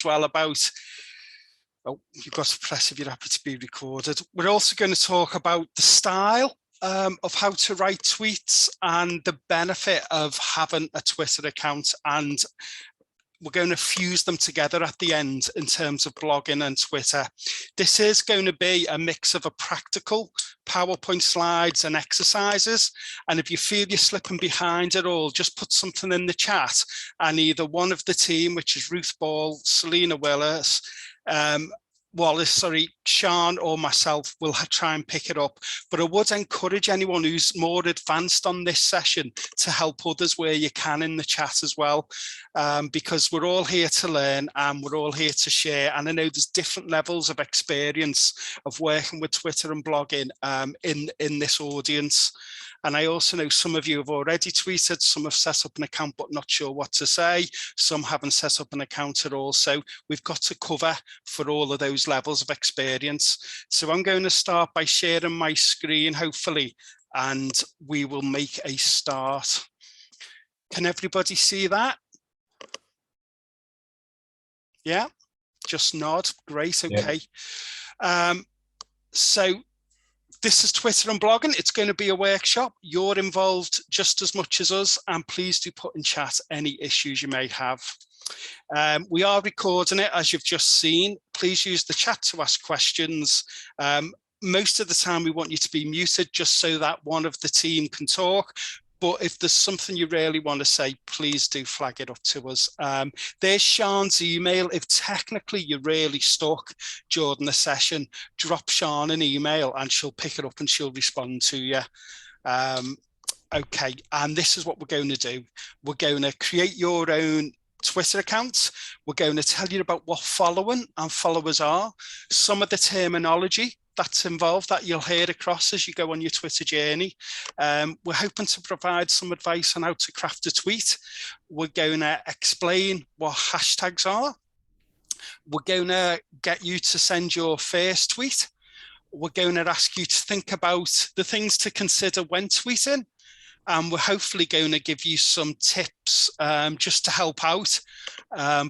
dwell about. Oh, you've got to press if you're happy to be recorded. We're also going to talk about the style of how to write tweets and the benefit of having a Twitter account, and we're going to fuse them together at the end in terms of blogging and Twitter. This is going to be a mix of a practical PowerPoint slides and exercises. And if you feel you're slipping behind at all, just put something in the chat and either one of the team, which is Ruth Ball, Selena Wallace, Sean or myself will try and pick it up. But I would encourage anyone who's more advanced on this session to help others where you can in the chat as well, because we're all here to learn and we're all here to share. And I know there's different levels of experience of working with Twitter and blogging in this audience. And I also know some of you have already tweeted, some have set up an account but not sure what to say, some haven't set up an account at all. So we've got to cover for all of those levels of experience. So I'm going to start by sharing my screen, hopefully, and we will make a start. Can everybody see that? Yeah, just nod. Great, okay. Yeah. So this is Twitter and blogging. It's going to be a workshop. You're involved just as much as us, and please do put in chat any issues you may have. We are recording it, as you've just seen. Please use the chat to ask questions. Most of the time we want you to be muted just so that one of the team can talk. But if there's something you really want to say, please do flag it up to us. There's Sian's email. If technically you're really stuck during the session, drop Sian an email and she'll pick it up and she'll respond to you. Okay, and this is what we're going to do. We're going to create your own Twitter account. We're going to tell you about what following and followers are, some of the terminology that's involved that you'll hear across as you go on your Twitter journey. We're hoping to provide some advice on how to craft a tweet. We're going to explain what hashtags are. We're going to get you to send your first tweet. We're going to ask you to think about the things to consider when tweeting. And we're hopefully going to give you some tips just to help out,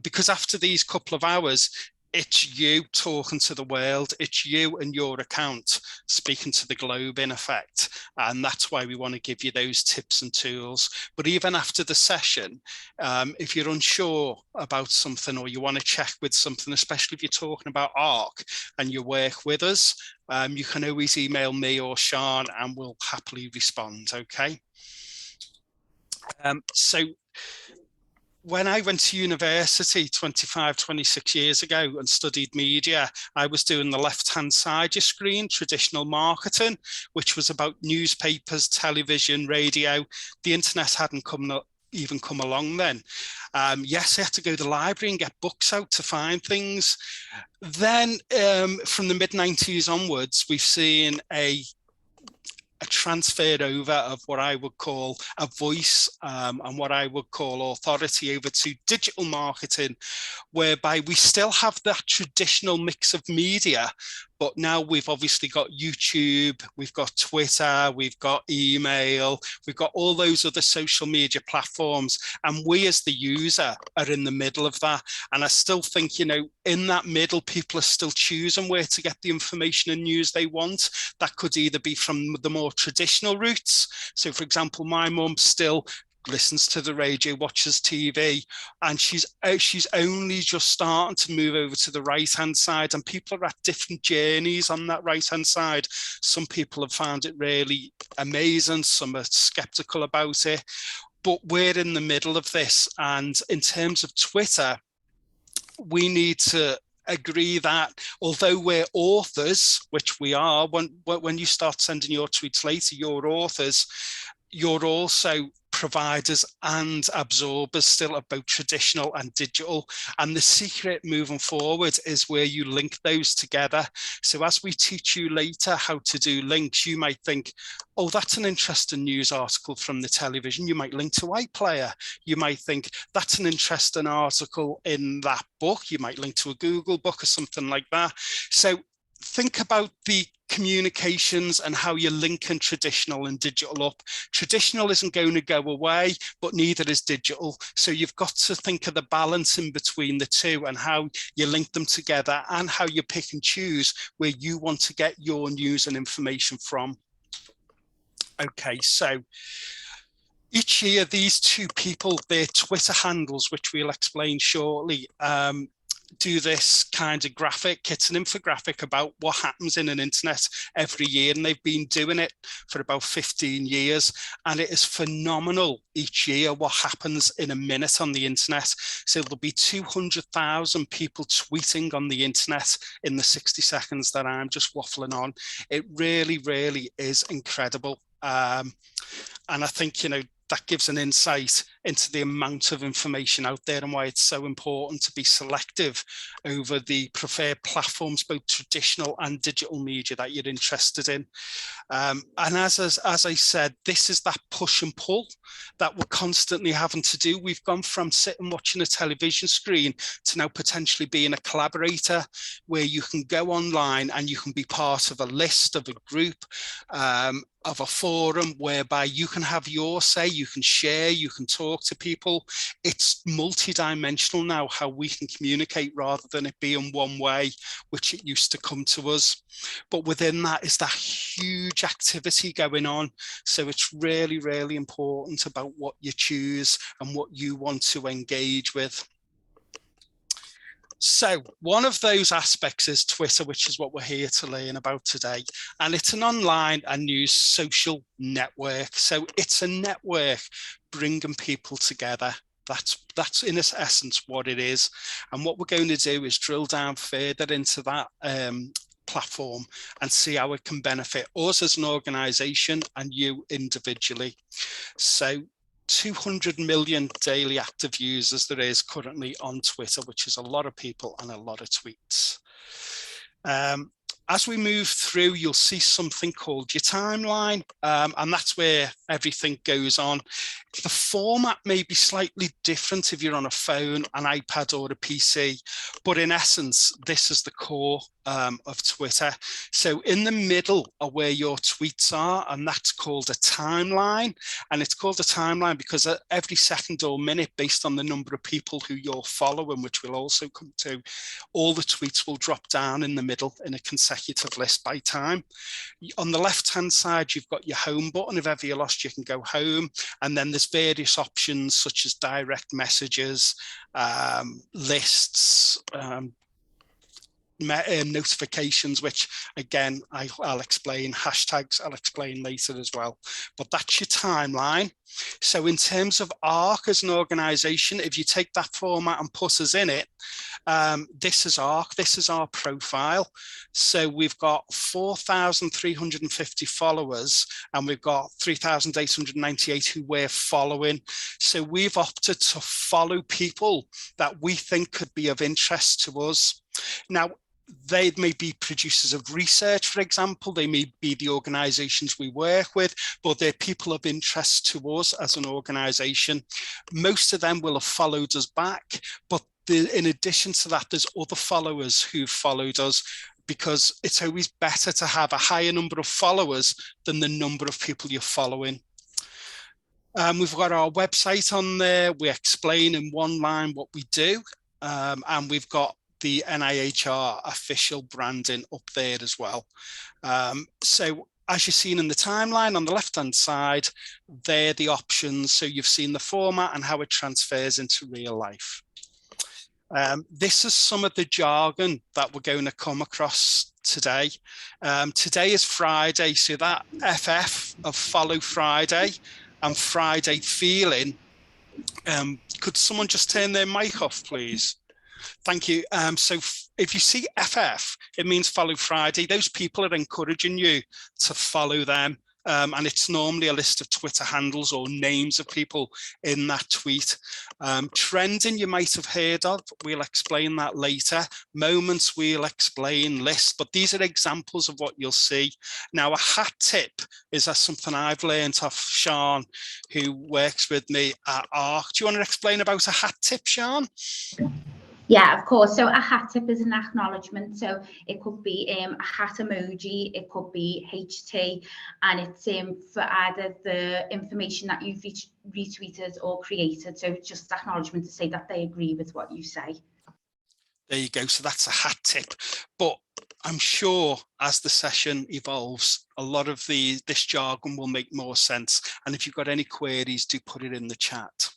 because after these couple of hours, it's you talking to the world, it's you and your account speaking to the globe in effect. And that's why we want to give you those tips and tools. But even after the session, if you're unsure about something or you want to check with something, especially if you're talking about ARC and you work with us, you can always email me or Sian and we'll happily respond, okay? So when I went to university 26 years ago and studied media, I was doing the left-hand side of your screen, traditional marketing, which was about newspapers, television, radio. The internet hadn't even come along then. Yes, I had to go to the library and get books out to find things. Then from the mid-90s onwards, we've seen a transfer over of what I would call a voice and what I would call authority over to digital marketing, whereby we still have that traditional mix of media, but now we've obviously got YouTube, we've got Twitter, we've got email, we've got all those other social media platforms, and we as the user are in the middle of that. And I still think, you know, in that middle, people are still choosing where to get the information and news they want. That could either be from the more traditional routes. So for example, my mum still listens to the radio, watches TV, and she's only just starting to move over to the right-hand side, and people are at different journeys on that right-hand side. Some people have found it really amazing, some are skeptical about it, but we're in the middle of this. And in terms of Twitter, we need to agree that although we're authors, which we are, when you start sending your tweets later, you're authors, you're also providers and absorbers still of both traditional and digital. And the secret moving forward is where you link those together. So as we teach you later how to do links, you might think, oh, that's an interesting news article from the television. You might link to iPlayer. You might think that's an interesting article in that book. You might link to a Google book or something like that. So think about the communications and how you're linking traditional and digital up. Traditional isn't going to go away, but neither is digital. So you've got to think of the balance in between the two and how you link them together and how you pick and choose where you want to get your news and information from. Okay, so each year, these two people, their Twitter handles, which we'll explain shortly, do this kind of graphic. It's an infographic about what happens in an internet every year, and they've been doing it for about 15 years, and it is phenomenal each year what happens in a minute on the internet. So there'll be 200,000 people tweeting on the internet in the 60 seconds that I'm just waffling on. It really, really is incredible. And I think, you know, that gives an insight into the amount of information out there and why it's so important to be selective over the preferred platforms, both traditional and digital media that you're interested in. And as I said, this is that push and pull that we're constantly having to do. We've gone from sitting watching a television screen to now potentially being a collaborator, where you can go online and you can be part of a list, of a group, of a forum, whereby you can have your say, you can share, you can talk to people. It's multi-dimensional now how we can communicate, rather than it being one way, which it used to come to us. But within that is that huge activity going on. So it's really, really important about what you choose and what you want to engage with. So one of those aspects is Twitter, which is what we're here to learn about today. And it's an online and news social network. So it's a network bringing people together. That's in its essence what it is. And what we're going to do is drill down further into that platform and see how it can benefit us as an organization and you individually. So 200 million daily active users there is currently on Twitter, which is a lot of people and a lot of tweets. As we move through, you'll see something called your timeline, and that's where everything goes on. The format may be slightly different if you're on a phone, an iPad or a PC, but in essence, this is the core of Twitter. So in the middle are where your tweets are, and that's called a timeline. And it's called a timeline because every second or minute, based on the number of people who you're following, which we'll also come to, all the tweets will drop down in the middle in a consecutive list by time. On the left-hand side, you've got your home button. If ever you're lost, you can go home. And then there's various options such as direct messages, lists, notifications, which again I'll explain, hashtags I'll explain later as well. But that's your timeline. So in terms of ARC as an organization, if you take that format and put us in it, this is ARC, this is our profile. So we've got 4,350 followers and we've got 3,898 who we're following. So we've opted to follow people that we think could be of interest to us. Now, they may be producers of research, for example. They may be the organizations we work with, but they're people of interest to us as an organization. Most of them will have followed us back, but in addition to that, there's other followers who followed us, because it's always better to have a higher number of followers than the number of people you're following. We've got our website on there. We explain in one line what we do, and we've got the NIHR official branding up there as well. So as you've seen in the timeline on the left-hand side, they're the options. So you've seen the format and how it transfers into real life. This is some of the jargon that we're going to come across today. Today is Friday, so that FF of Follow Friday and Friday Feeling. Could someone just turn their mic off, please? Thank you. So if you see FF, it means Follow Friday. Those people are encouraging you to follow them. And it's normally a list of Twitter handles or names of people in that tweet. Trending you might have heard of, we'll explain that later. Moments we'll explain, lists, but these are examples of what you'll see. Now a hat tip is something I've learned off Sean, who works with me at ARC. Do you want to explain about a hat tip, Sean? Yeah, of course. So a hat tip is an acknowledgement. So it could be a hat emoji, it could be HT, and it's for either the information that you've retweeted or created. So just acknowledgement to say that they agree with what you say. There you go. So that's a hat tip. But I'm sure as the session evolves, a lot of this jargon will make more sense. And if you've got any queries, do put it in the chat.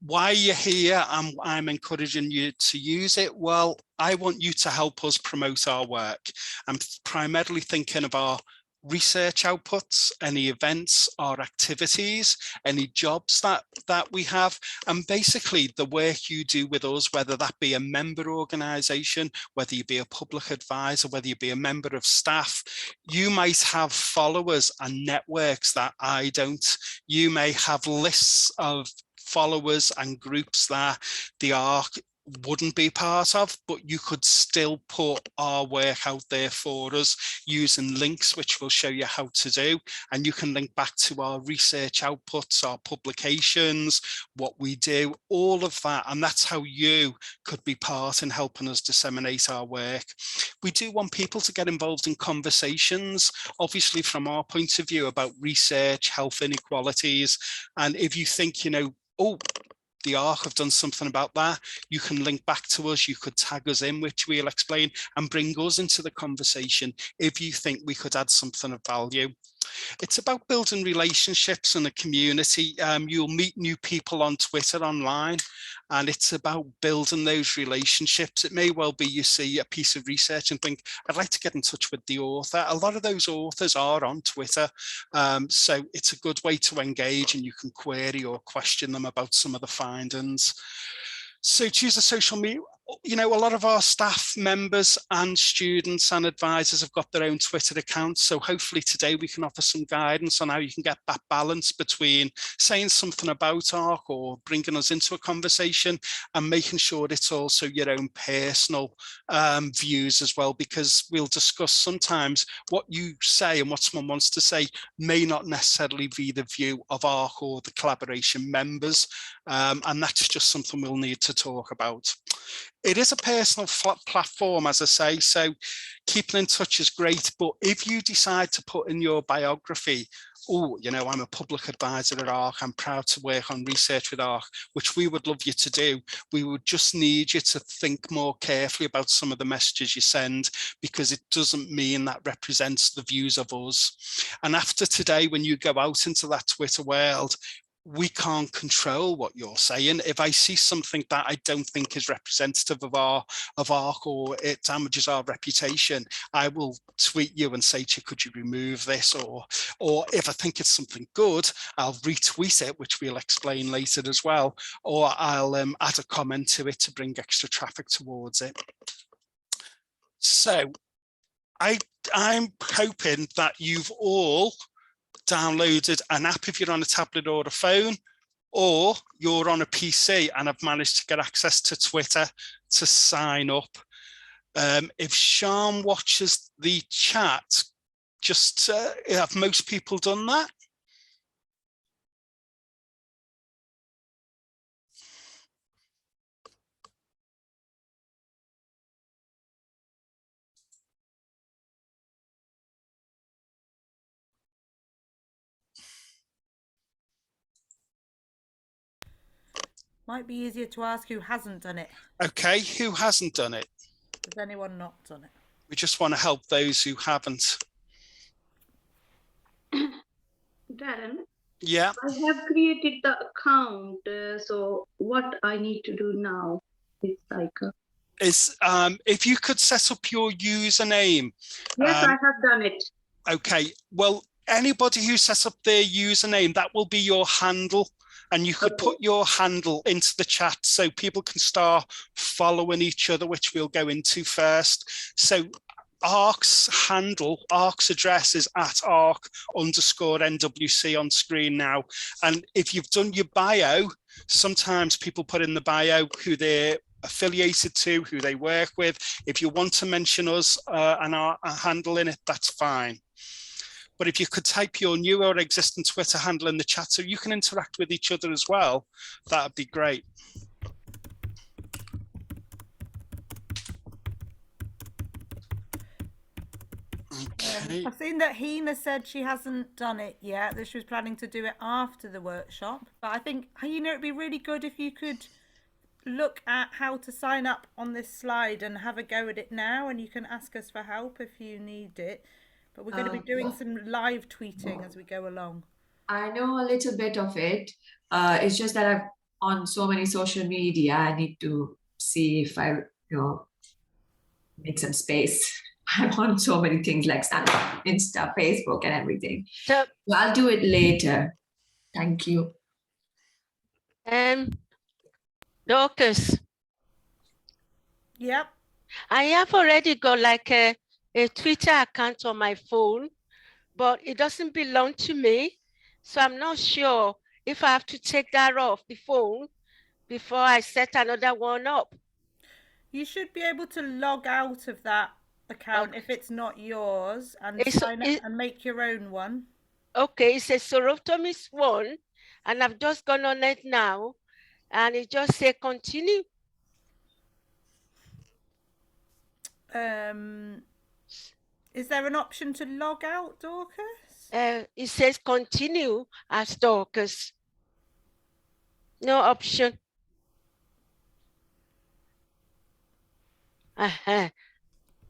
Why you're here, I'm encouraging you to use it. Well, I want you to help us promote our work. I'm primarily thinking of our research outputs, any events or activities, any jobs that we have, and basically the work you do with us, whether that be a member organization, whether you be a public advisor, whether you be a member of staff. You might have followers and networks that I don't. You may have lists of followers and groups that the ARC wouldn't be part of, but you could still put our work out there for us using links, which will show you how to do. And you can link back to our research outputs, our publications, what we do, all of that. And that's how you could be part in helping us disseminate our work. We do want people to get involved in conversations, obviously from our point of view, about research, health inequalities. And if you think, you know, oh, the ARC have done something about that, you can link back to us, you could tag us in, which we'll explain, and bring us into the conversation if you think we could add something of value. It's about building relationships in a community. You'll meet new people on Twitter online, and it's about building those relationships. It may well be you see a piece of research and think, I'd like to get in touch with the author. A lot of those authors are on Twitter, so it's a good way to engage, and you can query or question them about some of the findings. So choose a social media. You know, a lot of our staff members and students and advisors have got their own Twitter accounts. So hopefully today we can offer some guidance on how you can get that balance between saying something about ARC or bringing us into a conversation and making sure it's also your own personal views as well, because we'll discuss sometimes what you say and what someone wants to say may not necessarily be the view of ARC or the collaboration members. And that's just something we'll need to talk about. It is a personal platform, as I say, so keeping in touch is great. But if you decide to put in your biography, oh, you know, I'm a public advisor at ARC, I'm proud to work on research with ARC, which we would love you to do, we would just need you to think more carefully about some of the messages you send, because it doesn't mean that represents the views of us. And after today, when you go out into that Twitter world, we can't control what you're saying. If I see something that I don't think is representative of ARC or it damages our reputation, I will tweet you and say to you, could you remove this? Or if I think it's something good, I'll retweet it, which we'll explain later as well. Or I'll add a comment to it to bring extra traffic towards it. So I'm hoping that you've all downloaded an app if you're on a tablet or a phone, or you're on a PC and have managed to get access to Twitter to sign up. If Sean watches the chat, just have most people done that? Might be easier to ask who hasn't done it. Okay, who hasn't done it? Has anyone not done it? We just want to help those who haven't. Darren? Yeah. I have created the account, so what I need to do now is like... if you could set up your username. Yes, I have done it. Okay, well, anybody who sets up their username, that will be your handle. And you could put your handle into the chat so people can start following each other, which we'll go into first. So ARC's handle, ARC's address is @ARC_NWC on screen now. And if you've done your bio, sometimes people put in the bio who they're affiliated to, who they work with. If you want to mention us and our handle in it, that's fine. But if you could type your new or existing Twitter handle in the chat so you can interact with each other as well, that would be great. Okay. I've seen that Hina said she hasn't done it yet, that she was planning to do it after the workshop. But I think, Hina, it'd be really good if you could look at how to sign up on this slide and have a go at it now, and you can ask us for help if you need it. But we're going to be doing some live tweeting as we go along. I know a little bit of it. It's just that I'm on so many social media. I need to see if I, make some space. I'm on so many things like Insta, Facebook, and everything. So I'll do it later. Thank you. Dorcas. Yep. I have already got like a Twitter account on my phone, but it doesn't belong to me. So I'm not sure if I have to take that off the phone before I set another one up. You should be able to log out of that account if it's not yours and sign up and make your own one. Okay, it says Sorotomist 1, and I've just gone on it now, and it just says continue. Is there an option to log out, Dorcas? It says continue as Dorcas. No option.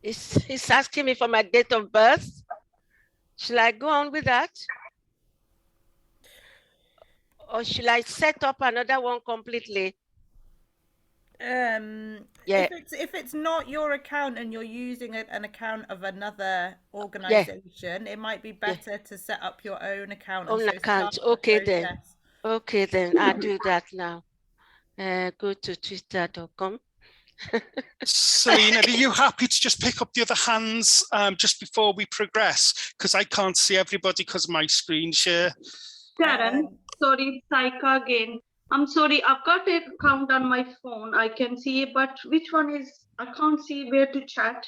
It's asking me for my date of birth. Should I go on with that? Or should I set up another one completely? If it's not your account and you're using an account of another organization, it might be better to set up your own account. Okay then. Okay then, I'll do that now. Go to twitter.com. Selena, are you happy to just pick up the other hands just before we progress? Because I can't see everybody because of my screen share. Karen, sorry, Saika again. I'm sorry, I've got an account on my phone. I can see it, but which one is, I can't see where to chat.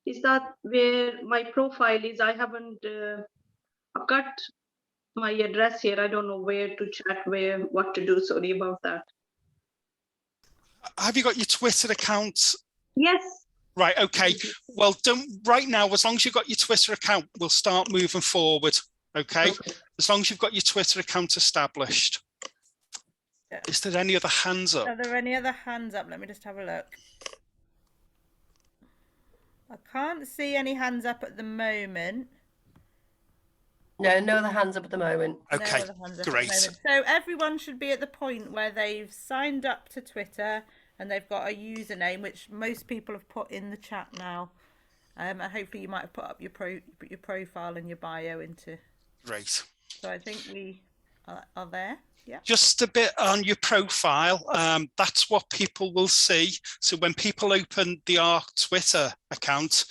Is that where my profile is? I haven't, I've got my address here. I don't know where to chat, what to do. Sorry about that. Have you got your Twitter account? Yes. Right, okay. Well, right now, as long as you've got your Twitter account, we'll start moving forward, okay? As long as you've got your Twitter account established. Yeah. Is there any other hands up? Are there any other hands up? Let me just have a look. I can't see any hands up at the moment. No other hands up at the moment. Okay, great. So everyone should be at the point where they've signed up to Twitter and they've got a username, which most people have put in the chat now. And hopefully you might have put up your profile and your bio into. Great. So I think we are there. Yeah. Just a bit on your profile. That's what people will see. So when people open the ARC Twitter account,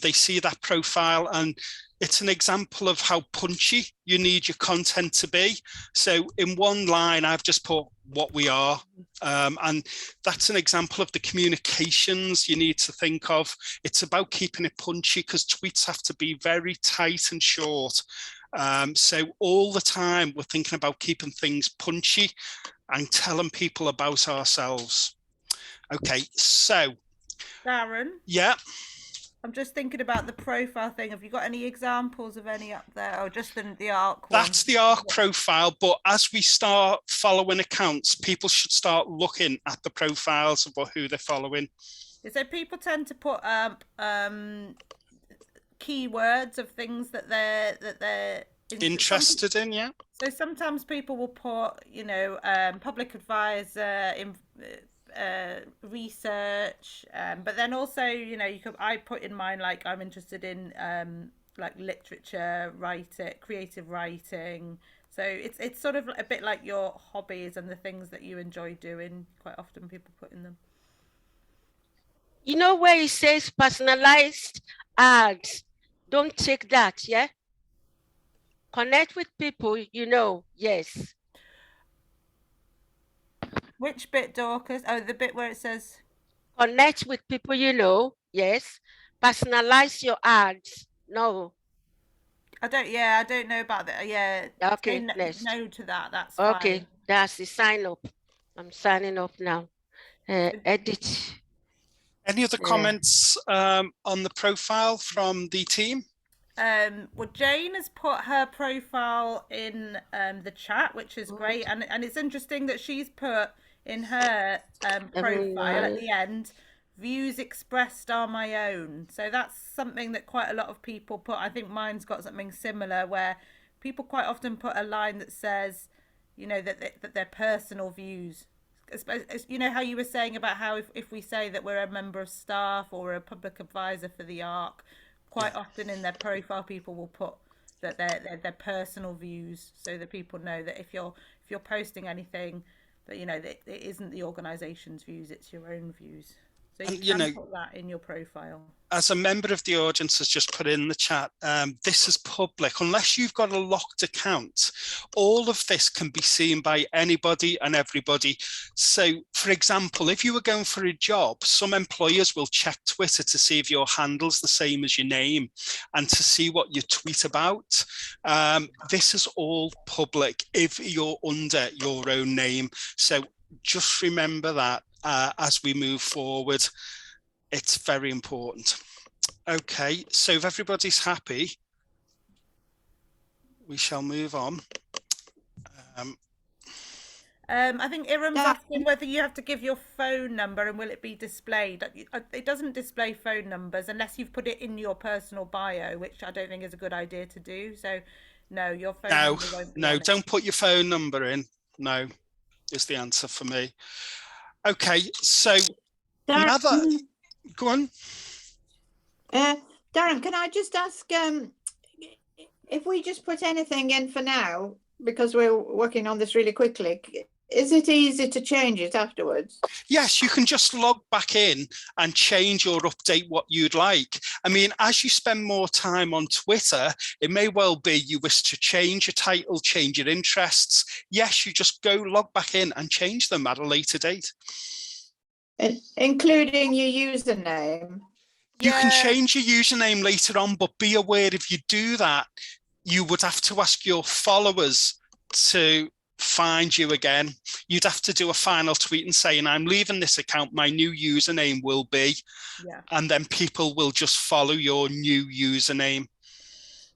they see that profile, and it's an example of how punchy you need your content to be. So in one line, I've just put what we are. And that's an example of the communications you need to think of. It's about keeping it punchy because tweets have to be very tight and short. So all the time we're thinking about keeping things punchy and telling people about ourselves. Okay, so Darren. Yeah. I'm just thinking about the profile thing. Have you got any examples of any up there, or just the ARC one? That's the ARC profile, but as we start following accounts, people should start looking at the profiles of who they're following. So people tend to put keywords of things that they're interested in, yeah. So sometimes people will put, public advisor, research, but then also, I put in mine, like, I'm interested in like literature, creative writing. So it's sort of a bit like your hobbies and the things that you enjoy doing. Quite often people put in them. You know where it says personalized ads? Don't take that, yeah? Connect with people, yes. Which bit, Dorcas? Oh, the bit where it says connect with people, yes. Personalize your ads. No. I don't know about that. Yeah. Okay. No to that. That's okay. Fine. That's the sign up. I'm signing up now. Edit. Any other comments on the profile from the team? Well, Jane has put her profile in the chat, which is great, and it's interesting that she's put in her profile at the end, views expressed are my own. So that's something that quite a lot of people put. I think mine's got something similar, where people quite often put a line that says, you know, that they're personal views. You know how you were saying about how if we say that we're a member of staff or a public advisor for the ARC, quite often in their profile people will put that their personal views, so that people know that if you're posting anything, that you know that it isn't the organisation's views, it's your own views. So you can put that in your profile. As a member of the audience has just put in the chat, this is public. Unless you've got a locked account, all of this can be seen by anybody and everybody. So, for example, if you were going for a job, some employers will check Twitter to see if your handle's the same as your name and to see what you tweet about. This is all public if you're under your own name. So just remember that as we move forward. It's very important. Okay, so if everybody's happy, we shall move on. I think Iram's asking whether you have to give your phone number and will it be displayed. It doesn't display phone numbers unless you've put it in your personal bio, which I don't think is a good idea to do. So no, your phone number won't be on it. Don't put your phone number in. No, is the answer for me. Okay, so go on. Darren, can I just ask if we just put anything in for now, because we're working on this really quickly, is it easy to change it afterwards? Yes, you can just log back in and change or update what you'd like. I mean, as you spend more time on Twitter, it may well be you wish to change your title, change your interests. Yes, you just go log back in and change them at a later date. Including your username? You can change your username later on, but be aware if you do that, you would have to ask your followers to find you again. You'd have to do a final tweet and saying, I'm leaving this account, my new username will be, and then people will just follow your new username.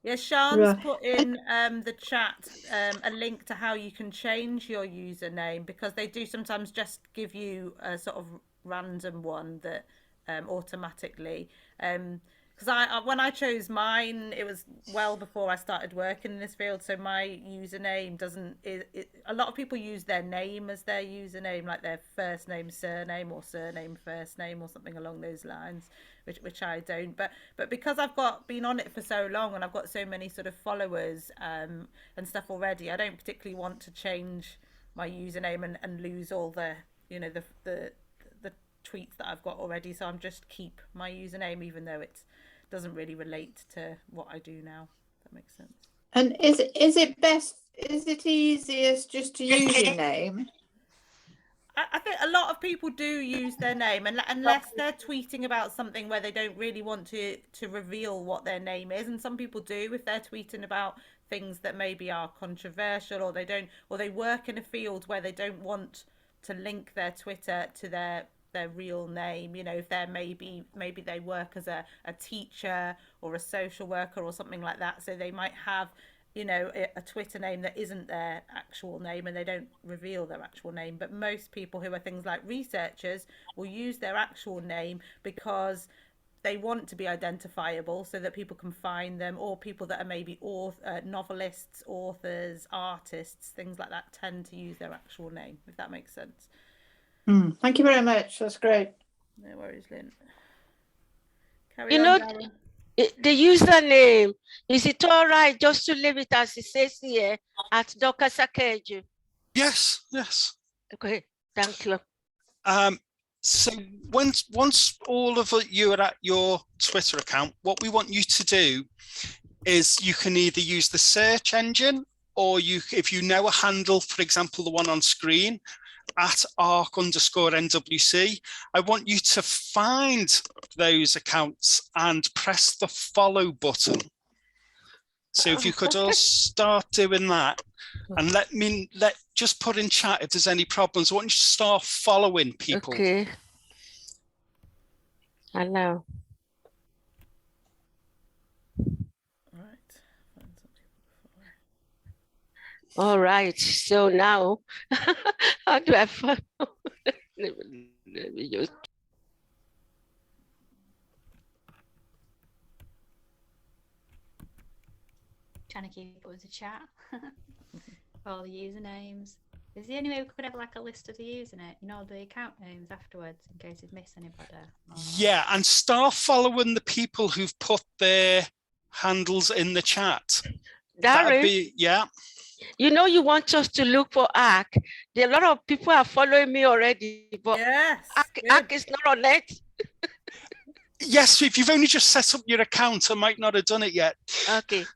Yeah, Sean's put in the chat a link to how you can change your username, because they do sometimes just give you a sort of random one that automatically. Because when I chose mine, it was well before I started working in this field, so my username doesn't. A lot of people use their name as their username, like their first name surname or surname first name or something along those lines, which I don't. But because I've been on it for so long and I've got so many sort of followers and stuff already, I don't particularly want to change my username and lose all the the tweets that I've got already. So I'm just keep my username, even though it doesn't really relate to what I do now. If that makes sense. And is it easiest just to use your name? I think a lot of people do use their name, and unless they're tweeting about something where they don't really want to reveal what their name is. And some people do, if they're tweeting about things that maybe are controversial, or they work in a field where they don't want to link their Twitter to their real name. You know, if they're maybe they work as a teacher or a social worker or something like that, so they might have, you know, a Twitter name that isn't their actual name and they don't reveal their actual name. But most people who are things like researchers will use their actual name because they want to be identifiable so that people can find them, or people that are maybe novelists, authors, artists, things like that tend to use their actual name, if that makes sense. Thank you very much. That's great. No worries, Lynn. You know, the username, is it all right just to leave it as it says here at Dr. Sakeju? Yes. Okay, thank you. So once all of you are at your Twitter account, what we want you to do is you can either use the search engine, or if you know a handle, for example, the one on screen, at @arc_NWC, I want you to find those accounts and press the follow button. So if you could all start doing that, and just put in chat if there's any problems. I want you to start following people. Okay. I know. All right. So now, how do I follow? Let me just. Trying to keep up with the chat. All the usernames. Is there any way we could have like a list of the username, the account names afterwards in case we've missed anybody? Yeah, and start following the people who've put their handles in the chat. That'd Darren, be, yeah. You want us to look for ARC. There are a lot of people are following me already, but Yes. ARC is not on it. Yes, if you've only just set up your account, I might not have done it yet. Okay.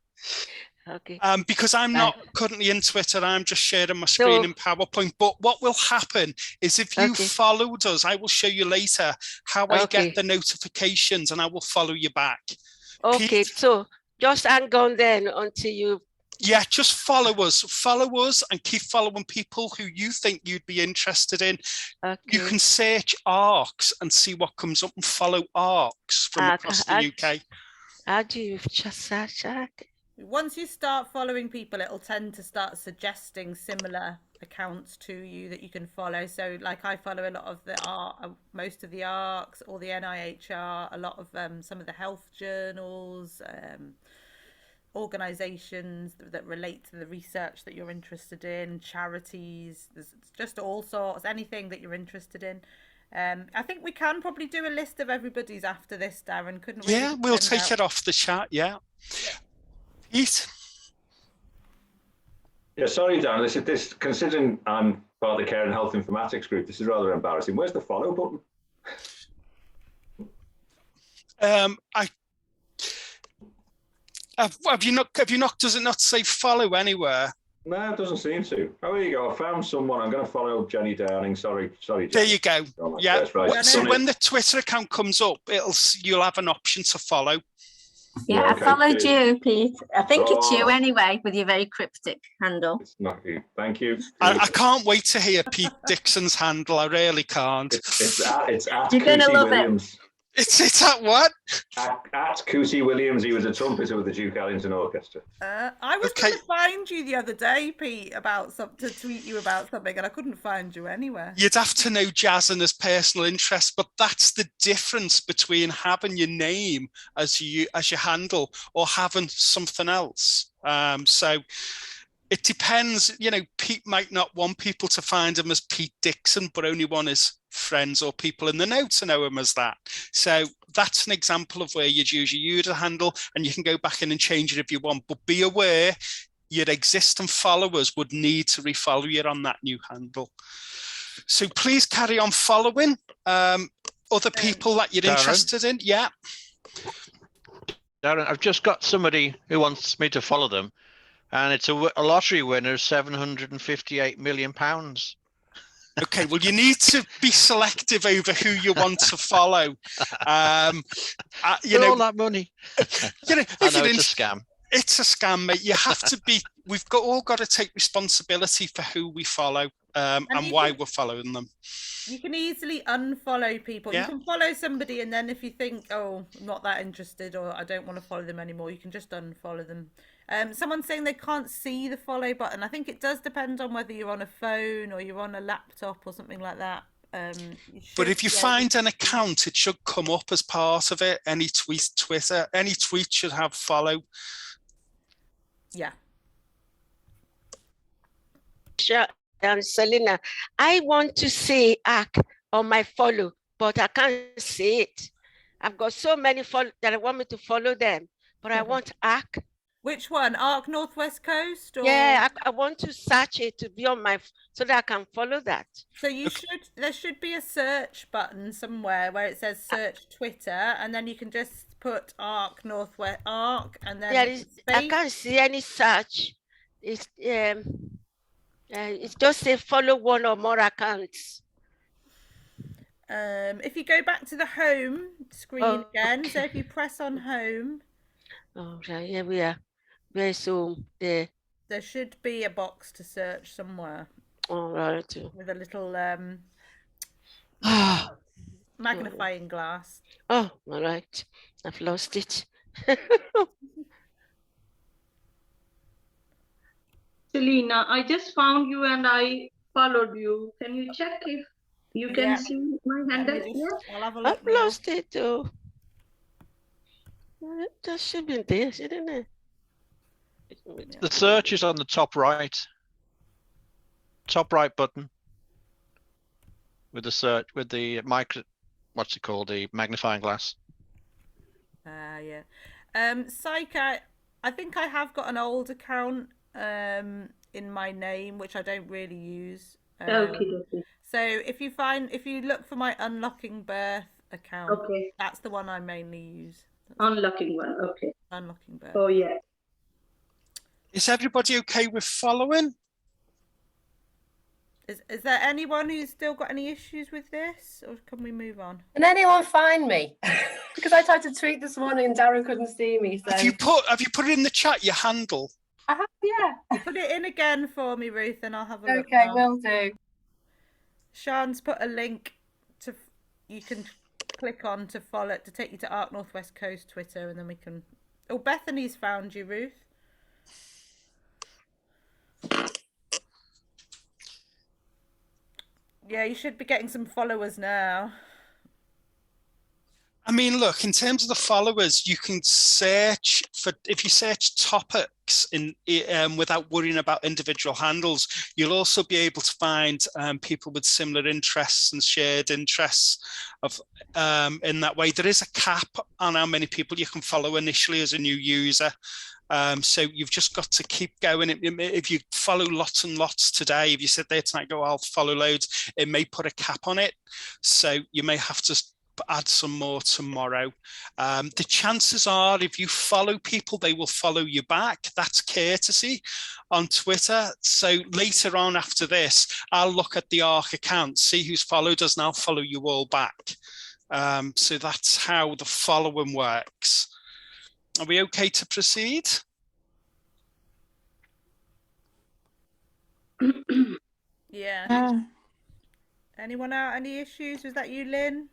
Okay. Because I'm not currently in Twitter, I'm just sharing my screen in PowerPoint. But what will happen is if you followed us, I will show you later how I get the notifications and I will follow you back. Okay, Pete? So just hang on then until you... Yeah, just follow us and keep following people who you think you'd be interested in. Okay. You can search ARCs and see what comes up and follow ARCs from across the UK. How do you just search ARC? Once you start following people, it'll tend to start suggesting similar accounts to you that you can follow. So like I follow a lot of the most of the ARCs, or the NIHR, a lot of some of the health journals, organizations that relate to the research that you're interested in, charities, there's just all sorts, anything that you're interested in. I think we can probably do a list of everybody's after this, Darren, couldn't we? Yeah, we'll take it off the chat, yeah. Pete? Yeah, sorry, Dan. This considering I'm part of the Care and Health Informatics group, this is rather embarrassing. Where's the follow button? Have you not? Does it not say follow anywhere? No, it doesn't seem to. Oh, here you go. I found someone. I'm going to follow Jenny Downing. Sorry. Jenny. There you go. Yeah. Right. So when the Twitter account comes up, you'll have an option to follow. Yeah, okay, I followed you, Pete. I think it's you anyway, with your very cryptic handle. It's not you. Thank you. I can't wait to hear Pete Dixon's handle. I really can't. It's at You're going to love Williams. it. It's at what? At Cootie Williams. He was a trumpeter with the Duke Ellington Orchestra. I was going to find you the other day, Pete, to tweet you about something, and I couldn't find you anywhere. You'd have to know Jazz and his personal interest, but that's the difference between having your name as your handle or having something else. So it depends. Pete might not want people to find him as Pete Dixon, but only want his friends or people in the know to know him as that. So that's an example of where you'd use your user handle, and you can go back in and change it if you want, but be aware your existing followers would need to refollow you on that new handle. So please carry on following other people that you're interested in. Yeah. Darren, I've just got somebody who wants me to follow them, and it's a lottery winner, £758 million. Okay, well, you need to be selective over who you want to follow. All that money. I know it's a scam. It's a scam, mate. You have to be. We've all got to take responsibility for who we follow and why we're following them. You can easily unfollow people. Yeah. You can follow somebody, and then if you think, oh, I'm not that interested, or I don't want to follow them anymore, you can just unfollow them. Someone's saying they can't see the follow button. I think it does depend on whether you're on a phone or you're on a laptop or something like that. But if you find an account, it should come up as part of it. Any tweet should have follow. Yeah. Sure. Selena, I want to see ARC on my follow, but I can't see it. I've got so many follow that I want me to follow them, but I want ARC. Which one? ARC Northwest Coast? Or... Yeah, I want to search it to be on my, so that I can follow that. So there should be a search button somewhere where it says search Twitter, and then you can just put ARC Northwest ARC, and then I can't see any search. It's just say follow one or more accounts. If you go back to the home screen again, so if you press on home. Oh, right, here we are. Where's home? There. There should be a box to search somewhere. All right. With a little magnifying glass. Oh, all right. I've lost it. Selena, I just found you and I followed you. Can you check if you can see my handle? Yeah. I'll have a look. I've lost it too. That should be there, shouldn't it? The search is on the top right button with the search with the what's it called, the magnifying glass. Yeah. Psycho, I think I have got an old account in my name which I don't really use. Okay. So if you look for my Unlocking Birth account, okay, that's the one I mainly use. Unlocking one. Okay. Unlocking Birth. Oh yeah. Is everybody okay with following? Is there anyone who's still got any issues with this, or can we move on? Can anyone find me? Because I tried to tweet this morning and Darren couldn't see me. So. Have you put it in the chat, your handle? I have, yeah. Put it in again for me, Ruth, and I'll have a look. Okay, will do. Sean's put a link to you can click on to follow to take you to Arc Northwest Coast Twitter, and then we can. Oh, Bethany's found you, Ruth. Yeah, you should be getting some followers now. I mean, look, in terms of the followers, you can search for, if you search topics in without worrying about individual handles, you'll also be able to find people with similar interests and shared interests of in that way. There is a cap on how many people you can follow initially as a new user. So you've just got to keep going. If you follow lots and lots today, if you sit there tonight, go, I'll follow loads, it may put a cap on it. So you may have to add some more tomorrow. The chances are if you follow people, they will follow you back. That's courtesy on Twitter. So later on after this, I'll look at the ARC account, see who's followed us, and I'll follow you all back. So that's how the following works. Are we okay to proceed? Yeah. Anyone out? Any issues? Was that you, Lynn?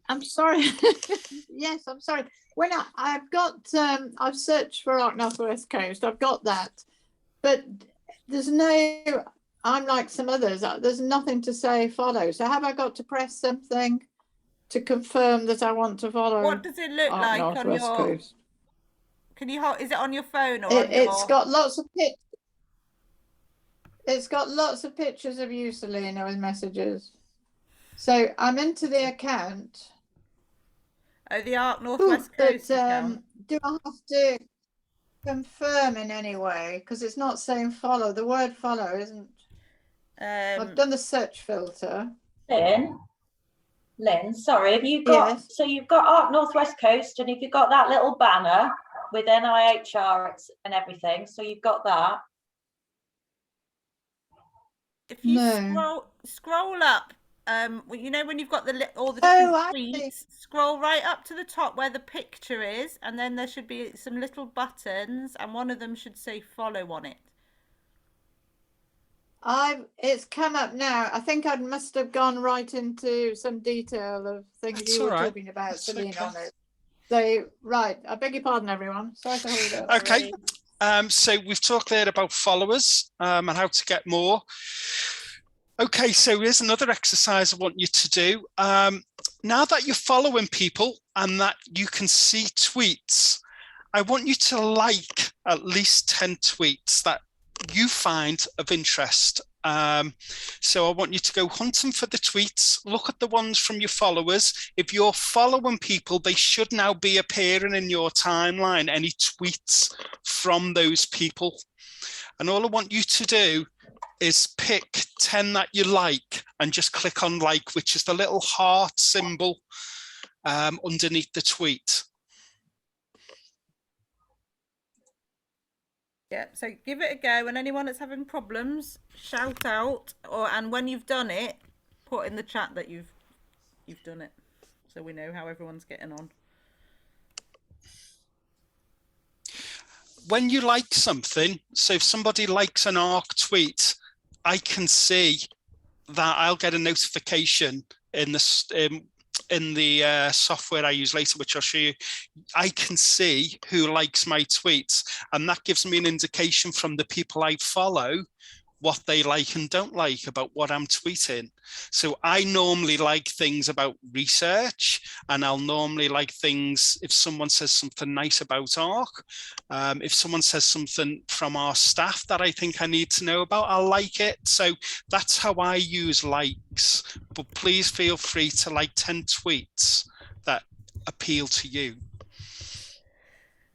I'm sorry. Yes, I'm sorry. When I've searched for Arc Northwest Coast, I've got that, but there's no. I'm like some others. There's nothing to say follow. So have I got to press something to confirm that I want to follow? What does it look like on your? Coast? Can you hold? Is it on your phone or? It's got lots of pictures. It's got lots of pictures of you, Selena, with messages. So I'm into the account. Oh, the Arc Northwest Coast account. Do I have to confirm in any way? Because it's not saying follow. The word follow isn't. I've done the search filter. Lynn, sorry, have you got, yes. So you've got Arc Northwest Coast, and if you've got that little banner with NIHR and everything, so you've got that. If you scroll up, you know when you've got all the different tweets, scroll right up to the top where the picture is, and then there should be some little buttons, and one of them should say follow on it. It's come up now. I think I must have gone right into some detail of things you were talking about, Selena, on it. So, right, I beg your pardon, everyone. Sorry to hold it. Okay, so we've talked there about followers and how to get more. Okay, so here's another exercise I want you to do. Now that you're following people and that you can see tweets, I want you to like at least 10 tweets that you find of interest. So I want you to go hunting for the tweets, look at the ones from your followers. If you're following people, they should now be appearing in your timeline, any tweets from those people. And all I want you to do is pick 10 that you like and just click on like, which is the little heart symbol underneath the tweet. Yeah, so give it a go, and anyone that's having problems, shout out, and when you've done it, put in the chat that you've done it, so we know how everyone's getting on. When you like something, so if somebody likes an ARC tweet, I can see that I'll get a notification in the software I use later, which I'll show you, I can see who likes my tweets, and that gives me an indication from the people I follow what they like and don't like about what I'm tweeting. So I normally like things about research, and I'll normally like things if someone says something nice about ARC. If someone says something from our staff that I think I need to know about, I'll like it. So that's how I use likes, but please feel free to like 10 tweets that appeal to you.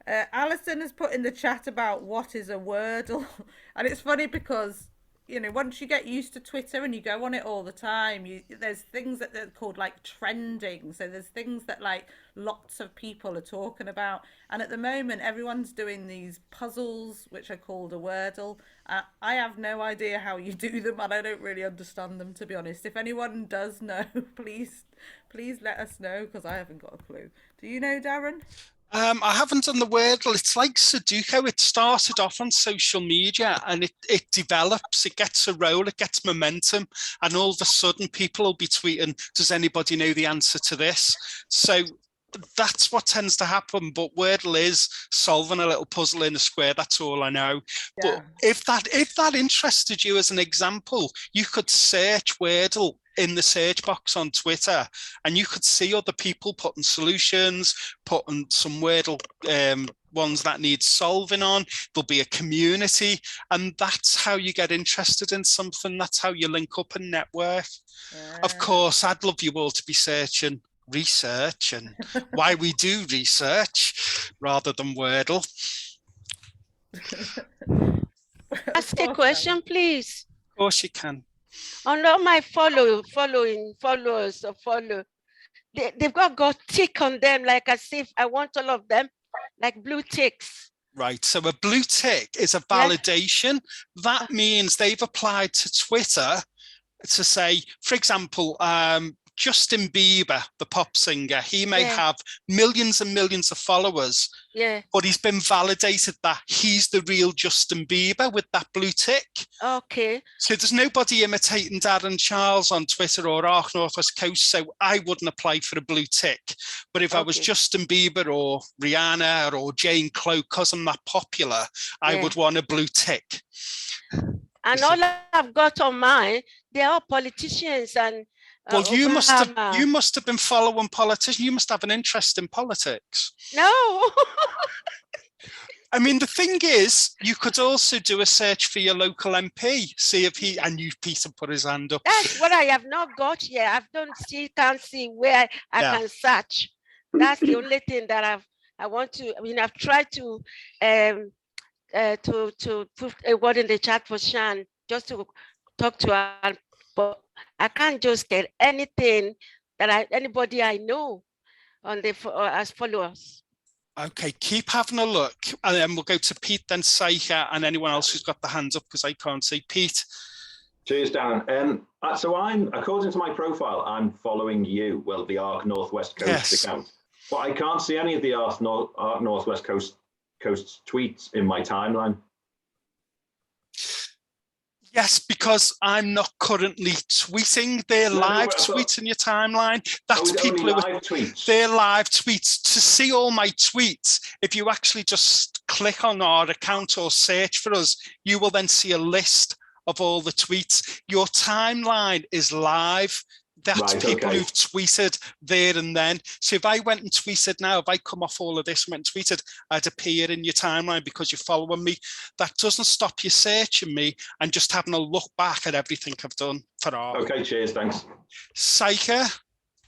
Alison has put in the chat about what is a Wordle, and it's funny because, you know, once you get used to Twitter and you go on it all the time, there's things that they're called like trending. So there's things that like lots of people are talking about. And at the moment, everyone's doing these puzzles, which are called a Wordle. I have no idea how you do them, and I don't really understand them, to be honest. If anyone does know, please let us know, because I haven't got a clue. Do you know, Darren? I haven't done the Wordle. It's like Sudoku. It started off on social media and it develops, it gets a roll, it gets momentum, and all of a sudden people will be tweeting, does anybody know the answer to this? So that's what tends to happen. But Wordle is solving a little puzzle in a square. That's all I know. Yeah. But if that interested you as an example, you could search Wordle in the search box on Twitter, and you could see other people putting solutions, putting some Wordle ones that need solving on. There'll be a community, and that's how you get interested in something. That's how you link up and network. Yeah. Of course, I'd love you all to be searching research and why we do research rather than Wordle. Ask a question, please. Of course you can. On all my followers, they've got tick on them, like as if I want all of them, like blue ticks. Right, so a blue tick is a validation. Yeah. That means they've applied to Twitter to say, for example, Justin Bieber, the pop singer, he may have millions and millions of followers, but he's been validated that he's the real Justin Bieber with that blue tick. Okay. So there's nobody imitating Darren Charles on Twitter or Arc Northwest Coast, so I wouldn't apply for a blue tick. But if I was Justin Bieber or Rihanna or Jane Cloak, because I'm that popular, I would want a blue tick. And all I've got on mine, they're all politicians and well, you must have been following politicians. You must have an interest in politics. No. I mean, the thing is, you could also do a search for your local MP, see if Peter put his hand up. That's what I have not got yet. Can't see where I can search. That's the only thing that I want to. I mean, I've tried to put a word in the chat for Shan just to talk to her, but I can't just get anything that anybody I know on the as followers. Okay, keep having a look, and then we'll go to Pete, then Saika, and anyone else who's got the hands up, because I can't see. Pete. Cheers, Darren. So I'm, according to my profile, I'm following you. Well, the Arc Northwest Coast account, but I can't see any of the Arc Northwest Coast tweets in my timeline. Yes, because I'm not currently tweeting. They're live tweets in your timeline. That's people who are tweets. They're live tweets. To see all my tweets, if you actually just click on our account or search for us, you will then see a list of all the tweets. Your timeline is live. That's people who've tweeted there and then. So if I went and tweeted now, if I come off all of this and went and tweeted, I'd appear in your timeline because you're following me. That doesn't stop you searching me and just having a look back at everything I've done for ARC. Okay, cheers, thanks. Saika.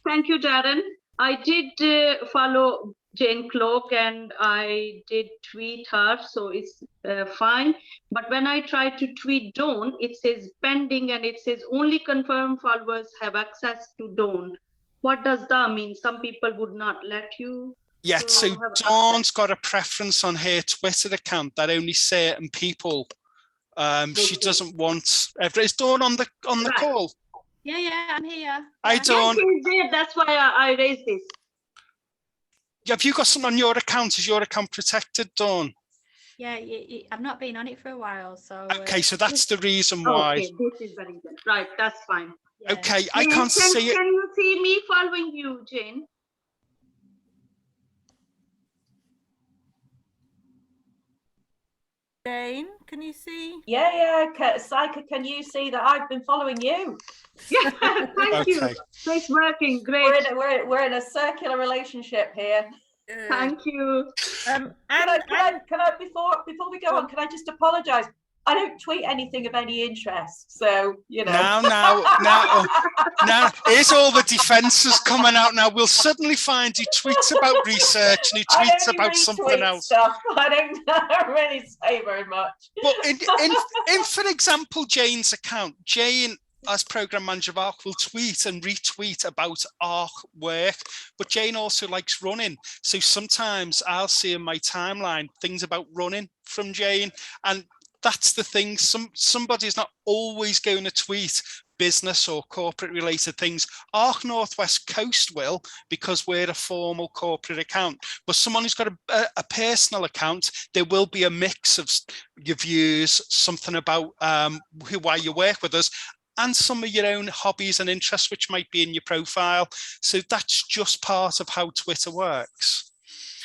Thank you, Darren. I did follow Jane Cloak and I did tweet her, so it's fine. But when I try to tweet Dawn, it says pending and it says only confirmed followers have access to Dawn. What does that mean? Some people would not let you? Yeah, so Dawn's got a preference on her Twitter account that only certain people, she doesn't want. Is Dawn on the call? Yeah, I'm here. Hi, Dawn. Yes, that's why I raised this. Have you got something on your account? Is your account protected, Dawn? Yeah, I've not been on it for a while, so. Okay, so that's the reason why. Okay, this is very good. Right, that's fine. Yeah. Okay, I can't see it. Can you see me following you, Jane? Jane, can you see? Yeah. Saika, can you see that I've been following you? Yeah, thank you. It's working great. We're in a circular relationship here. Thank you. Can I before we go on, can I just apologise? I don't tweet anything of any interest, so you know. Now, here's all the defences coming out. Now we'll suddenly find he tweets about research and he tweets about something else. Stuff. I don't really say very much. But in for example, Jane's account, Jane, as program manager of ARC, will tweet and retweet about ARC work, but Jane also likes running. So sometimes I'll see in my timeline things about running from Jane, and that's the thing. Somebody's not always going to tweet business or corporate related things. ARC Northwest Coast will, because we're a formal corporate account, but someone who's got a personal account, there will be a mix of your views, something about why you work with us, and some of your own hobbies and interests, which might be in your profile. So that's just part of how Twitter works.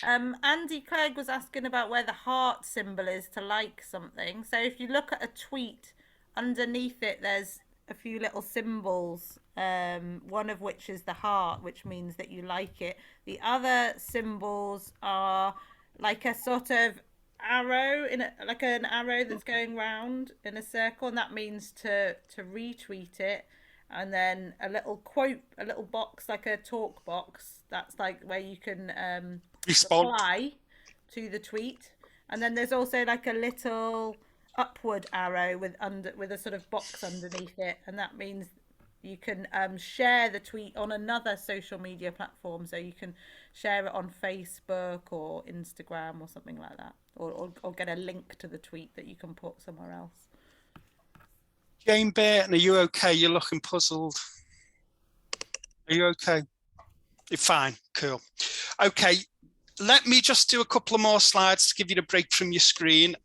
Andy Clegg was asking about where the heart symbol is to like something. So if you look at a tweet, underneath it, there's a few little symbols, one of which is the heart, which means that you like it. The other symbols are like a sort of arrow, like an arrow that's going round in a circle, and that means to retweet it. And then a little quote, a little box, like a talk box, that's like where you can reply to the tweet. And then there's also like a little upward arrow with a sort of box underneath it, and that means you can share the tweet on another social media platform. So you can share it on Facebook or Instagram or something like that, or get a link to the tweet that you can put somewhere else. Jane Burton, are you okay? You're looking puzzled. Are you okay? You're fine. Cool. Okay, let me just do a couple of more slides to give you the break from your screen.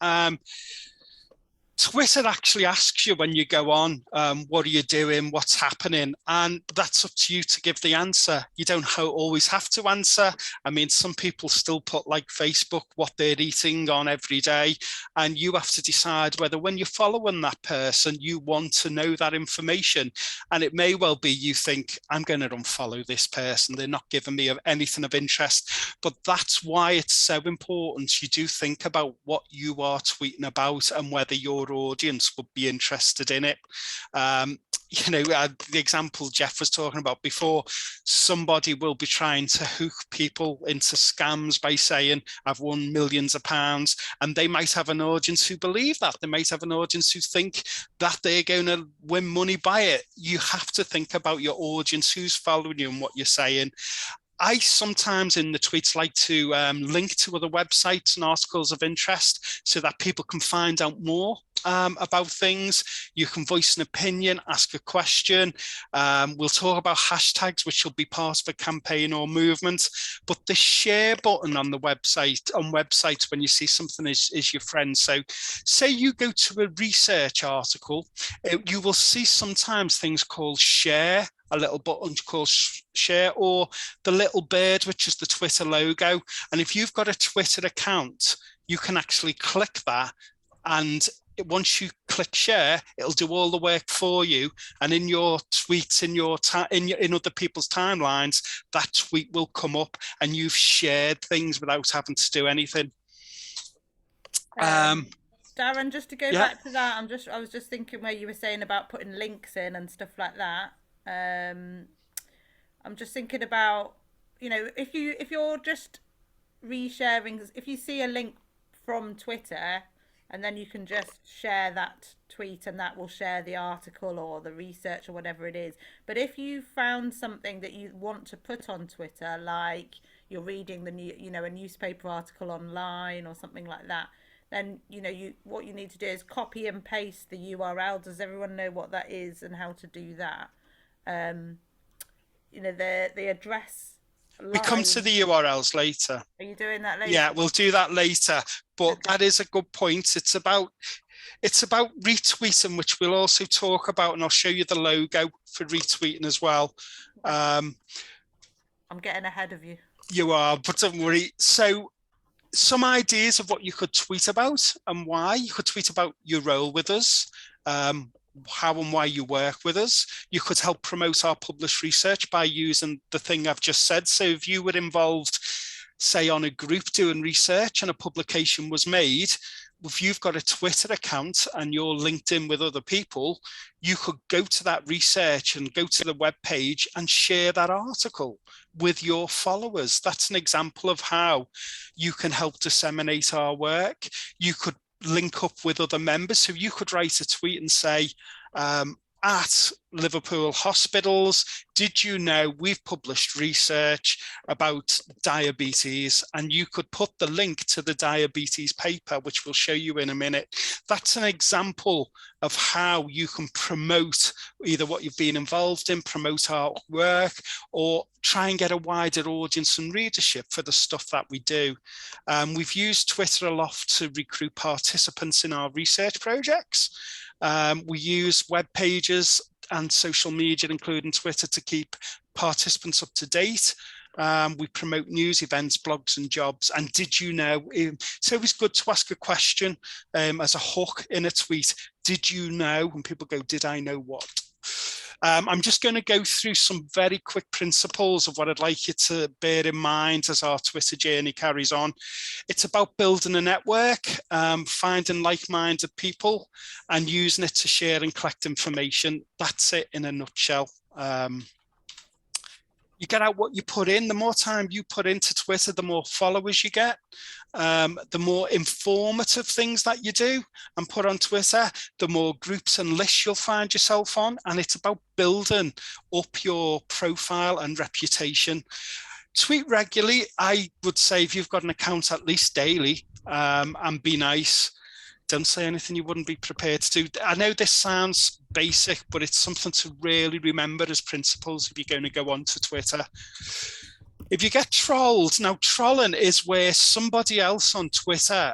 Twitter actually asks you when you go on, what are you doing, what's happening? And that's up to you to give the answer. You don't always have to answer. I mean, some people still put, like Facebook, what they're eating on every day. And you have to decide whether when you're following that person, you want to know that information. And it may well be you think, I'm going to unfollow this person. They're not giving me anything of interest. But that's why it's so important. You do think about what you are tweeting about and whether your audience would be interested in it. You know, the example Jeff was talking about before, somebody will be trying to hook people into scams by saying, I've won millions of pounds, and they might have an audience who believe that. They might have an audience who think that they're going to win money by it. You have to think about your audience, who's following you and what you're saying. I sometimes in the tweets like to link to other websites and articles of interest so that people can find out more about things. You can voice an opinion, ask a question. We'll talk about hashtags, which will be part of a campaign or movement. But the share button on the website, on websites, when you see something is your friend. So say you go to a research article, you will see sometimes things called share, a little button called share, or the little bird, which is the Twitter logo. And if you've got a Twitter account, you can actually click that, and once you click share, it'll do all the work for you. And in your tweets, in other people's timelines, that tweet will come up, and you've shared things without having to do anything. Darren, just to go back to that, I was just thinking where you were saying about putting links in and stuff like that. I'm just thinking about, you know, if you're just resharing, if you see a link from Twitter, and then you can just share that tweet and that will share the article or the research or whatever it is. But if you found something that you want to put on Twitter, like you're reading a newspaper article online or something like that, then what you need to do is copy and paste the URL. Does everyone know what that is and how to do that? The address line. We come to the URLs later. Are you doing that later? Yeah, we'll do that later. But okay. That is a good point. It's about, It's about retweeting, which we'll also talk about, and I'll show you the logo for retweeting as well. I'm getting ahead of you. You are, but don't worry. So some ideas of what you could tweet about and why. You could tweet about your role with us, how and why you work with us. You could help promote our published research by using the thing I've just said. So if you were involved, say, on a group doing research and a publication was made, if you've got a Twitter account and you're linked in with other people, you could go to that research and go to the web page and share that article with your followers. That's an example of how you can help disseminate our work. You could link up with other members. So you could write a tweet and say, at Liverpool hospitals, did you know we've published research about diabetes? And you could put the link to the diabetes paper, which we'll show you in a minute. That's an example of how you can promote either what you've been involved in, promote our work, or try and get a wider audience and readership for the stuff that we do. We've used Twitter a lot to recruit participants in our research projects. We use web pages and social media, including Twitter, to keep participants up to date. We promote news, events, blogs and jobs. And did you know, it's always good to ask a question as a hook in a tweet. Did you know? And people go, did I know what? I'm just going to go through some very quick principles of what I'd like you to bear in mind as our Twitter journey carries on. It's about building a network, finding like-minded people and using it to share and collect information. That's it in a nutshell. You get out what you put in. The more time you put into Twitter, the more followers you get. The more informative things that you do and put on Twitter, the more groups and lists you'll find yourself on. And it's about building up your profile and reputation. Tweet regularly. I would say if you've got an account at least daily, and be nice. Don't say anything you wouldn't be prepared to do. I know this sounds basic, but it's something to really remember as principles if you're going to go onto Twitter. If you get trolled, now trolling is where somebody else on Twitter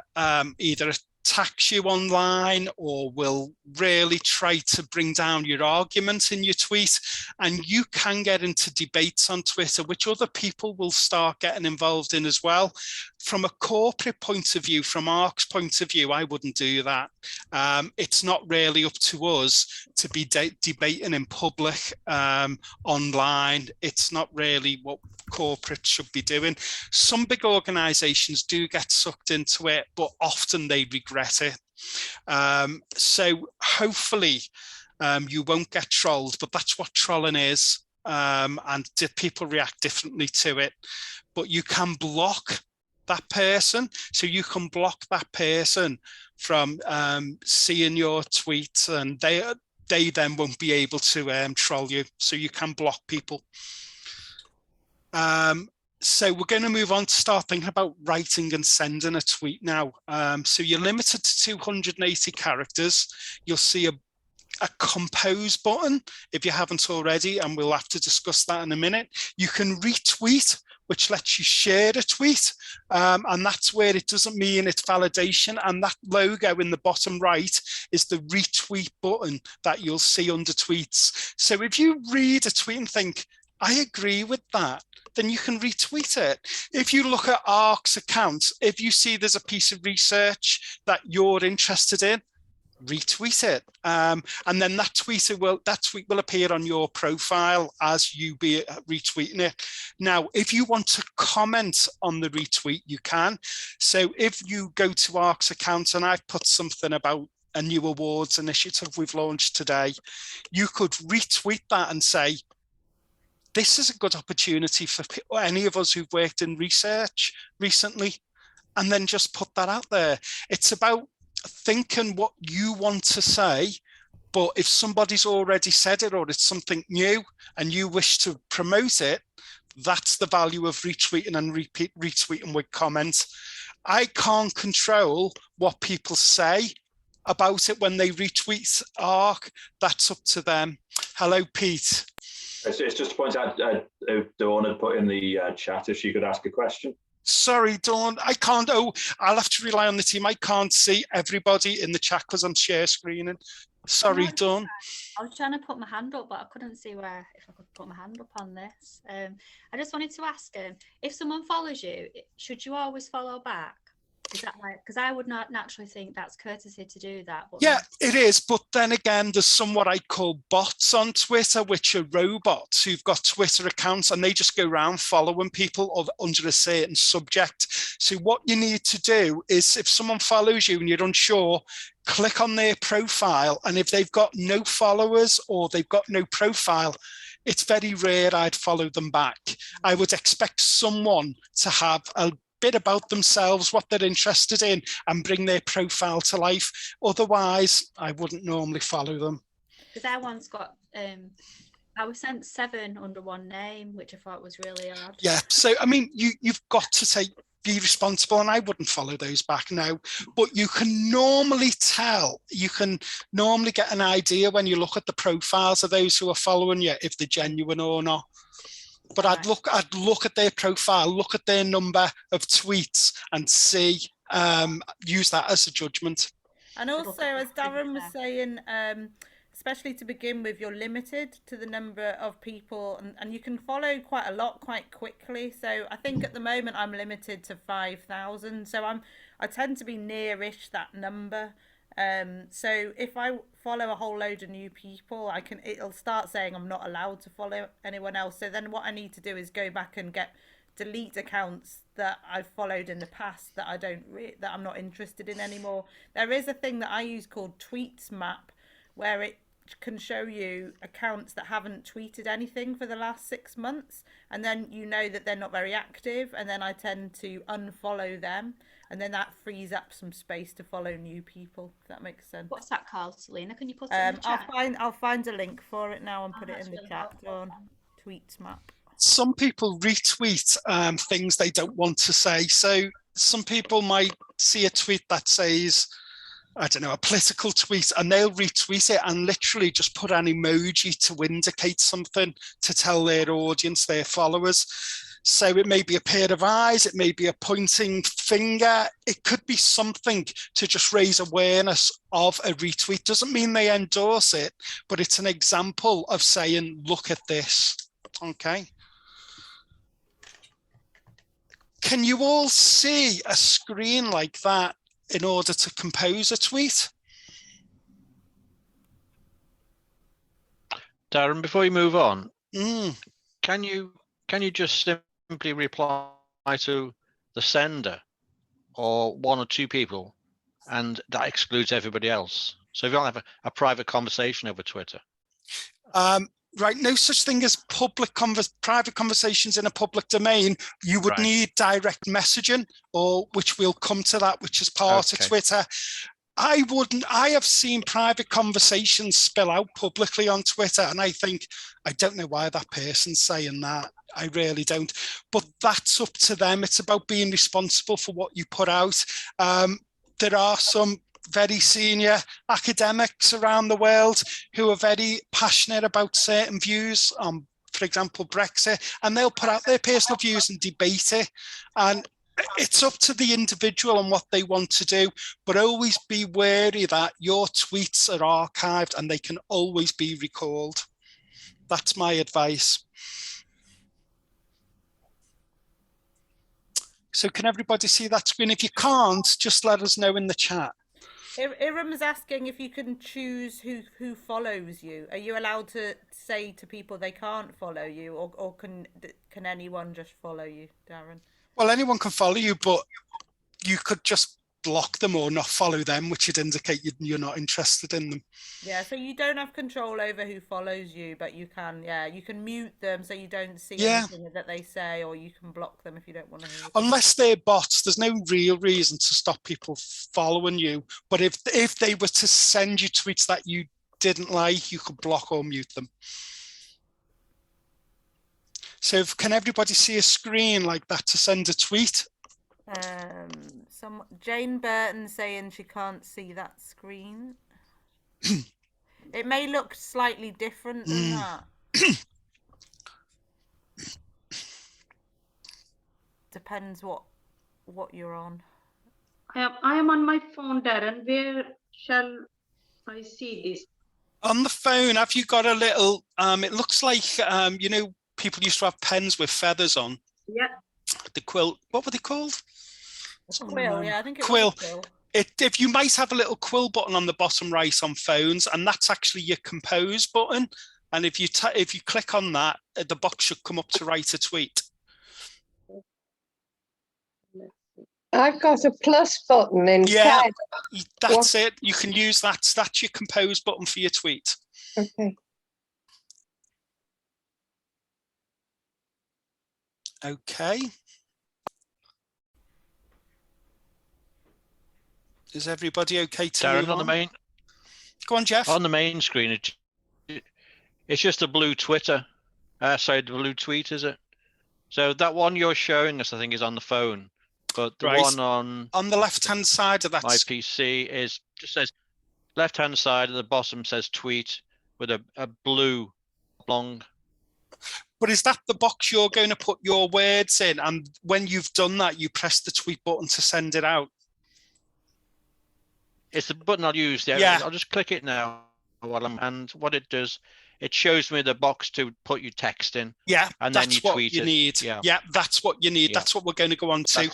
either attacks you online or will really try to bring down your argument in your tweet, and you can get into debates on Twitter which other people will start getting involved in as well. From a corporate point of view, from ARC's point of view, I wouldn't do that. It's not really up to us to be debating in public online. It's not really what corporate should be doing. Some big organizations do get sucked into it, but often they regret it. So hopefully you won't get trolled, but that's what trolling is. And people react differently to it. But you can block that person. So you can block that person from seeing your tweets, and they then won't be able to troll you. So you can block people. So we're going to move on to start thinking about writing and sending a tweet now. So you're limited to 280 characters. You'll see a compose button if you haven't already, and we'll have to discuss that in a minute. You can retweet, which lets you share a tweet, and that's where it doesn't mean it's validation. And that logo in the bottom right is the retweet button that you'll see under tweets. So if you read a tweet and think, I agree with that, then you can retweet it. If you look at ARC's account, if you see there's a piece of research that you're interested in, retweet it. And then that tweet will appear on your profile as you be retweeting it. Now, if you want to comment on the retweet, you can. So if you go to ARC's account and I've put something about a new awards initiative we've launched today, you could retweet that and say, this is a good opportunity for any of us who've worked in research recently, and then just put that out there. It's about thinking what you want to say, but if somebody's already said it or it's something new and you wish to promote it, that's the value of retweeting and retweeting with comments. I can't control what people say about it when they retweet ARC. That's up to them. Hello, Pete. It's just to point out, Dawn had put in the chat if she could ask a question. Sorry, Dawn, I can't. Oh, I'll have to rely on the team. I can't see everybody in the chat because I'm share screening. Sorry, Dawn. I was trying to put my hand up, but I couldn't see if I could put my hand up on this. I just wanted to ask, if someone follows you, should you always follow back? Is that right? Because I would not naturally think that's courtesy to do that. But yeah, it is. But then again, there's some what I call bots on Twitter, which are robots who've got Twitter accounts and they just go around following people under a certain subject. So what you need to do is if someone follows you and you're unsure, click on their profile. And if they've got no followers or they've got no profile, it's very rare I'd follow them back. I would expect someone to have a bit about themselves, what they're interested in, and bring their profile to life. Otherwise, I wouldn't normally follow them. Because I once got, I was sent 7 under one name, which I thought was really odd. Yeah, so I mean, you've got to be responsible, and I wouldn't follow those back now. But you can normally tell, you can normally get an idea when you look at the profiles of those who are following you, if they're genuine or not. But I'd look at their profile, look at their number of tweets and see, use that as a judgment. And also, as Darren was saying, especially to begin with, you're limited to the number of people and you can follow quite a lot quite quickly. So I think at the moment I'm limited to 5,000. So I tend to be nearish that number. So if I follow a whole load of new people, it'll start saying I'm not allowed to follow anyone else. So then what I need to do is go back and delete accounts that I've followed in the past that that I'm not interested in anymore. There is a thing that I use called Tweets Map, where it can show you accounts that haven't tweeted anything for the last 6 months, and then you know that they're not very active, and then I tend to unfollow them. And then that frees up some space to follow new people, if that makes sense. What's that called, Selena? Can you put it in the chat? I'll find a link for it now and put it in the chat on Tweets Map. Some people retweet things they don't want to say. So some people might see a tweet that says, I don't know, a political tweet, and they'll retweet it and literally just put an emoji to indicate something to tell their audience, their followers. So it may be a pair of eyes, it may be a pointing finger, it could be something to just raise awareness of a retweet. Doesn't mean they endorse it, but it's an example of saying, look at this, okay? Can you all see a screen like that in order to compose a tweet? Darren, before you move on, can you just simply reply to the sender or one or two people, and that excludes everybody else? So if you don't have a private conversation over Twitter. Right, no such thing as private conversations in a public domain. You would need direct messaging, or which we'll come to that, which is part of Twitter. I have seen private conversations spill out publicly on Twitter, and I think, I don't know why that person's saying that. I really don't. But that's up to them. It's about being responsible for what you put out. There are some very senior academics around the world who are very passionate about certain views on, for example, Brexit, and they'll put out their personal views and debate it. And it's up to the individual and what they want to do, but always be wary that your tweets are archived and they can always be recalled. That's my advice. So can everybody see that screen? If you can't, just let us know in the chat. Iram's asking if you can choose who follows you. Are you allowed to say to people they can't follow you, or can anyone just follow you, Darren? Well, anyone can follow you, but you could just block them or not follow them, which would indicate you're not interested in them. Yeah, so you don't have control over who follows you, but you can, you can mute them so you don't see anything that they say, or you can block them if you don't want to hear them. Unless they're bots, there's no real reason to stop people following you. But if they were to send you tweets that you didn't like, you could block or mute them. So can everybody see a screen like that to send a tweet? Jane Burton saying she can't see that screen. It may look slightly different than that. Depends what what you're on. I am on my phone, Darren. Where shall I see this? On the phone, have you got a little, it looks like, you know, people used to have pens with feathers on. Yeah. The quill, what were they called? Quill, yeah, I think it quill. was a quill. If you might have a little quill button on the bottom right on phones, and that's actually your compose button. And if you click on that, the box should come up to write a tweet. I've got a plus button instead. Yeah, that's it. You can use that. That's your compose button for your tweet. Okay. Okay. Is everybody okay to Darren, move on the main? Go on, Jeff. On the main screen, it's just a blue Twitter. Sorry, the blue tweet, is it? So that one you're showing us, I think, is on the phone. But the one on the left-hand side of that, my PC is just says left-hand side at the bottom says tweet with a blue long. But is that the box you're going to put your words in? And when you've done that, you press the tweet button to send it out. It's the button I'll use. Yeah. I'll just click it now and what it does, it shows me the box to put your text in. Yeah, and that's then you what tweet you it. need. Yeah, that's what you need. Yeah. That's what we're going to go on to.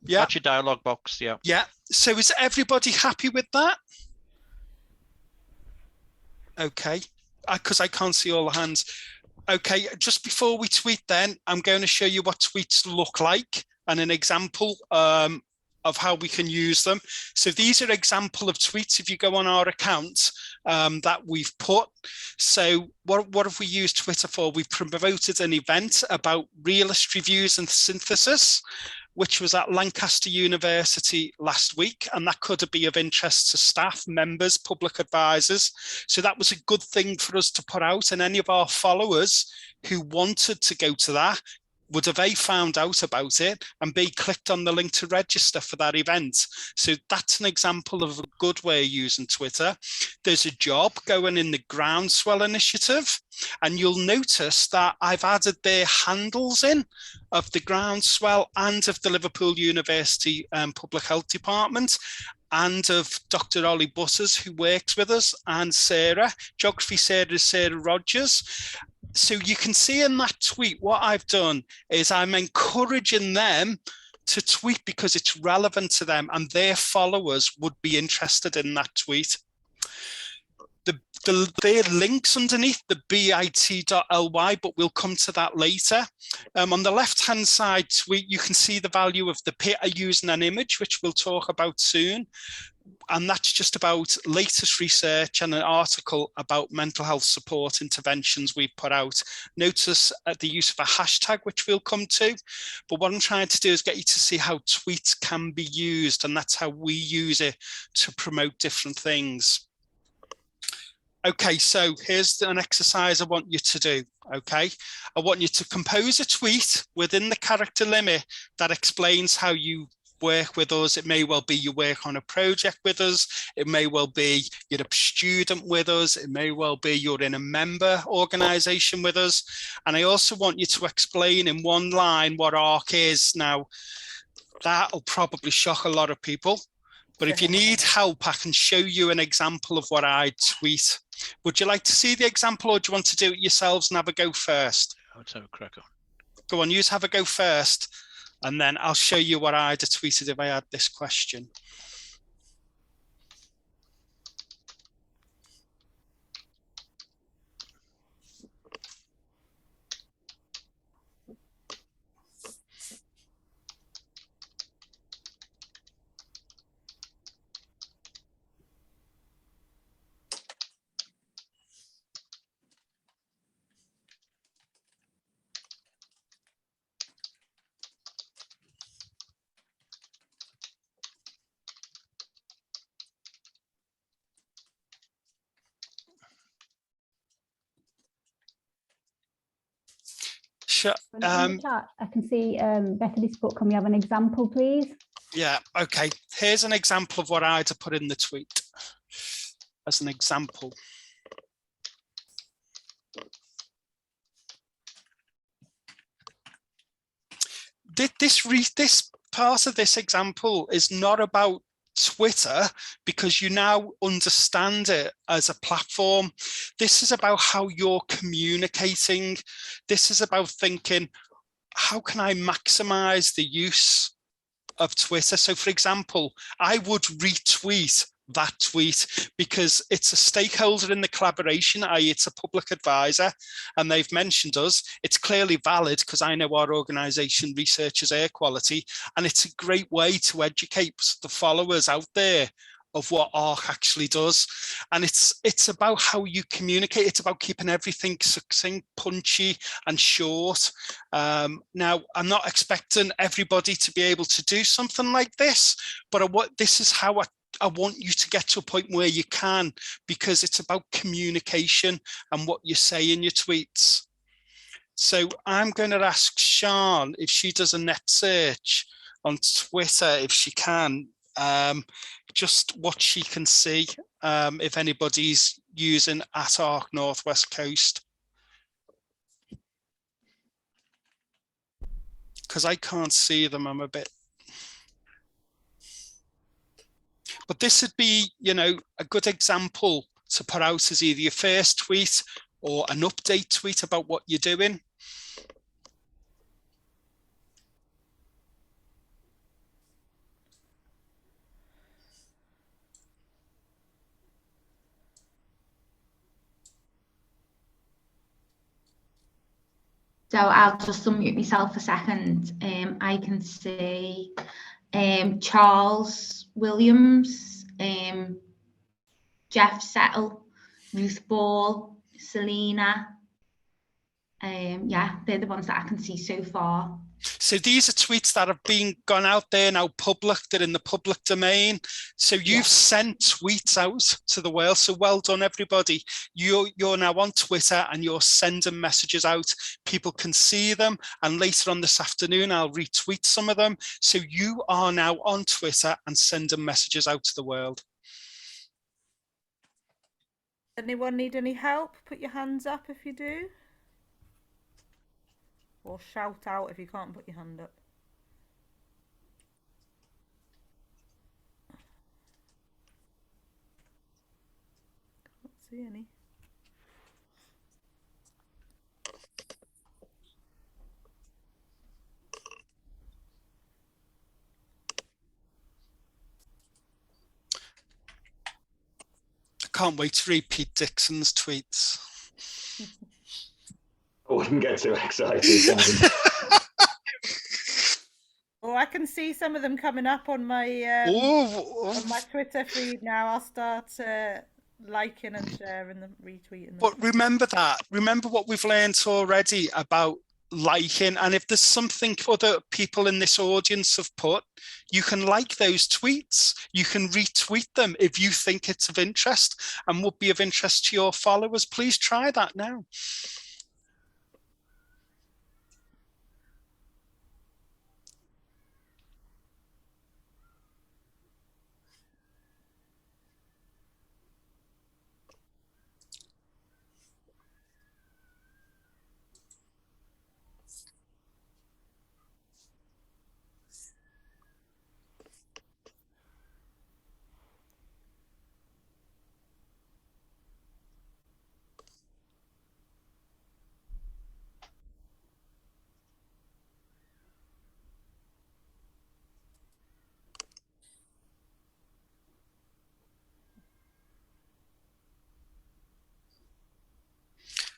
That's your dialog box. Yeah. Yeah. So is everybody happy with that? Okay, because I can't see all the hands. Okay, just before we tweet then, I'm going to show you what tweets look like and an example of how we can use them. So these are example of tweets if you go on our account that we've put. So what have we used Twitter for? We've promoted an event about realist reviews and synthesis, which was at Lancaster University last week, and that could be of interest to staff, members, public advisors. So that was a good thing for us to put out, and any of our followers who wanted to go to that would have A, found out about it, and B, clicked on the link to register for that event. So that's an example of a good way of using Twitter. There's a job going in the Groundswell initiative, and you'll notice that I've added their handles in of the Groundswell and of the Liverpool University Public Health Department, and of Dr. Ollie Butters, who works with us, and Sarah. Geography Sarah is Sarah Rogers. So you can see in that tweet, what I've done is I'm encouraging them to tweet because it's relevant to them and their followers would be interested in that tweet. There are links underneath the bit.ly, but we'll come to that later. On the left-hand side tweet, you can see the value of the PIT using an image, which we'll talk about soon. And that's just about latest research and an article about mental health support interventions we've put out. Notice the use of a hashtag, which we'll come to. But what I'm trying to do is get you to see how tweets can be used, and that's how we use it to promote different things. Okay, so here's an exercise I want you to do, okay? I want you to compose a tweet within the character limit that explains how you work with us. It may well be you work on a project with us. It may well be you're a student with us. It may well be you're in a member organization with us. And I also want you to explain in one line what ARC is. Now, that'll probably shock a lot of people. But if you need help, I can show you an example of what I tweet. Would you like to see the example, or do you want to do it yourselves and have a go first? Let's have a crack on. Go on, you have a go first, and then I'll show you what I'd have tweeted if I had this question. In the chat, I can see Bethany's put, can we have an example, please? Yeah, okay. Here's an example of what I had to put in the tweet as an example. This part of this example is not about Twitter, because you now understand it as a platform. This is about how you're communicating. This is about thinking, how can I maximize the use of Twitter? So for example, I would retweet that tweet because it's a stakeholder in the collaboration, i.e. it's a public advisor, and they've mentioned us. It's clearly valid because I know our organization researches air quality, and it's a great way to educate the followers out there of what ARC actually does. And it's about how you communicate. It's about keeping everything succinct, punchy and short. Now, I'm not expecting everybody to be able to do something like this, but this is how I want you to get to a point where you can, because it's about communication and what you say in your tweets. So I'm going to ask Sian if she does a net search on Twitter, if she can, just what she can see, if anybody's using @ARC Northwest Coast. Because I can't see them, I'm a bit. But this would be, you know, a good example to put out as either your first tweet or an update tweet about what you're doing. So I'll just unmute myself a second. I can see Charles Williams, Jeff Settle, Ruth Ball, Selena. Yeah, they're the ones that I can see so far. So these are tweets that have gone out there now public, they're in the public domain. So you've sent tweets out to the world. So well done, everybody. You're now on Twitter and you're sending messages out. People can see them. And later on this afternoon, I'll retweet some of them. So you are now on Twitter and sending messages out to the world. Anyone need any help? Put your hands up if you do. Or shout out if you can't put your hand up. Can't see any. I can't wait to read Pete Dixon's tweets. I wouldn't get too excited. Oh, I can see some of them coming up on my on my Twitter feed now. I'll start liking and sharing them, retweeting them. But remember that. Remember what we've learned already about liking. And if there's something other people in this audience have put, you can like those tweets. You can retweet them if you think it's of interest and would be of interest to your followers. Please try that now.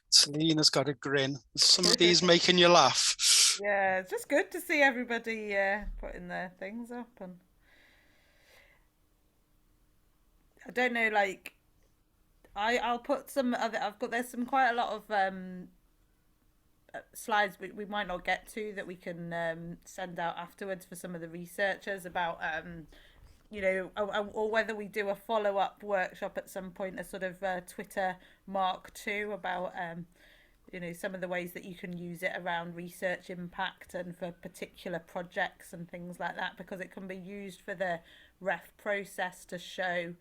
Selena's got a grin. Some of these making you laugh. Yeah, it's just good to see everybody putting their things up. And I don't know, like I'll put some other. There's quite a lot of slides we might not get to that we can send out afterwards for some of the researchers about you know, or whether we do a follow-up workshop at some point, a sort of Twitter Mark II about you know, some of the ways that you can use it around research impact and for particular projects and things like that, because it can be used for the ref process to show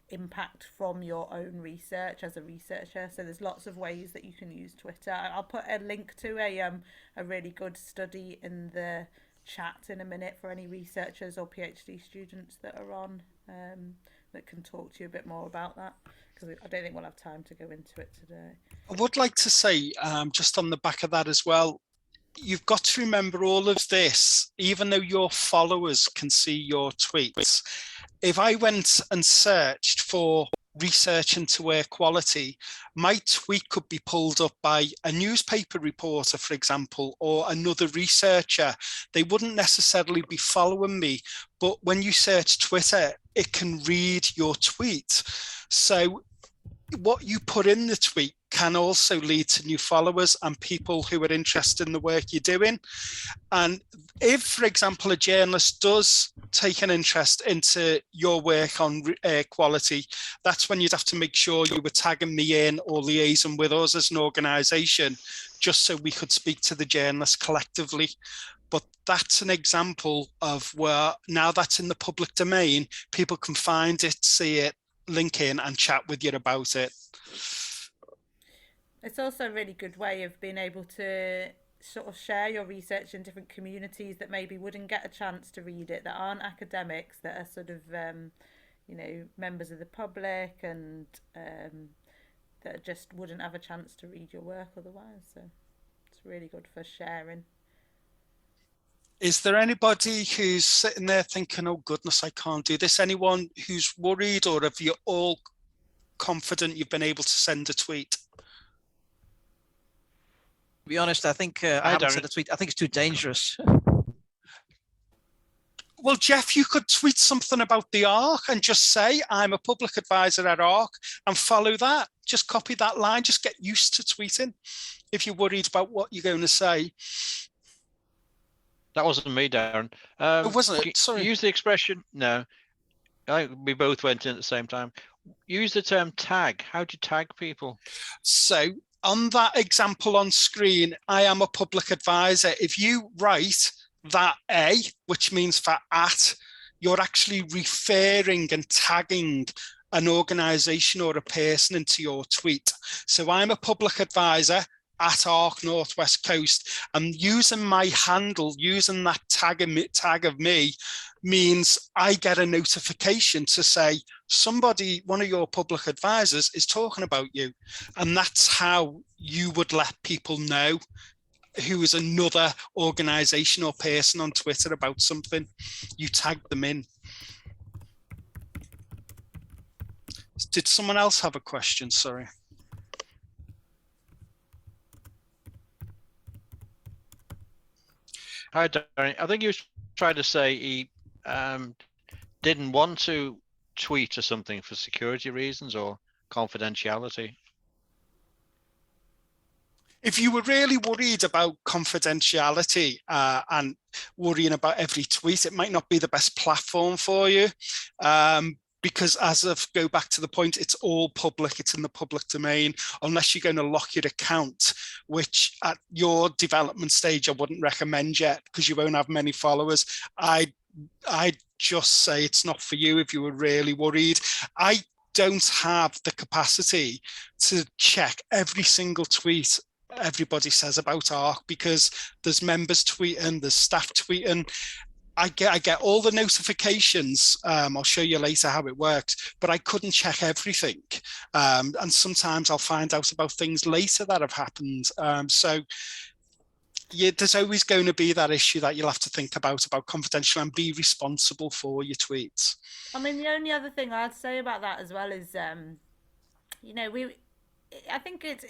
impact from your own research as a researcher. So there's lots of ways that you can use Twitter. I'll put a link to a really good study in the chat in a minute for any researchers or PhD students that are on that can talk to you a bit more about that, because I don't think we'll have time to go into it today. I would like to say, just on the back of that as well, you've got to remember all of this, even though your followers can see your tweets. If I went and searched for research into air quality, my tweet could be pulled up by a newspaper reporter, for example, or another researcher. They wouldn't necessarily be following me, but when you search Twitter, it can read your tweet. So what you put in the tweet can also lead to new followers and people who are interested in the work you're doing. And if, for example, a journalist does take an interest into your work on air quality, that's when you'd have to make sure you were tagging me in or liaising with us as an organisation, just so we could speak to the journalists collectively. But that's an example of where, now that's in the public domain, people can find it, see it, link in and chat with you about it. It's also a really good way of being able to sort of share your research in different communities that maybe wouldn't get a chance to read it, that aren't academics, that are sort of members of the public, and that just wouldn't have a chance to read your work otherwise. So it's really good for sharing. Is there anybody who's sitting there thinking, oh goodness, I can't do this? Anyone who's worried, or have you all confident you've been able to send a tweet? To be honest, I think I haven't sent a tweet. I think it's too dangerous. Well, Jeff, you could tweet something about the ARC and just say, I'm a public advisor at ARC, and follow that. Just copy that line. Just get used to tweeting if you're worried about what you're going to say. That wasn't me, Darren. Wasn't it? Sorry. Use the expression. No, we both went in at the same time. Use the term tag. How do you tag people? So on that example on screen, I am a public advisor. If you write that A, which means for at, you're actually referring and tagging an organisation or a person into your tweet. So I'm a public advisor at ARC Northwest Coast, and using my handle, using that tag of me, means I get a notification to say somebody, one of your public advisors, is talking about you. And that's how you would let people know who is another organisation or person on Twitter about something. You tag them in. Did someone else have a question? Sorry. Hi, Darren. I think he was trying to say he didn't want to tweet or something for security reasons or confidentiality. If you were really worried about confidentiality and worrying about every tweet, it might not be the best platform for you. Because go back to the point, it's all public, it's in the public domain, unless you're going to lock your account, which at your development stage, I wouldn't recommend yet, because you won't have many followers. I'd just say it's not for you if you were really worried. I don't have the capacity to check every single tweet everybody says about ARC, because there's members tweeting, there's staff tweeting. I get all the notifications. I'll show you later how it works, but I couldn't check everything. And sometimes I'll find out about things later that have happened. So yeah, there's always going to be that issue that you'll have to think about confidential and be responsible for your tweets. I mean, the only other thing I'd say about that as well is, I think it's,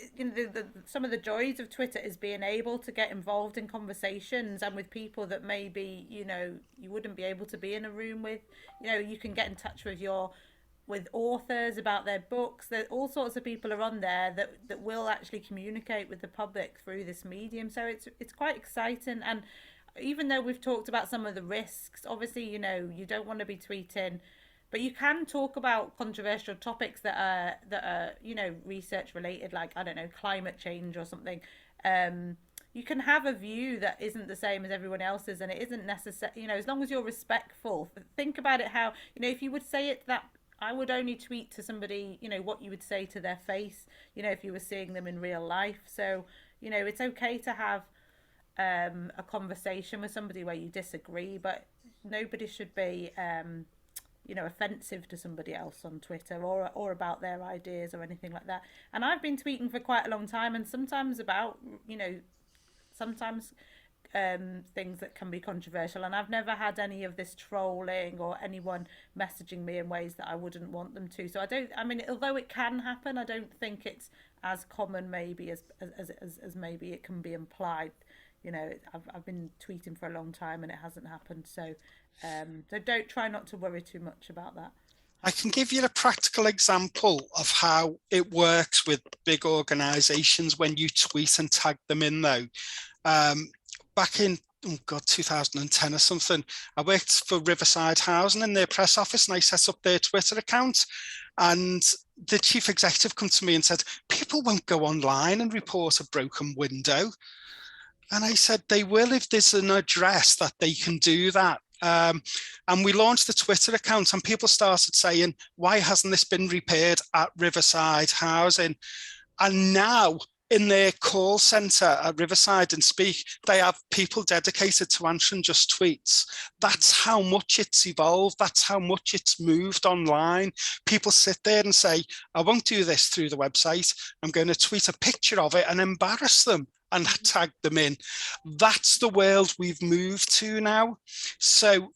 some of the joys of Twitter is being able to get involved in conversations and with people that maybe, you wouldn't be able to be in a room with. You can get in touch with authors about their books. There all sorts of people are on there that will actually communicate with the public through this medium. So it's quite exciting. And even though we've talked about some of the risks, obviously, you don't want to be tweeting, but you can talk about controversial topics that are research related, like, I don't know, climate change or something. You can have a view that isn't the same as everyone else's, and it isn't necessary, as long as you're respectful. Think about it how, if you would say it that I would only tweet to somebody, what you would say to their face, if you were seeing them in real life. So, it's okay to have a conversation with somebody where you disagree, but nobody should be offensive to somebody else on Twitter or about their ideas or anything like that. And I've been tweeting for quite a long time, and sometimes about things that can be controversial, and I've never had any of this trolling or anyone messaging me in ways that I wouldn't want them to. So although it can happen, I don't think it's as common maybe as maybe it can be implied. I've been tweeting for a long time and it hasn't happened, so don't try not to worry too much about that. I can give you a practical example of how it works with big organizations when you tweet and tag them in, though. Back in 2010 or something, I worked for Riverside Housing in their press office, and I set up their Twitter account, and the chief executive come to me and said, people won't go online and report a broken window. And I said, they will if there's an address that they can do that. And we launched the Twitter account, and people started saying, why hasn't this been repaired at Riverside Housing? And now in their call center at Riverside and Speak, they have people dedicated to answering just tweets. That's how much it's evolved. That's how much it's moved online. People sit there and say, I won't do this through the website. I'm going to tweet a picture of it and embarrass them and tag them in. That's the world we've moved to now. So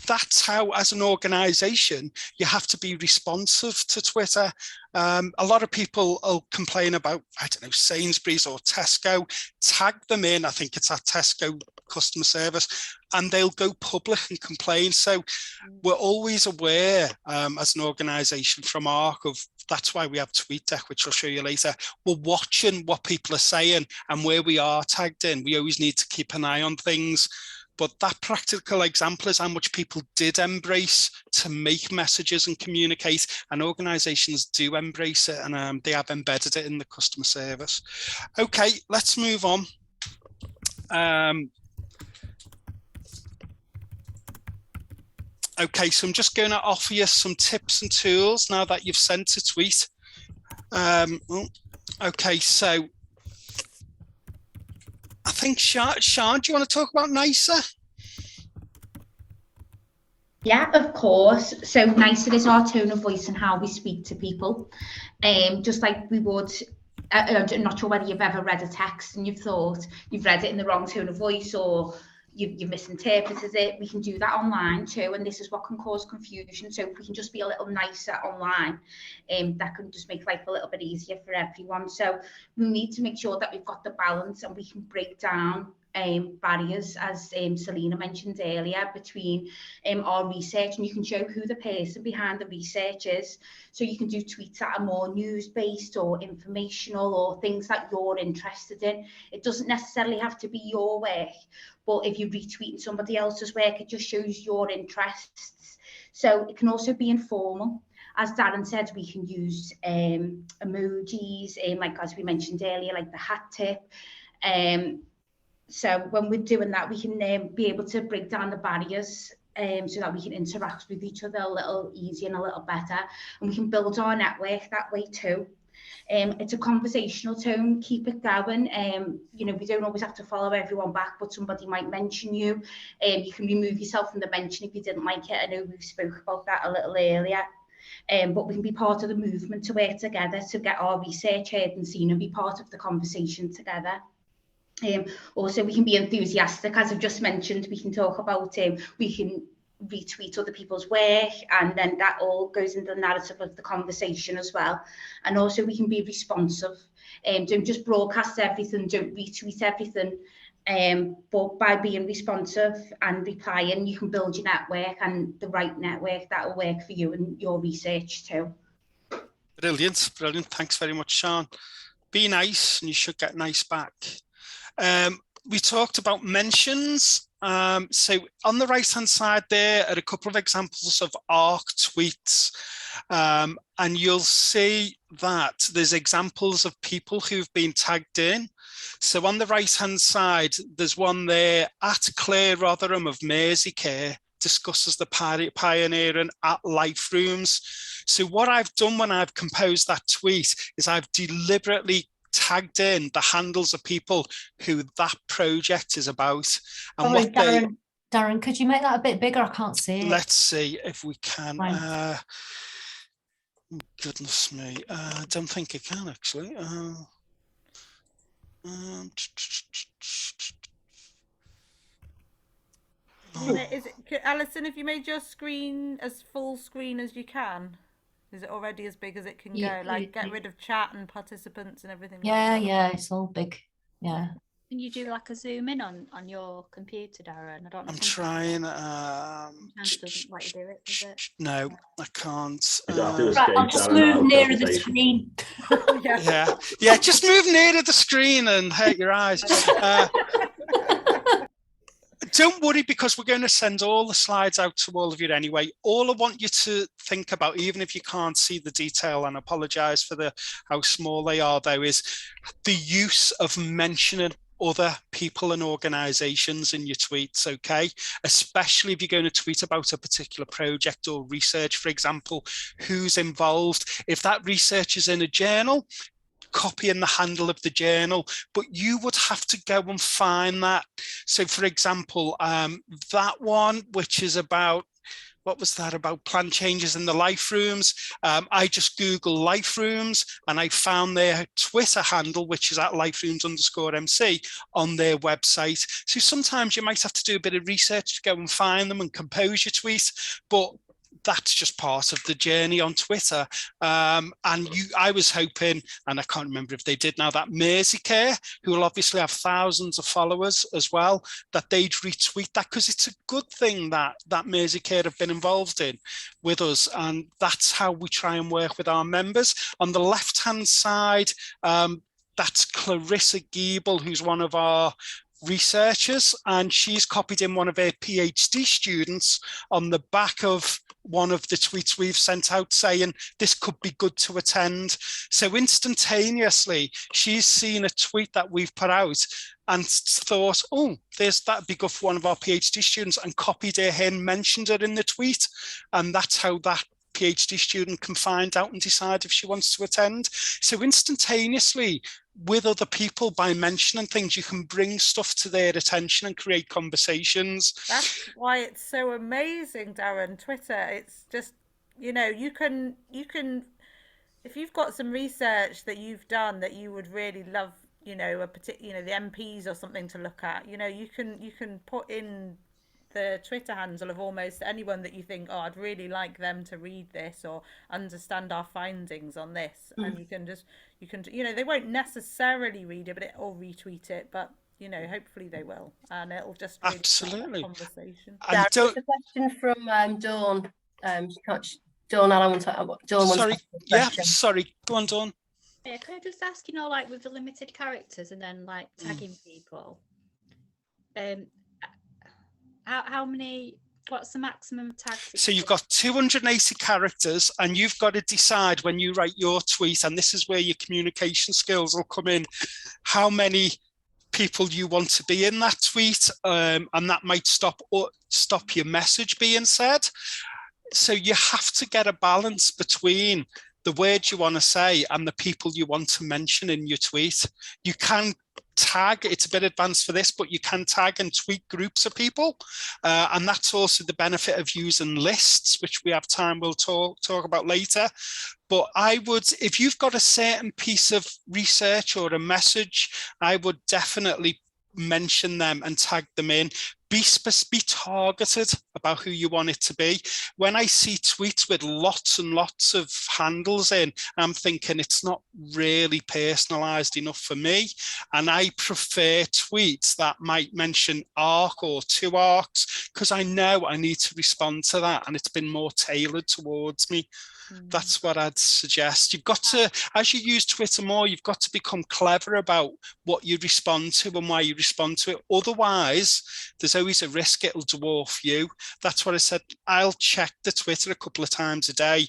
that's how, as an organization, you have to be responsive to Twitter. A lot of people will complain about, I don't know, Sainsbury's or Tesco, tag them in, I think it's at Tesco customer service, and they'll go public and complain. So we're always aware as an organization from ARC of, that's why we have TweetDeck, which I'll show you later. We're watching what people are saying and where we are tagged in. We always need to keep an eye on things. But that practical example is how much people did embrace to make messages and communicate, and organizations do embrace it, and they have embedded it in the customer service. Okay, let's move on. Okay, so I'm just going to offer you some tips and tools now that you've sent a tweet. Okay, so I think, Sian, do you want to talk about nicer? Yeah, of course. So nicer is our tone of voice and how we speak to people. Just like we would, I'm not sure whether you've ever read a text and you've thought you've read it in the wrong tone of voice, or you've misinterpreted it. We can do that online too, and this is what can cause confusion. So if we can just be a little nicer online, that can just make life a little bit easier for everyone. So we need to make sure that we've got the balance, and we can break down barriers, as Selena mentioned earlier, between our research, and you can show who the person behind the research is. So you can do tweets that are more news-based or informational, or things that you're interested in. It doesn't necessarily have to be your work, but if you're retweeting somebody else's work, it just shows your interests. So it can also be informal. As Darren said, we can use emojis, like as we mentioned earlier, like the hat tip. So when we're doing that, we can be able to break down the barriers so that we can interact with each other a little easier and a little better. And we can build our network that way too. It's a conversational tone, keep it going. We don't always have to follow everyone back, but somebody might mention you. You can remove yourself from the mention if you didn't like it. I know we spoke about that a little earlier. But we can be part of the movement to work together to get our research heard and seen, and be part of the conversation together. Also, we can be enthusiastic, as I've just mentioned. We can talk about we can retweet other people's work, and then that all goes into the narrative of the conversation as well. And also we can be responsive. Don't just broadcast everything, don't retweet everything, but by being responsive and replying, you can build your network, and the right network that will work for you and your research too. Brilliant. Thanks very much, Sian. Be nice and you should get nice back. We talked about mentions. So on the right hand side there are a couple of examples of ARC tweets, and you'll see that there's examples of people who've been tagged in. So on the right hand side, there's one there, at Claire Rotherham of Merseycare discusses the pioneering at life rooms. So what I've done when I've composed that tweet is I've deliberately tagged in the handles of people who that project is about. And Sorry, Darren, could you make that a bit bigger? I can't see it. Let's see if we can. Goodness me, I don't think I can actually. Alison, have you made your screen as full screen as you can? Is it already as big as it can go? Like get rid of chat and participants and everything? Yeah, it's all big. Yeah. Can you do like a zoom in on your computer, Darren? I don't know. I'm trying. Doesn't let you do it, does it? No, I can't. I'll just move nearer the screen. yeah, just move nearer the screen and hurt your eyes. Don't worry, because we're going to send all the slides out to all of you anyway. All I want you to think about, even if you can't see the detail, and I apologise for how small they are though, is the use of mentioning other people and organisations in your tweets, okay? Especially if you're going to tweet about a particular project or research, for example, who's involved. If that research is in a journal, copying the handle of the journal, but you would have to go and find that. So for example, that one, which is about, what was that about? Plan changes in the life rooms. I just Googled life rooms and I found their Twitter handle, which is at liferooms_MC on their website. So sometimes you might have to do a bit of research to go and find them and compose your tweet, but that's just part of the journey on Twitter. I was hoping, and I can't remember if they did now, that Merseycare, who will obviously have thousands of followers as well, that they'd retweet that, because it's a good thing that Merseycare have been involved in with us. And that's how we try and work with our members. On the left-hand side, that's Clarissa Giebel, who's one of our researchers, and she's copied in one of her PhD students on the back of one of the tweets we've sent out saying this could be good to attend. So instantaneously she's seen a tweet that we've put out and thought, oh, that'd be good for one of our PhD students, and copied her in, mentioned her in the tweet, and that's how that PhD student can find out and decide if she wants to attend. So instantaneously, with other people, by mentioning things, you can bring stuff to their attention and create conversations. That's why it's so amazing, Darren. Twitter, it's just, you can, if you've got some research that you've done that you would really love, a particular, the MPs or something to look at, you can put in the Twitter handle of almost anyone that you think, oh, I'd really like them to read this or understand our findings on this. And you can they won't necessarily read it, or retweet it, but hopefully they will, and it'll just really absolutely conversation. Yeah, there's a question from Dawn. Dawn, sorry, go on, Dawn. Yeah, can I just ask, like with the limited characters and then like tagging people, how many, what's the maximum tags? So you've got 280 characters, and you've got to decide when you write your tweet, and this is where your communication skills will come in, how many people you want to be in that tweet, and that might stop your message being said. So you have to get a balance between the words you want to say and the people you want to mention in your tweet. You can tag, it's a bit advanced for this, but you can tag and tweet groups of people, and that's also the benefit of using lists, which we have time we'll talk about later. But I would, if you've got a certain piece of research or a message, I would definitely mention them and tag them in. Be targeted about who you want it to be. When I see tweets with lots and lots of handles in, I'm thinking it's not really personalized enough for me. And I prefer tweets that might mention arc or 2 arcs, because I know I need to respond to that, and it's been more tailored towards me. That's what I'd suggest. You've got to, as you use Twitter more, you've got to become clever about what you respond to and why you respond to it. Otherwise, there's always a risk it'll dwarf you. That's what I said. I'll check the Twitter a couple of times a day,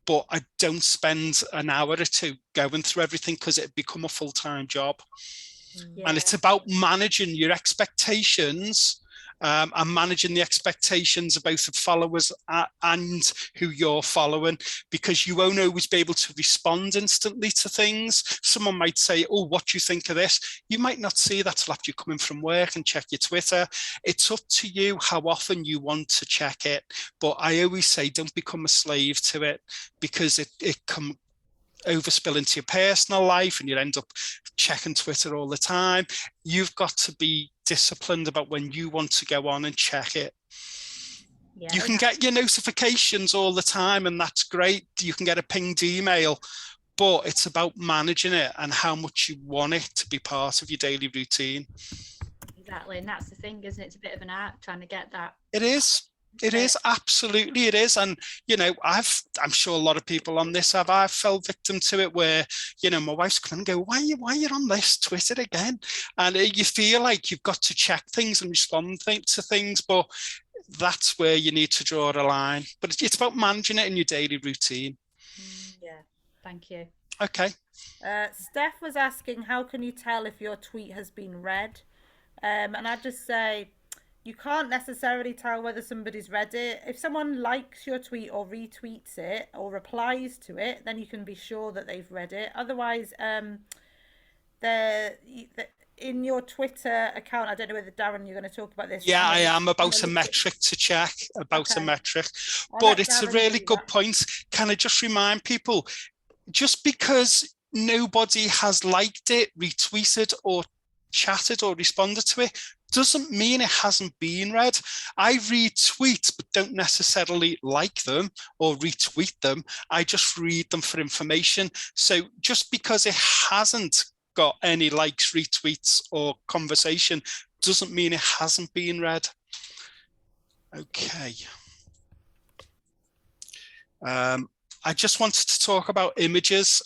but I don't spend an hour or two going through everything, because it'd become a full-time job. And it's about managing your expectations and managing the expectations of both the followers and who you're following, because you won't always be able to respond instantly to things. Someone might say, oh, what do you think of this? You might not see that till after you're coming from work and check your Twitter. It's up to you how often you want to check it. But I always say, don't become a slave to it, because it can overspill into your personal life and you end up checking Twitter all the time. You've got to be disciplined about when you want to go on and check it. Yeah. You can get your notifications all the time, and that's great. You can get a pinged email, but it's about managing it and how much you want it to be part of your daily routine. Exactly, and that's the thing, isn't it? It's a bit of an art trying to get that. It is. It is, absolutely it is. And, you know, I'm sure a lot of people on this I've fell victim to it, where, you know, my wife's coming and go, why are you on this Twitter again? And you feel like you've got to check things and respond to things, but that's where you need to draw a line. But it's about managing it in your daily routine. Yeah, thank you. Okay. Steph was asking, how can you tell if your tweet has been read? And I'd just say, you can't necessarily tell whether somebody's read it. If someone likes your tweet or retweets it or replies to it, then you can be sure that they've read it. Otherwise, in your Twitter account, I don't know whether, Darren, you're going to talk about this. Yeah, I am, about a metric to check, a metric. But it's a really good point. Can I just remind people, just because nobody has liked it, retweeted or chatted or responded to it, doesn't mean it hasn't been read. I read tweets, but don't necessarily like them or retweet them. I just read them for information. So just because it hasn't got any likes, retweets, or conversation doesn't mean it hasn't been read. Okay. I just wanted to talk about images.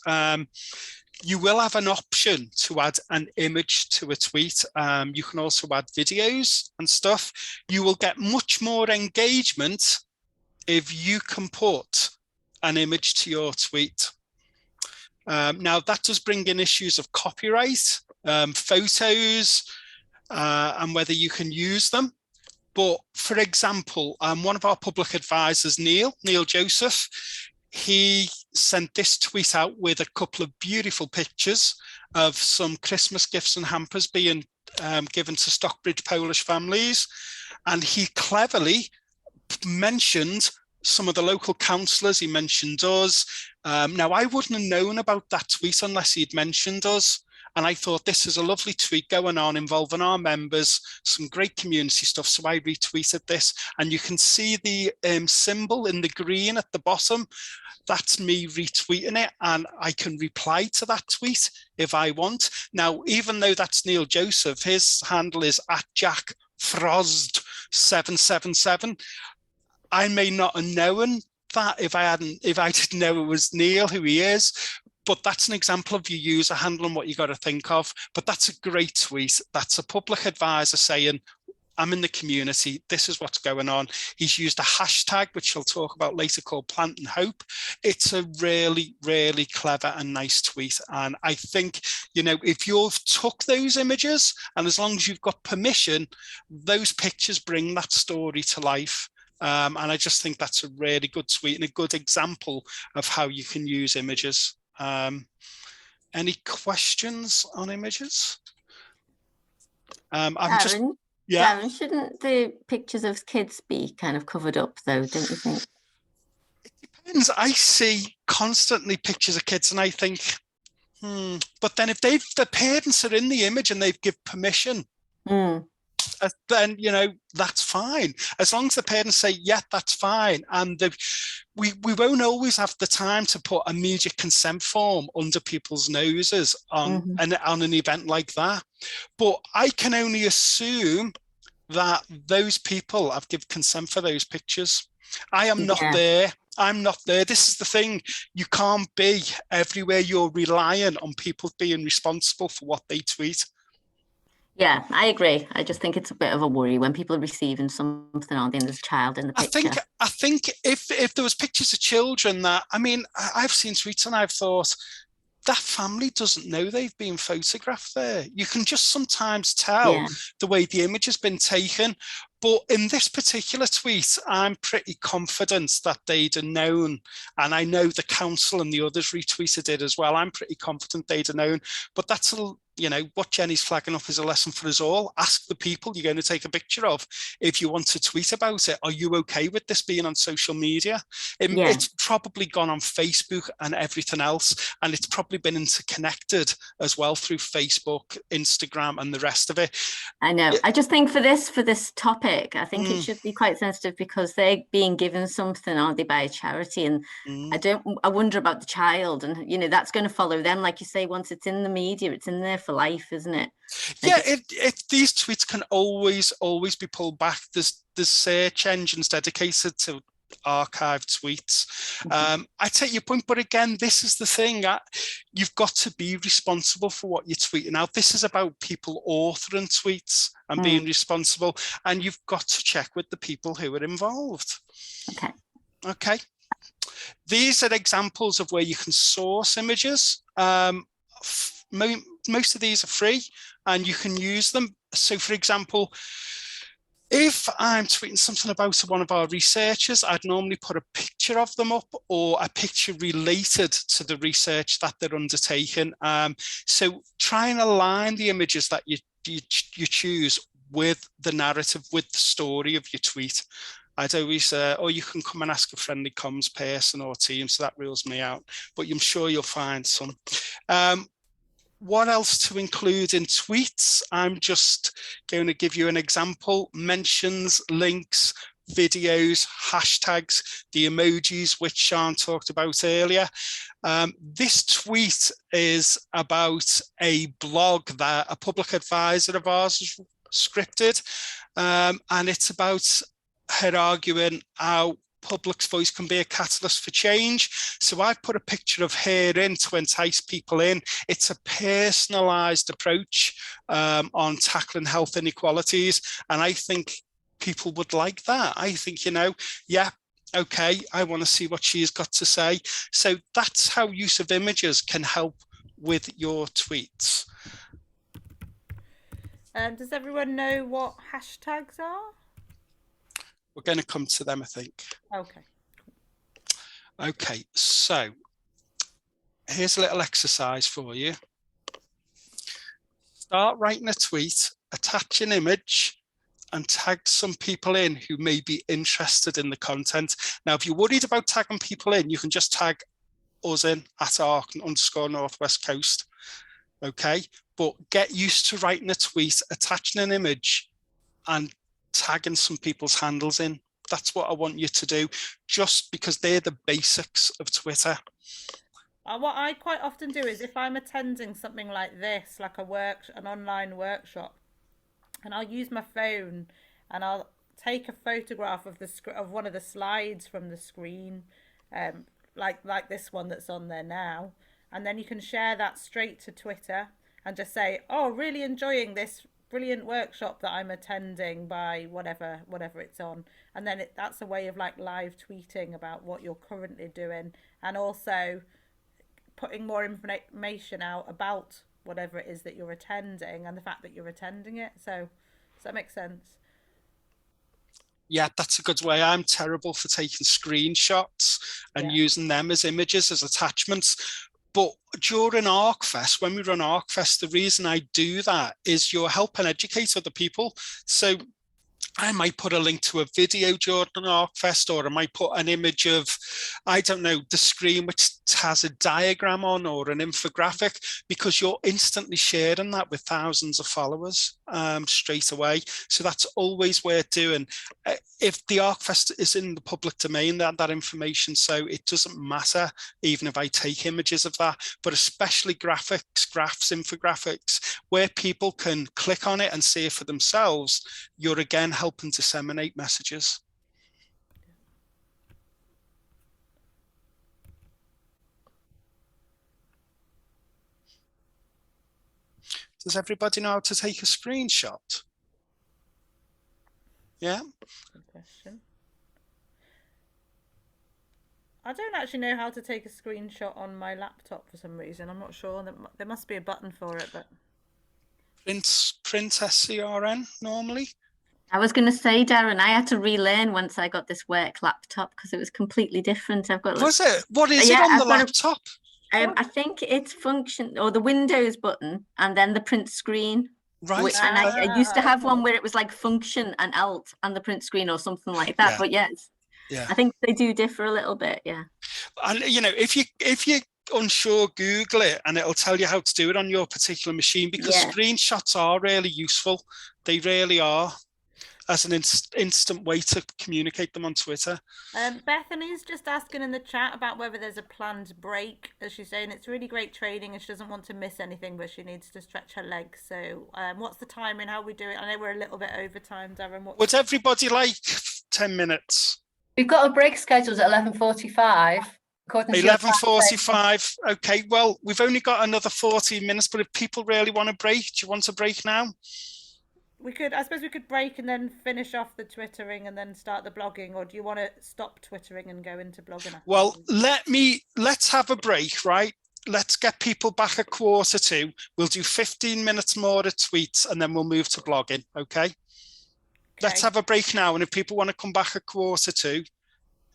You will have an option to add an image to a tweet. You can also add videos and stuff. You will get much more engagement if you can put an image to your tweet. Now, that does bring in issues of copyright, photos, and whether you can use them. But for example, one of our public advisors, Neil Joseph, he sent this tweet out with a couple of beautiful pictures of some Christmas gifts and hampers being given to Stockbridge Polish families. And he cleverly mentioned some of the local councillors. He mentioned us. Now, I wouldn't have known about that tweet unless he'd mentioned us. And I thought, this is a lovely tweet going on involving our members, some great community stuff. So I retweeted this, and you can see the symbol in the green at the bottom. That's me retweeting it, and I can reply to that tweet if I want. Now, even though that's Neil Joseph, his handle is @JackFrosd777. I may not have known that if I didn't know it was Neil, who he is. But that's an example of your user handle and what you got to think of. But that's a great tweet. That's a public advisor saying, I'm in the community, this is what's going on. He's used a hashtag, which I'll talk about later, called Plant and Hope. It's a really, really clever and nice tweet. And I think, you know, if you've took those images, and as long as you've got permission, those pictures bring that story to life. And I just think that's a really good tweet and a good example of how you can use images. Any questions on images? Darren, shouldn't the pictures of kids be kind of covered up though, don't you think? It depends. I see constantly pictures of kids and I think, but then if the parents are in the image and they've given permission, then, you know, that's fine. As long as the parents say, yeah, that's fine. And we won't always have the time to put a media consent form under people's noses on an event like that. But I can only assume that those people have given consent for those pictures. I am not there. I'm not there. This is the thing. You can't be everywhere. You're relying on people being responsible for what they tweet. Yeah, I agree. I just think it's a bit of a worry when people are receiving something, aren't they, and there's a child in the picture. I think if there was pictures of children that, I mean, I've seen tweets and I've thought, that family doesn't know they've been photographed there. You can just sometimes tell the way the image has been taken. But in this particular tweet, I'm pretty confident that they'd have known, and I know the council and the others retweeted it as well. I'm pretty confident they'd have known, but that's what Jenny's flagging up is a lesson for us all. Ask the people you're going to take a picture of if you want to tweet about it. Are you okay with this being on social media? It's probably gone on Facebook and everything else, and it's probably been interconnected as well through Facebook, Instagram, and the rest of it. I know. I just think for this topic, I think it should be quite sensitive because they're being given something, aren't they, by a charity? And I wonder about the child, and that's going to follow them, like you say. Once it's in the media, it's in there for life, isn't it? Yeah, these tweets can always be pulled back. There's search engines dedicated to archive tweets. I take your point, but again, this is the thing. You've got to be responsible for what you're tweeting out. This is about people authoring tweets and being responsible, and you've got to check with the people who are involved. Okay. These are examples of where you can source images. Most of these are free and you can use them. So for example, if I'm tweeting something about one of our researchers, I'd normally put a picture of them up or a picture related to the research that they're undertaking. So try and align the images that you choose with the narrative, with the story of your tweet. I'd always, or you can come and ask a friendly comms person or team, so that rules me out, but I'm sure you'll find some. What else to include in tweets? I'm just going to give you an example. Mentions, links, videos, hashtags, the emojis, which Sean talked about earlier. This tweet is about a blog that a public advisor of ours has scripted, and it's about her arguing how public's voice can be a catalyst for change. So I put a picture of her in to entice people in. It's a personalized approach on tackling health inequalities. And I think people would like that. I think, yeah, okay, I want to see what she's got to say. So that's how use of images can help with your tweets. Does everyone know what hashtags are? We're going to come to them, I think. Okay. Okay, so here's a little exercise for you. Start writing a tweet, attach an image, and tag some people in who may be interested in the content. Now, if you're worried about tagging people in, you can just tag us in at @_Northwest Coast. Okay, but get used to writing a tweet, attaching an image, and tagging some people's handles in. That's what I want you to do, just because they're the basics of Twitter. What I quite often do is if I'm attending something like this, like an online workshop, and I'll use my phone and I'll take a photograph of one of the slides from the screen, like this one that's on there now, and then you can share that straight to Twitter and just say, oh, really enjoying this brilliant workshop that I'm attending by whatever it's on. And then that's a way of like live tweeting about what you're currently doing, and also putting more information out about whatever it is that you're attending and the fact that you're attending it. So does that make sense? Yeah, that's a good way. I'm terrible for taking screenshots and using them as images, as attachments. But during ArcFest, when we run ArcFest, the reason I do that is you're helping educate other people. So I might put a link to a video during ArcFest, or I might put an image of, I don't know, the screen which has a diagram on or an infographic, because you're instantly sharing that with thousands of followers straight away. So that's always worth doing. If the ArcFest is in the public domain, that information, so it doesn't matter even if I take images of that, but especially graphics, graphs, infographics, where people can click on it and see it for themselves, you're again helping disseminate messages. Does everybody know how to take a screenshot? Yeah? Good question. I don't actually know how to take a screenshot on my laptop for some reason. I'm not sure. There must be a button for it, but... Print SCRN normally. I was going to say, Darren, I had to relearn once I got this work laptop because it was completely different. I've got. Was it? What is it on the laptop? I think it's function or the Windows button and then the print screen. Right. And I used to have one where it was like function and alt and the print screen or something like that. But yes, I think they do differ a little bit. Yeah. And you know, if you unsure, Google it and it'll tell you how to do it on your particular machine, because screenshots are really useful. They really are, as an instant way to communicate them on Twitter. Bethany's just asking in the chat about whether there's a planned break. As she's saying, it's really great training and she doesn't want to miss anything, but she needs to stretch her legs. So what's the timing? How we do it? I know we're a little bit over time, Darren. Would everybody like 10 minutes? We've got a break scheduled at 11:45. 11:45. Okay, well, we've only got another 14 minutes, but if people really want a break, do you want a break now? I suppose we could break and then finish off the twittering and then start the blogging, or do you want to stop twittering and go into blogging? Well, let's have a break, right? Let's get people back at 1:45. We'll do 15 minutes more of tweets and then we'll move to blogging, okay? Let's have a break now, and if people want to come back at 1:45,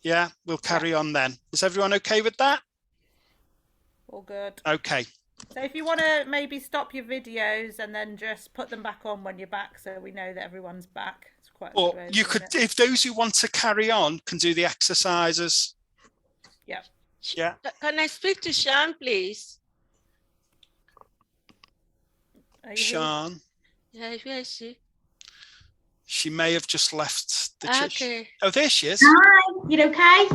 yeah, we'll carry on then. Is everyone okay with that? All good. Okay. So if you want to maybe stop your videos and then just put them back on when you're back, so we know that everyone's back. It's quite. Or you could, if those who want to carry on can do the exercises. Yeah. Yeah. Can I speak to Sean, please? Sean. Yeah, where is she? She may have just left the church. Okay. Oh, there she is. Hi, you okay?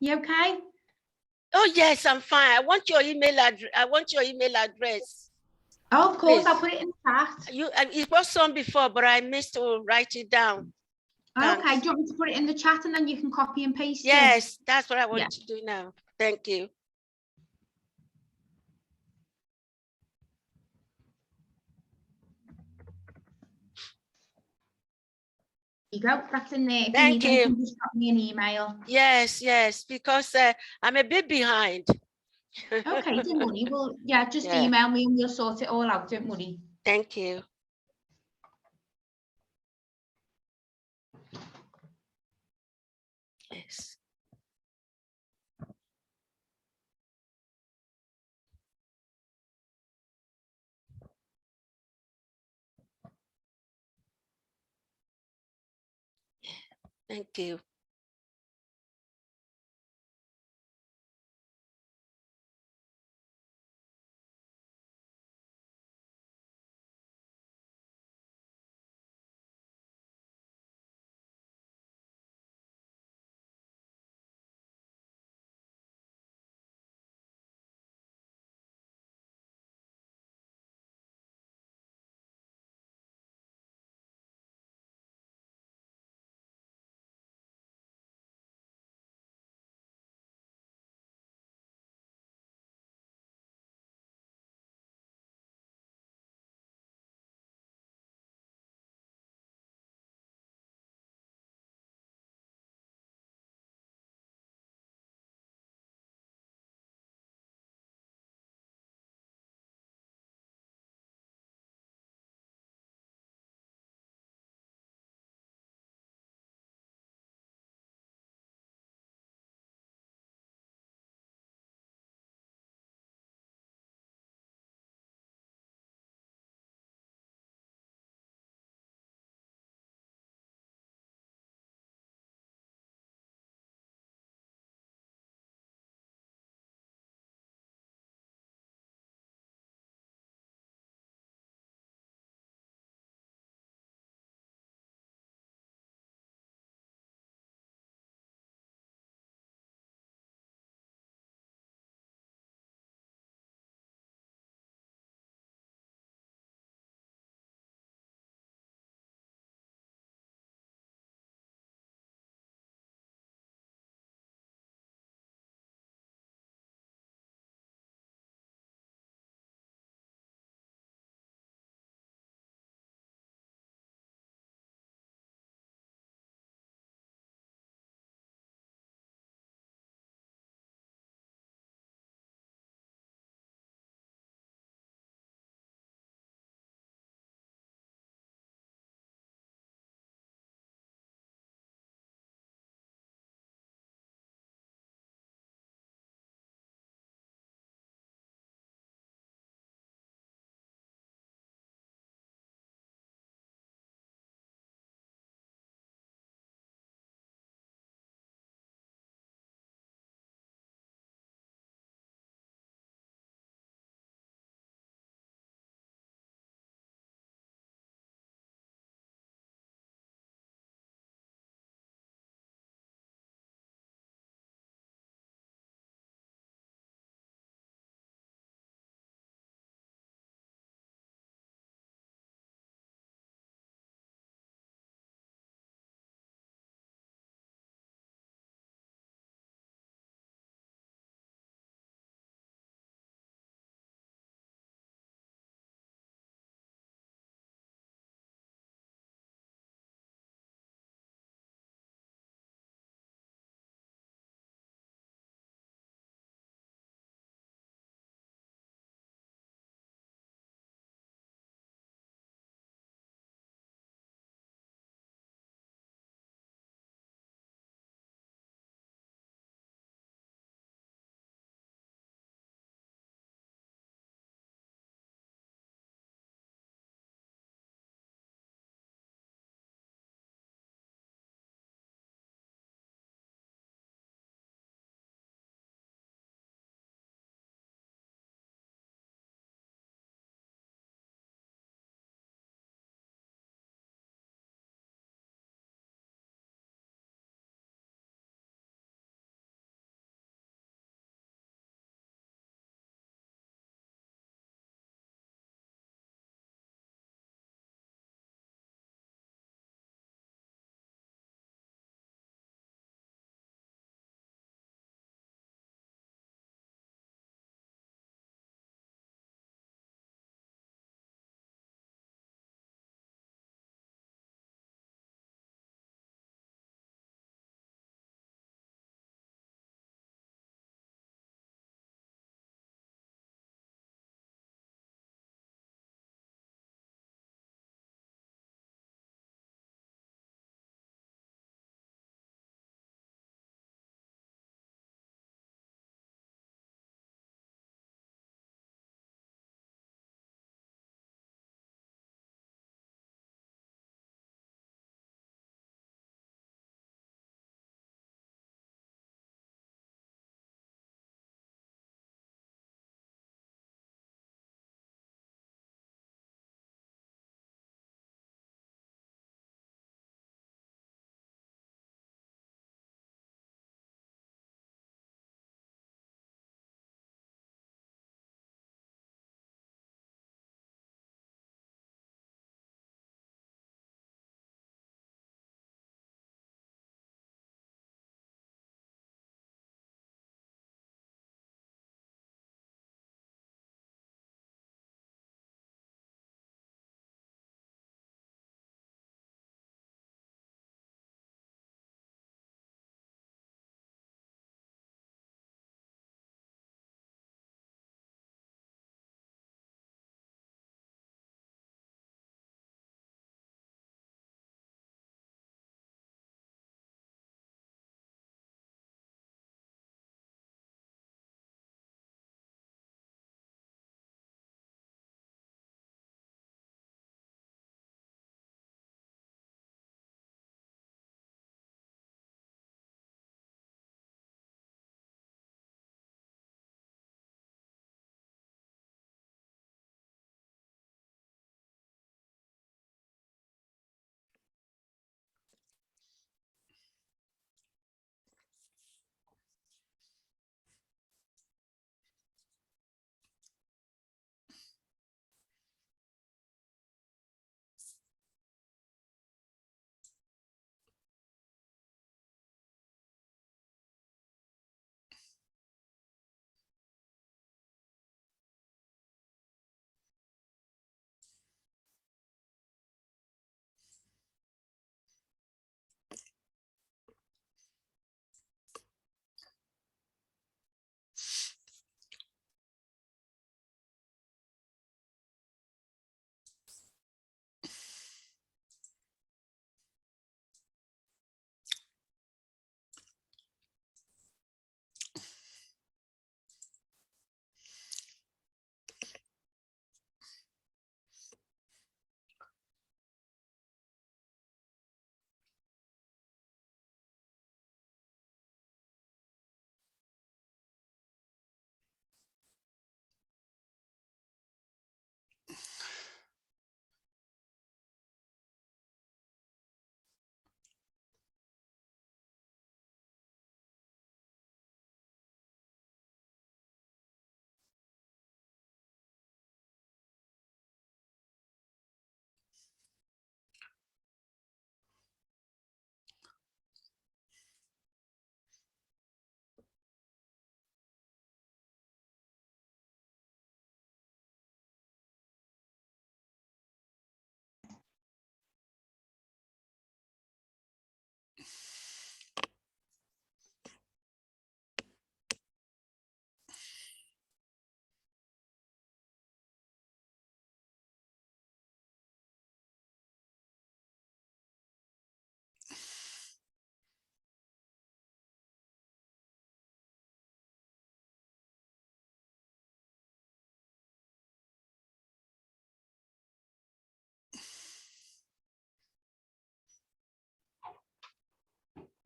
You okay? Oh yes, I'm fine. I want your email address. Oh, of course, Please. I'll put it in the chat. It was on before, but I missed to write it down. Okay, do you want me to put it in the chat and then you can copy and paste it? Yes, that's what I want to do now. Thank you. You go, that's in there. If Thank you. you. Need anything, just drop me an email. Yes, because I'm a bit behind. Okay, don't worry. Well, yeah, just email me and we'll sort it all out. Don't worry. Thank you. Yes. Thank you.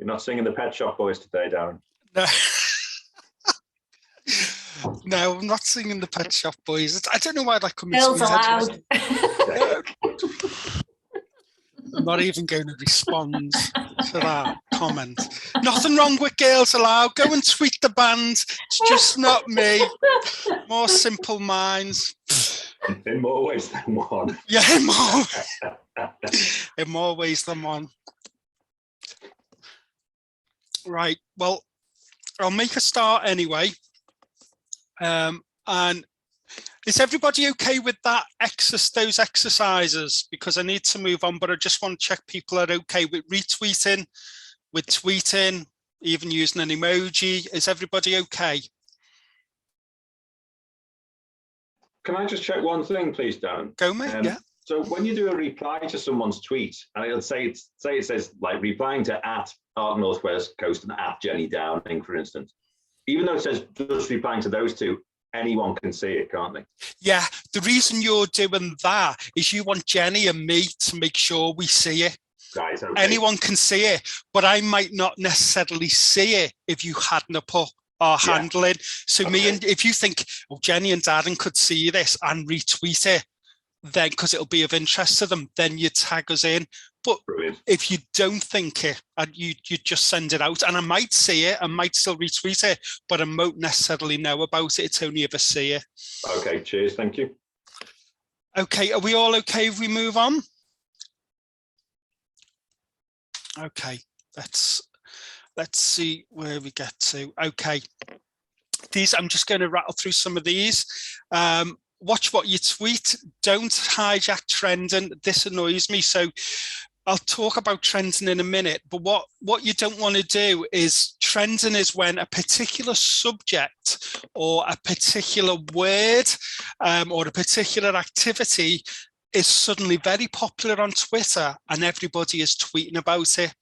You're not singing the Pet Shop Boys today, Darren. No. No, I'm not singing the Pet Shop Boys. I don't know why that comes Girls to my allowed. head. I'm not even going to respond to that comment. Nothing wrong with Girls Allowed. Go and tweet the band. It's just not me. More simple minds. In more ways than one. Yeah, in more ways than one. Right. Well, I'll make a start anyway. And is everybody okay with that those exercises? Because I need to move on, but I just want to check people are okay with retweeting, with tweeting, even using an emoji. Is everybody okay? Can I just check one thing, please, Darren? Go, mate. Yeah. So when you do a reply to someone's tweet, and it'll say it says like replying to @ArcNorthWest and @Jenny Downing, for instance, even though it says just replying to those two, anyone can see it, can't they? Yeah, the reason you're doing that is you want Jenny and me to make sure we see it. Right, okay. Anyone can see it, but I might not necessarily see it if you hadn't put our handle in. So me and if you think, oh, Jenny and Darren could see this and retweet it, then because it'll be of interest to them, then you tag us in. But if you don't think it and you just send it out, and I might see it, I might still retweet it, but I won't necessarily know about it. It's only if I see it. Okay, cheers, thank you. Okay, are we all okay if we move on? Okay, let's see where we get to. Okay, these, I'm just going to rattle through some of these. Watch what you tweet. Don't hijack trending. This annoys me. So I'll talk about trending in a minute, but what you don't want to do is trending is when a particular subject or a particular word or a particular activity is suddenly very popular on Twitter and everybody is tweeting about it.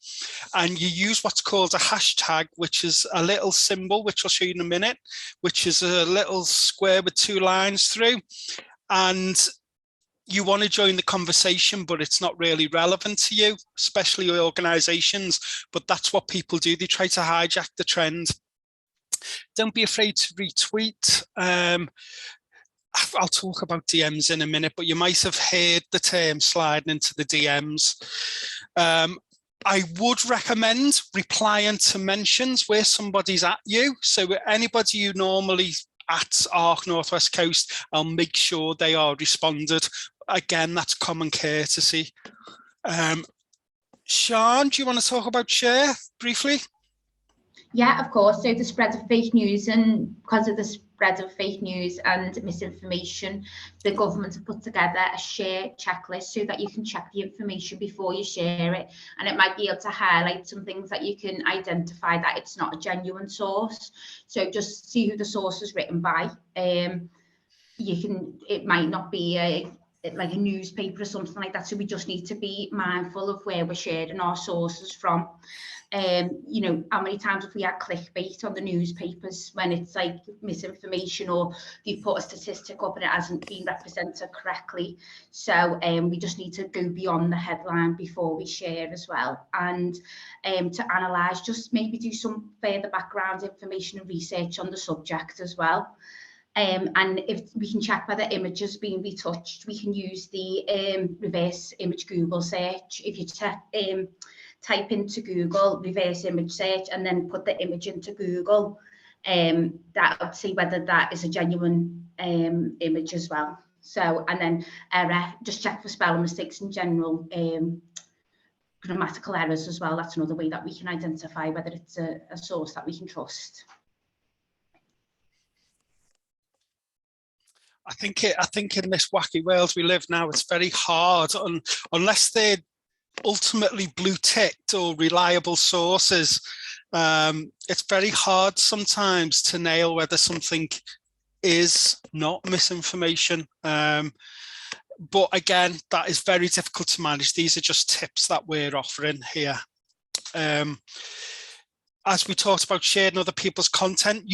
And you use what's called a hashtag, which is a little symbol, which I'll show you in a minute, which is a little square with two lines through. And you want to join the conversation, but it's not really relevant to you, especially organizations. But that's what people do. They try to hijack the trend. Don't be afraid to retweet. I'll talk about DMs in a minute, but you might have heard the term sliding into the DMs. I would recommend replying to mentions where somebody's at you. So anybody you normally at Arc Northwest Coast, I'll make sure they are responded. Again, that's common courtesy. Sian, do you want to talk about share briefly? Yeah, of course. So the spread of fake news, and because of the spread of fake news and misinformation, the government have put together a share checklist so that you can check the information before you share it, and it might be able to highlight some things that you can identify that it's not a genuine source. So just see who the source is written by. It might not be like a newspaper or something like that, so we just need to be mindful of where we're sharing our sources from. You know, how many times have we had clickbait on the newspapers when it's like misinformation, or they've put a statistic up and it hasn't been represented correctly? So we just need to go beyond the headline before we share as well. And to analyse, just maybe do some further background information and research on the subject as well. And if we can check whether images being retouched, we can use the reverse image Google search. If you type into Google reverse image search and then put the image into Google, that'll see whether that is a genuine image as well. So, and then error, just check for spelling mistakes in general, grammatical errors as well. That's another way that we can identify whether it's a source that we can trust. I think in this wacky world we live now, it's very hard, unless they're ultimately blue ticked or reliable sources. It's very hard sometimes to nail whether something is not misinformation. But again, that is very difficult to manage. These are just tips that we're offering here. As we talked about sharing other people's content,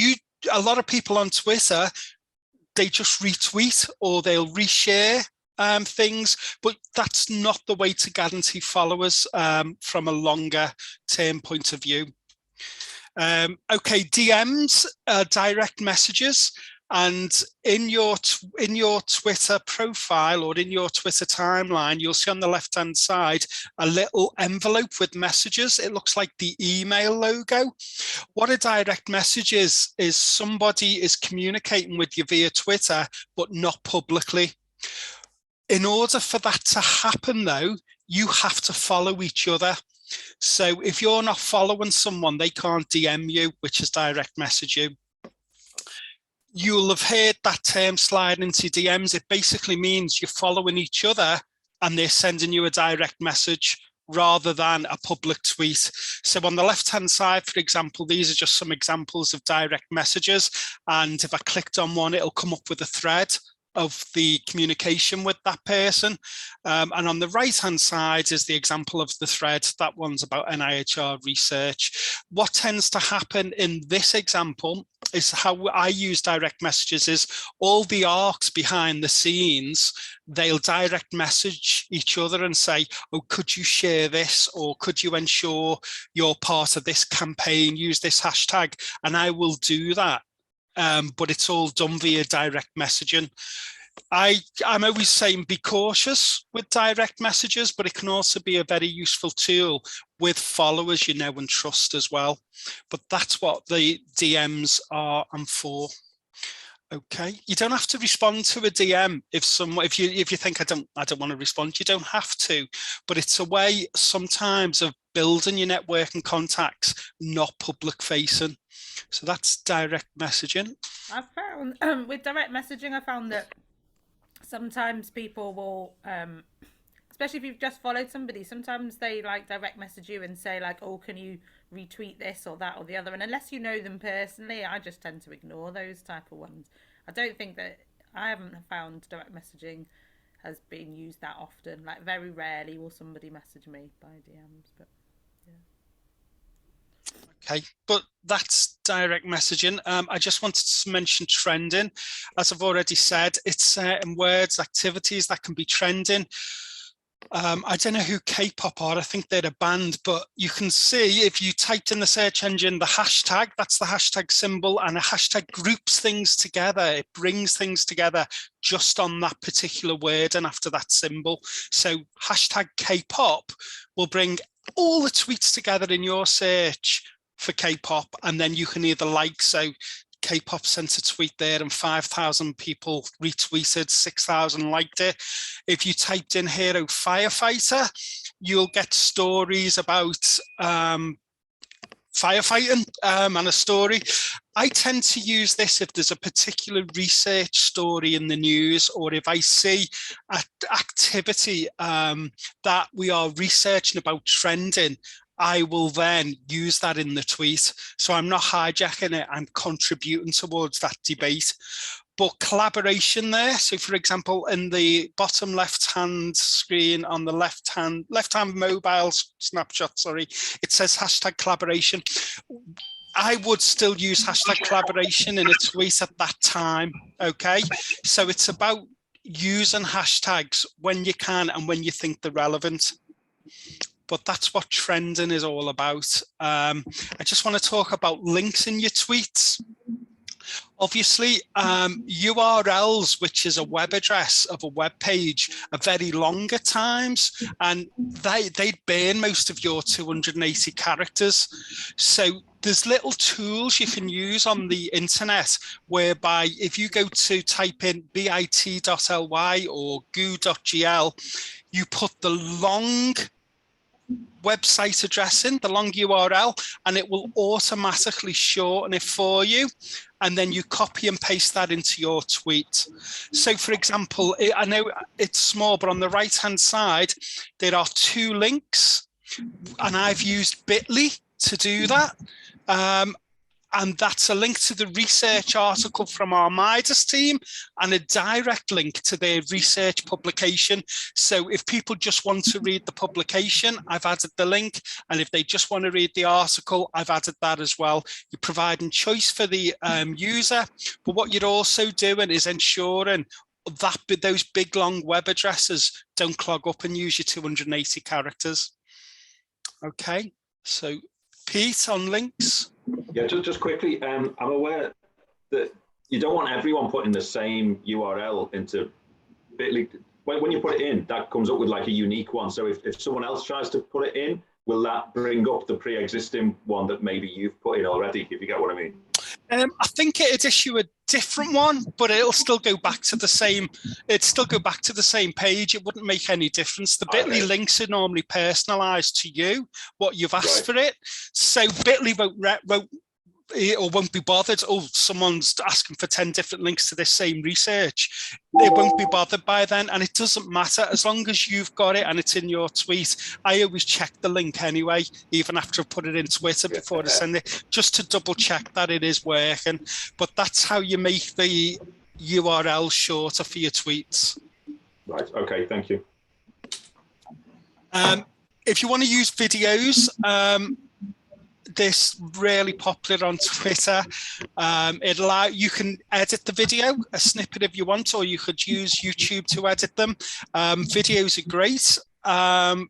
a lot of people on Twitter, they just retweet or they'll reshare things, but that's not the way to guarantee followers from a longer term point of view. Okay, DMs, direct messages. And in your Twitter profile or in your Twitter timeline, you'll see on the left-hand side a little envelope with messages. It looks like the email logo. What a direct message is somebody is communicating with you via Twitter, but not publicly. In order for that to happen, though, you have to follow each other. So if you're not following someone, they can't DM you, which is direct message you. You'll have heard that term slide into DMs. It basically means you're following each other and they're sending you a direct message rather than a public tweet. So on the left-hand side, for example, these are just some examples of direct messages. And if I clicked on one, it'll come up with a thread of the communication with that person. And on the right-hand side is the example of the thread. That one's about NIHR research. What tends to happen in this example is how I use direct messages is all the arcs behind the scenes, they'll direct message each other and say, oh, could you share this? Or could you ensure you're part of this campaign? Use this hashtag. And I will do that. But it's all done via direct messaging. I'm always saying be cautious with direct messages, but it can also be a very useful tool with followers you know and trust as well. But that's what the DMs are and for. Okay, you don't have to respond to a DM if you think I don't want to respond. You don't have to, but it's a way sometimes of building your network and contacts, not public facing. So that's direct messaging. I found with direct messaging, I found that sometimes people will, especially if you've just followed somebody, sometimes they like direct message you and say like, oh, can you retweet this or that or the other? And unless you know them personally, I just tend to ignore those type of ones. I haven't found direct messaging has been used that often. Like very rarely will somebody message me by DMs, but yeah. Okay, but that's direct messaging. I just wanted to mention trending. As I've already said, it's certain words, activities that can be trending. I don't know who K-pop are, I think they're a band, but you can see if you typed in the search engine the hashtag, that's the hashtag symbol, and a hashtag groups things together. It brings things together just on that particular word and after that symbol. So hashtag K-pop will bring all the tweets together in your search for K-pop, and then you can either like, so K-pop sent a tweet there and 5,000 people retweeted, 6,000 liked it. If you typed in hero firefighter, you'll get stories about firefighting and a story. I tend to use this if there's a particular research story in the news, or if I see an activity that we are researching about trending, I will then use that in the tweet. So I'm not hijacking it, I'm contributing towards that debate. But collaboration there, so for example, in the bottom left-hand screen on the left-hand mobile snapshot, sorry, it says hashtag collaboration. I would still use hashtag collaboration in a tweet at that time, okay? So it's about using hashtags when you can and when you think they're relevant. But that's what trending is all about. I just want to talk about links in your tweets. Obviously, URLs, which is a web address of a web page, are very long at times, and they burn most of your 280 characters. So there's little tools you can use on the internet whereby if you go to type in bit.ly or goo.gl, you put the long website address in, the long URL, and it will automatically shorten it for you. And then you copy and paste that into your tweet. So for example, I know it's small, but on the right-hand side, there are 2 links, and I've used bit.ly to do that. And that's a link to the research article from our Midas team and a direct link to their research publication. So if people just want to read the publication, I've added the link. And if they just want to read the article, I've added that as well. You're providing choice for the user. But what you're also doing is ensuring those big long web addresses don't clog up and use your 280 characters. Okay, so Pete on links. Yeah, just quickly, I'm aware that you don't want everyone putting the same URL into Bitly. When you put it in, that comes up with like a unique one. So if someone else tries to put it in, will that bring up the pre-existing one that maybe you've put in already, if you get what I mean? I think it'd issue a different one, but it'll still go back to the same. It'd still go back to the same page. It wouldn't make any difference. The Bitly links are normally personalised to you, what you've asked for it. So Bitly won't be bothered. Oh, someone's asking for 10 different links to this same research. They won't be bothered by then, and it doesn't matter as long as you've got it and it's in your tweet. I always check the link anyway, even after I put it in Twitter before I send it, just to double check that it is working. But that's how you make the URL shorter for your tweets. Right. Okay. Thank you. If you want to use videos, this really popular on Twitter. You can edit the video, a snippet if you want, or you could use YouTube to edit them. Videos are great.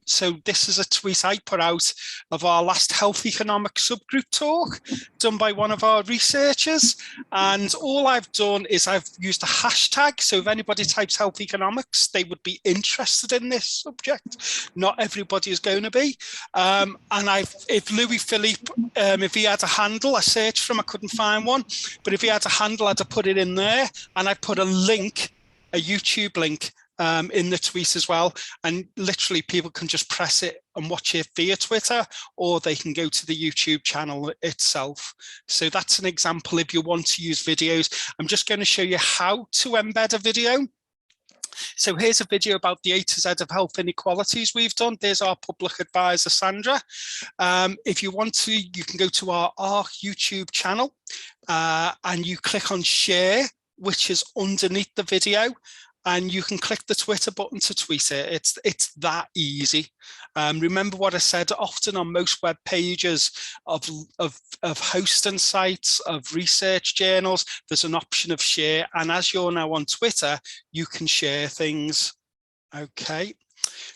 So this is a tweet I put out of our last health economic subgroup talk done by one of our researchers. And all I've done is I've used a hashtag. So if anybody types health economics, they would be interested in this subject. Not everybody is going to be. And if Louis Philippe, if he had a handle, I searched for him, I couldn't find one. But if he had a handle, I'd have put it in there. And I put a link, a YouTube link, in the tweet as well, and literally people can just press it and watch it via Twitter, or they can go to the YouTube channel itself. So that's an example if you want to use videos. I'm just going to show you how to embed a video. So here's a video about the A to Z of health inequalities we've done. There's our public advisor, Sandra. If you want to, you can go to our ARC YouTube channel and you click on share, which is underneath the video. And you can click the Twitter button to tweet it. It's that easy. Remember what I said, often on most web pages of hosting sites, of research journals, there's an option of share. And as you're now on Twitter, you can share things. Okay.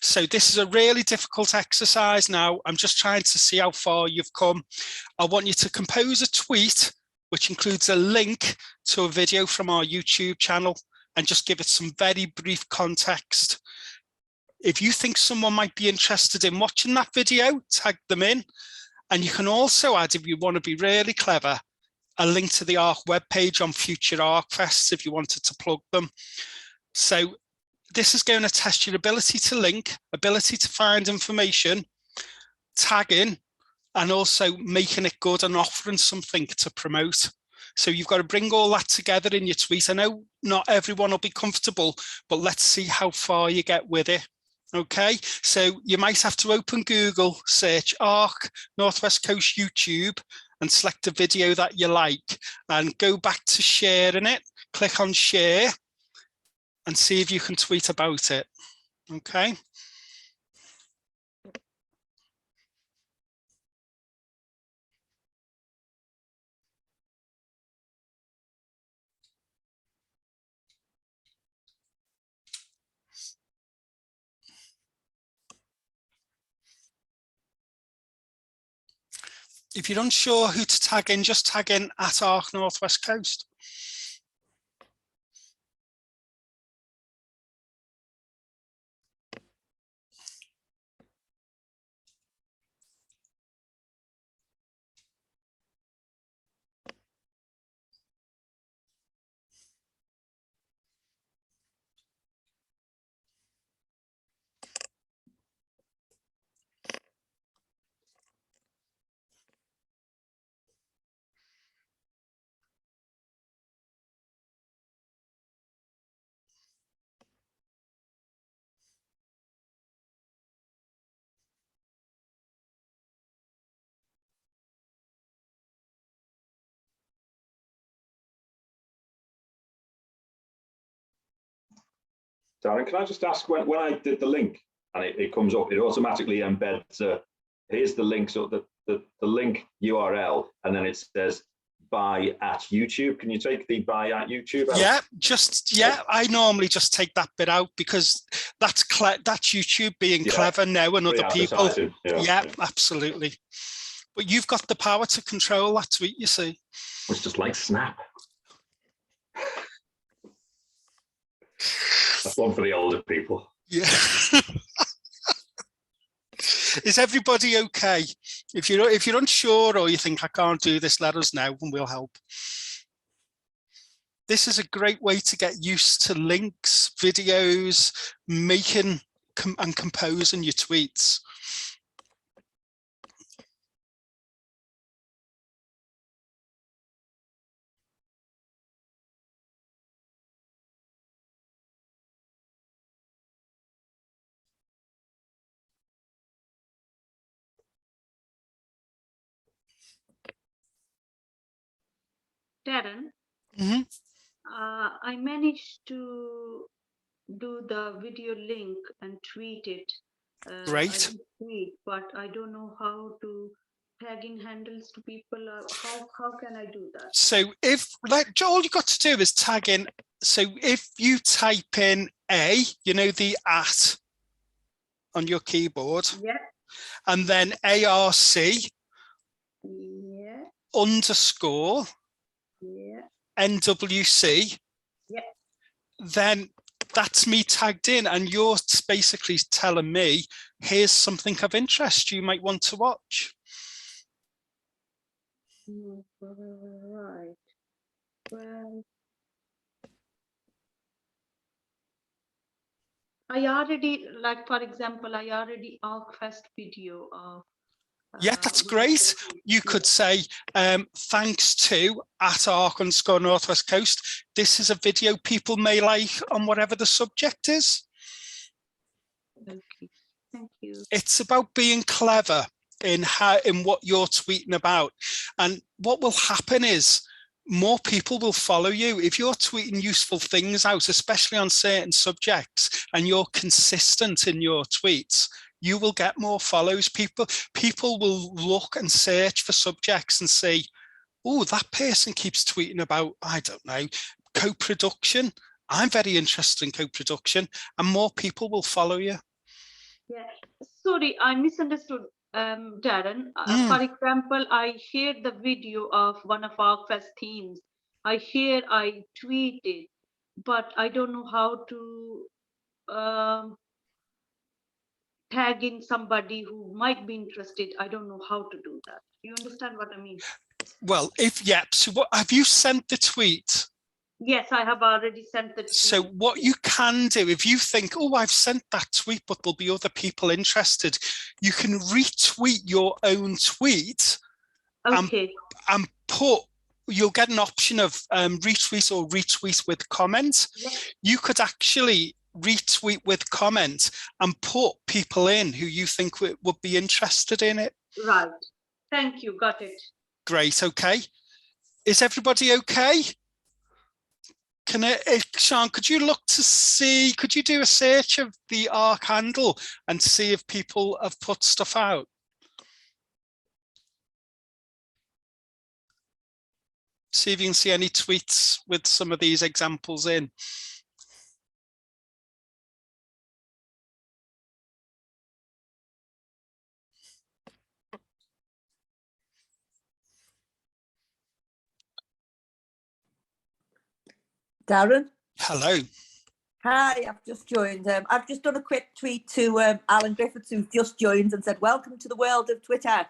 So this is a really difficult exercise now. I'm just trying to see how far you've come. I want you to compose a tweet, which includes a link to a video from our YouTube channel, and just give it some very brief context. If you think someone might be interested in watching that video, tag them in. And you can also add, if you want to be really clever, a link to the ARC webpage on future ARC Fests if you wanted to plug them. So this is going to test your ability to link, ability to find information, tagging, and also making it good and offering something to promote. So you've got to bring all that together in your tweet. I know not everyone will be comfortable, but let's see how far you get with it. Okay, so you might have to open Google, search ARC Northwest Coast YouTube and select a video that you like and go back to sharing it. Click on share and see if you can tweet about it. Okay. If you're unsure who to tag in, just tag in at ARC Northwest Coast. Darren, can I just ask, when I did the link and it comes up, it automatically embeds, here's the link, so the link URL, and then it says by at YouTube. Can you take the by at YouTube out? Yeah, I normally just take that bit out because that's YouTube being clever now and other people. Yeah, absolutely. But you've got the power to control that tweet, you see. It's just like Snap. That's one for the older people. Yeah. Is everybody okay? If you're unsure or you think I can't do this, let us know and we'll help. This is a great way to get used to links, videos, making and composing your tweets. Darren, I managed to do the video link and tweet it. Great. But I don't know how to tag in handles to people. How can I do that? So all you got to do is tag in. So if you type in the @ on your keyboard, and then ARC, underscore, NWC, then that's me tagged in, and you're basically telling me, here's something of interest you might want to watch. Right. Well, I already, for example, I already ArcFest video of. Yeah, that's great. You could say, thanks to @ARC_Northwest Coast. This is a video people may like on whatever the subject is. Okay, thank you. It's about being clever in what you're tweeting about. And what will happen is more people will follow you. If you're tweeting useful things out, especially on certain subjects, and you're consistent in your tweets, you will get more follows. People will look and search for subjects and say, oh, that person keeps tweeting about, I don't know, co-production. I'm very interested in co-production, and more people will follow you. Yeah, sorry, I misunderstood, Darren. For example, I shared the video of one of our fest themes. I tweeted, but I don't know how to tag in somebody who might be interested. I don't know how to do that. You understand what I mean? Well, so what have you sent the tweet? Yes, I have already sent the tweet. So what you can do, if you think, oh, I've sent that tweet, but there'll be other people interested, you can retweet your own tweet. Okay. And you'll get an option of retweet or retweet with comment. Yes. You could actually retweet with comment and put people in who you think would be interested in it. Right. Thank you. Got it. Great. Okay. Is everybody okay? Sean, could you look to see, could you do a search of the ARC handle and see if people have put stuff out? See if you can see any tweets with some of these examples in. Darren? Hello. Hi, I've just joined. I've just done a quick tweet to Alan Griffiths, who's just joined, and said, welcome to the world of Twitter.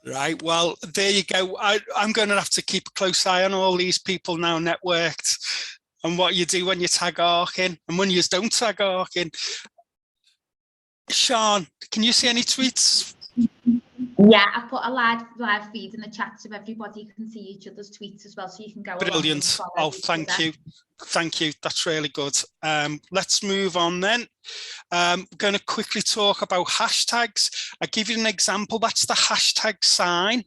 Right, well, there you go. I'm going to have to keep a close eye on all these people now networked and what you do when you tag ARC in and when you don't tag ARC in. Sean, can you see any tweets? Yeah, I put a live feed in the chat so everybody can see each other's tweets as well, so you can go. Brilliant. Oh, thank you. Thank you. That's really good. Let's move on then. We're going to quickly talk about hashtags. I'll give you an example. That's the hashtag sign.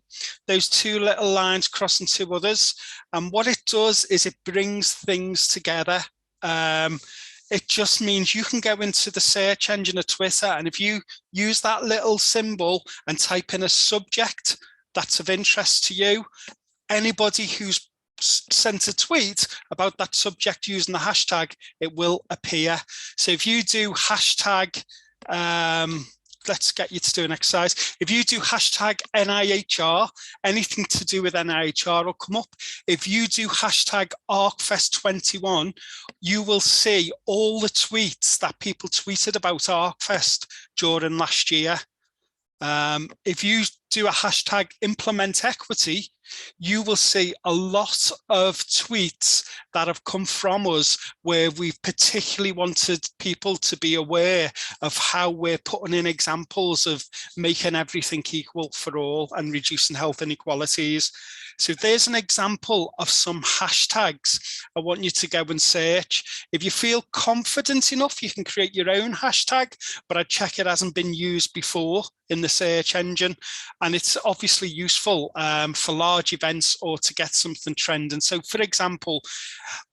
Those two little lines crossing two others. And what it does is it brings things together. It just means you can go into the search engine of Twitter, and if you use that little symbol and type in a subject that's of interest to you, anybody who's sent a tweet about that subject using the hashtag, it will appear. So if you do hashtag, let's get you to do an exercise. If you do hashtag NIHR, anything to do with NIHR will come up. If you do hashtag ArcFest21, you will see all the tweets that people tweeted about ArcFest during last year. If you do a hashtag implement equity, you will see a lot of tweets that have come from us where we've particularly wanted people to be aware of how we're putting in examples of making everything equal for all and reducing health inequalities. So there's an example of some hashtags I want you to go and search. If you feel confident enough, you can create your own hashtag, but I'd check it hasn't been used before in the search engine. And it's obviously useful for large events or to get something trending. So for example,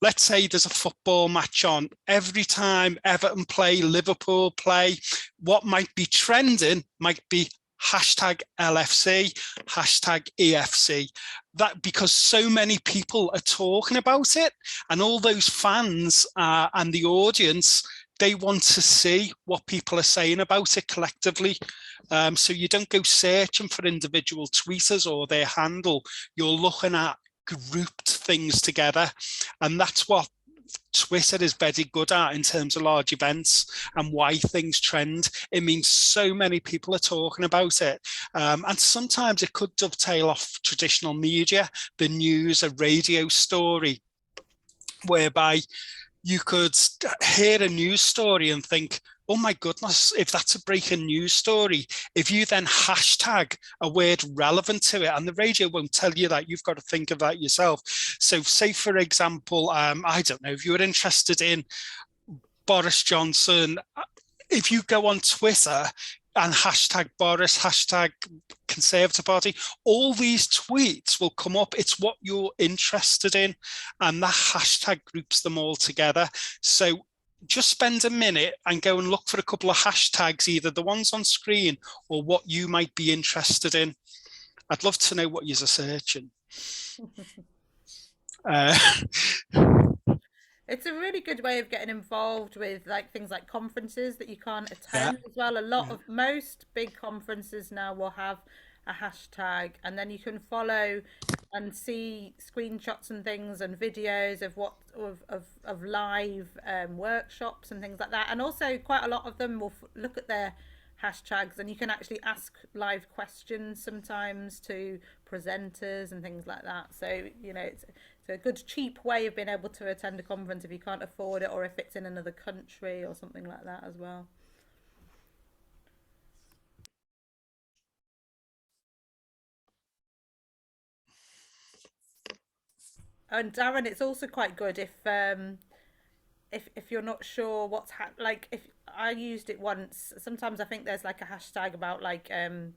let's say there's a football match on. Every time Everton play, Liverpool play, what might be trending might be hashtag LFC, hashtag EFC. That because so many people are talking about it, and all those fans and the audience, they want to see what people are saying about it collectively. So you don't go searching for individual tweeters or their handle, you're looking at grouped things together. And that's what Twitter is very good at in terms of large events and why things trend. It means so many people are talking about it. And sometimes it could dovetail off traditional media, the news, a radio story, whereby you could hear a news story and think, oh my goodness, if that's a breaking news story, if you then hashtag a word relevant to it, and the radio won't tell you that, you've got to think of that yourself. So say, for example, I don't know, if you were interested in Boris Johnson, if you go on Twitter and hashtag Boris, hashtag Conservative Party, all these tweets will come up. It's what you're interested in, and that hashtag groups them all together. So just spend a minute and go and look for a couple of hashtags, either the ones on screen or what you might be interested in. I'd love to know what you're searching. It's a really good way of getting involved with like things like conferences that you can't attend as well. A lot of most big conferences now will have a hashtag, and then you can follow and see screenshots and things and videos of what of live workshops and things like that. And also quite a lot of them will look at their hashtags, and you can actually ask live questions sometimes to presenters and things like that. So you know, it's a good cheap way of being able to attend a conference if you can't afford it, or if it's in another country or something like that as well. And Darren, it's also quite good if you're not sure what's like, if I used it once, sometimes I think there's like a hashtag about like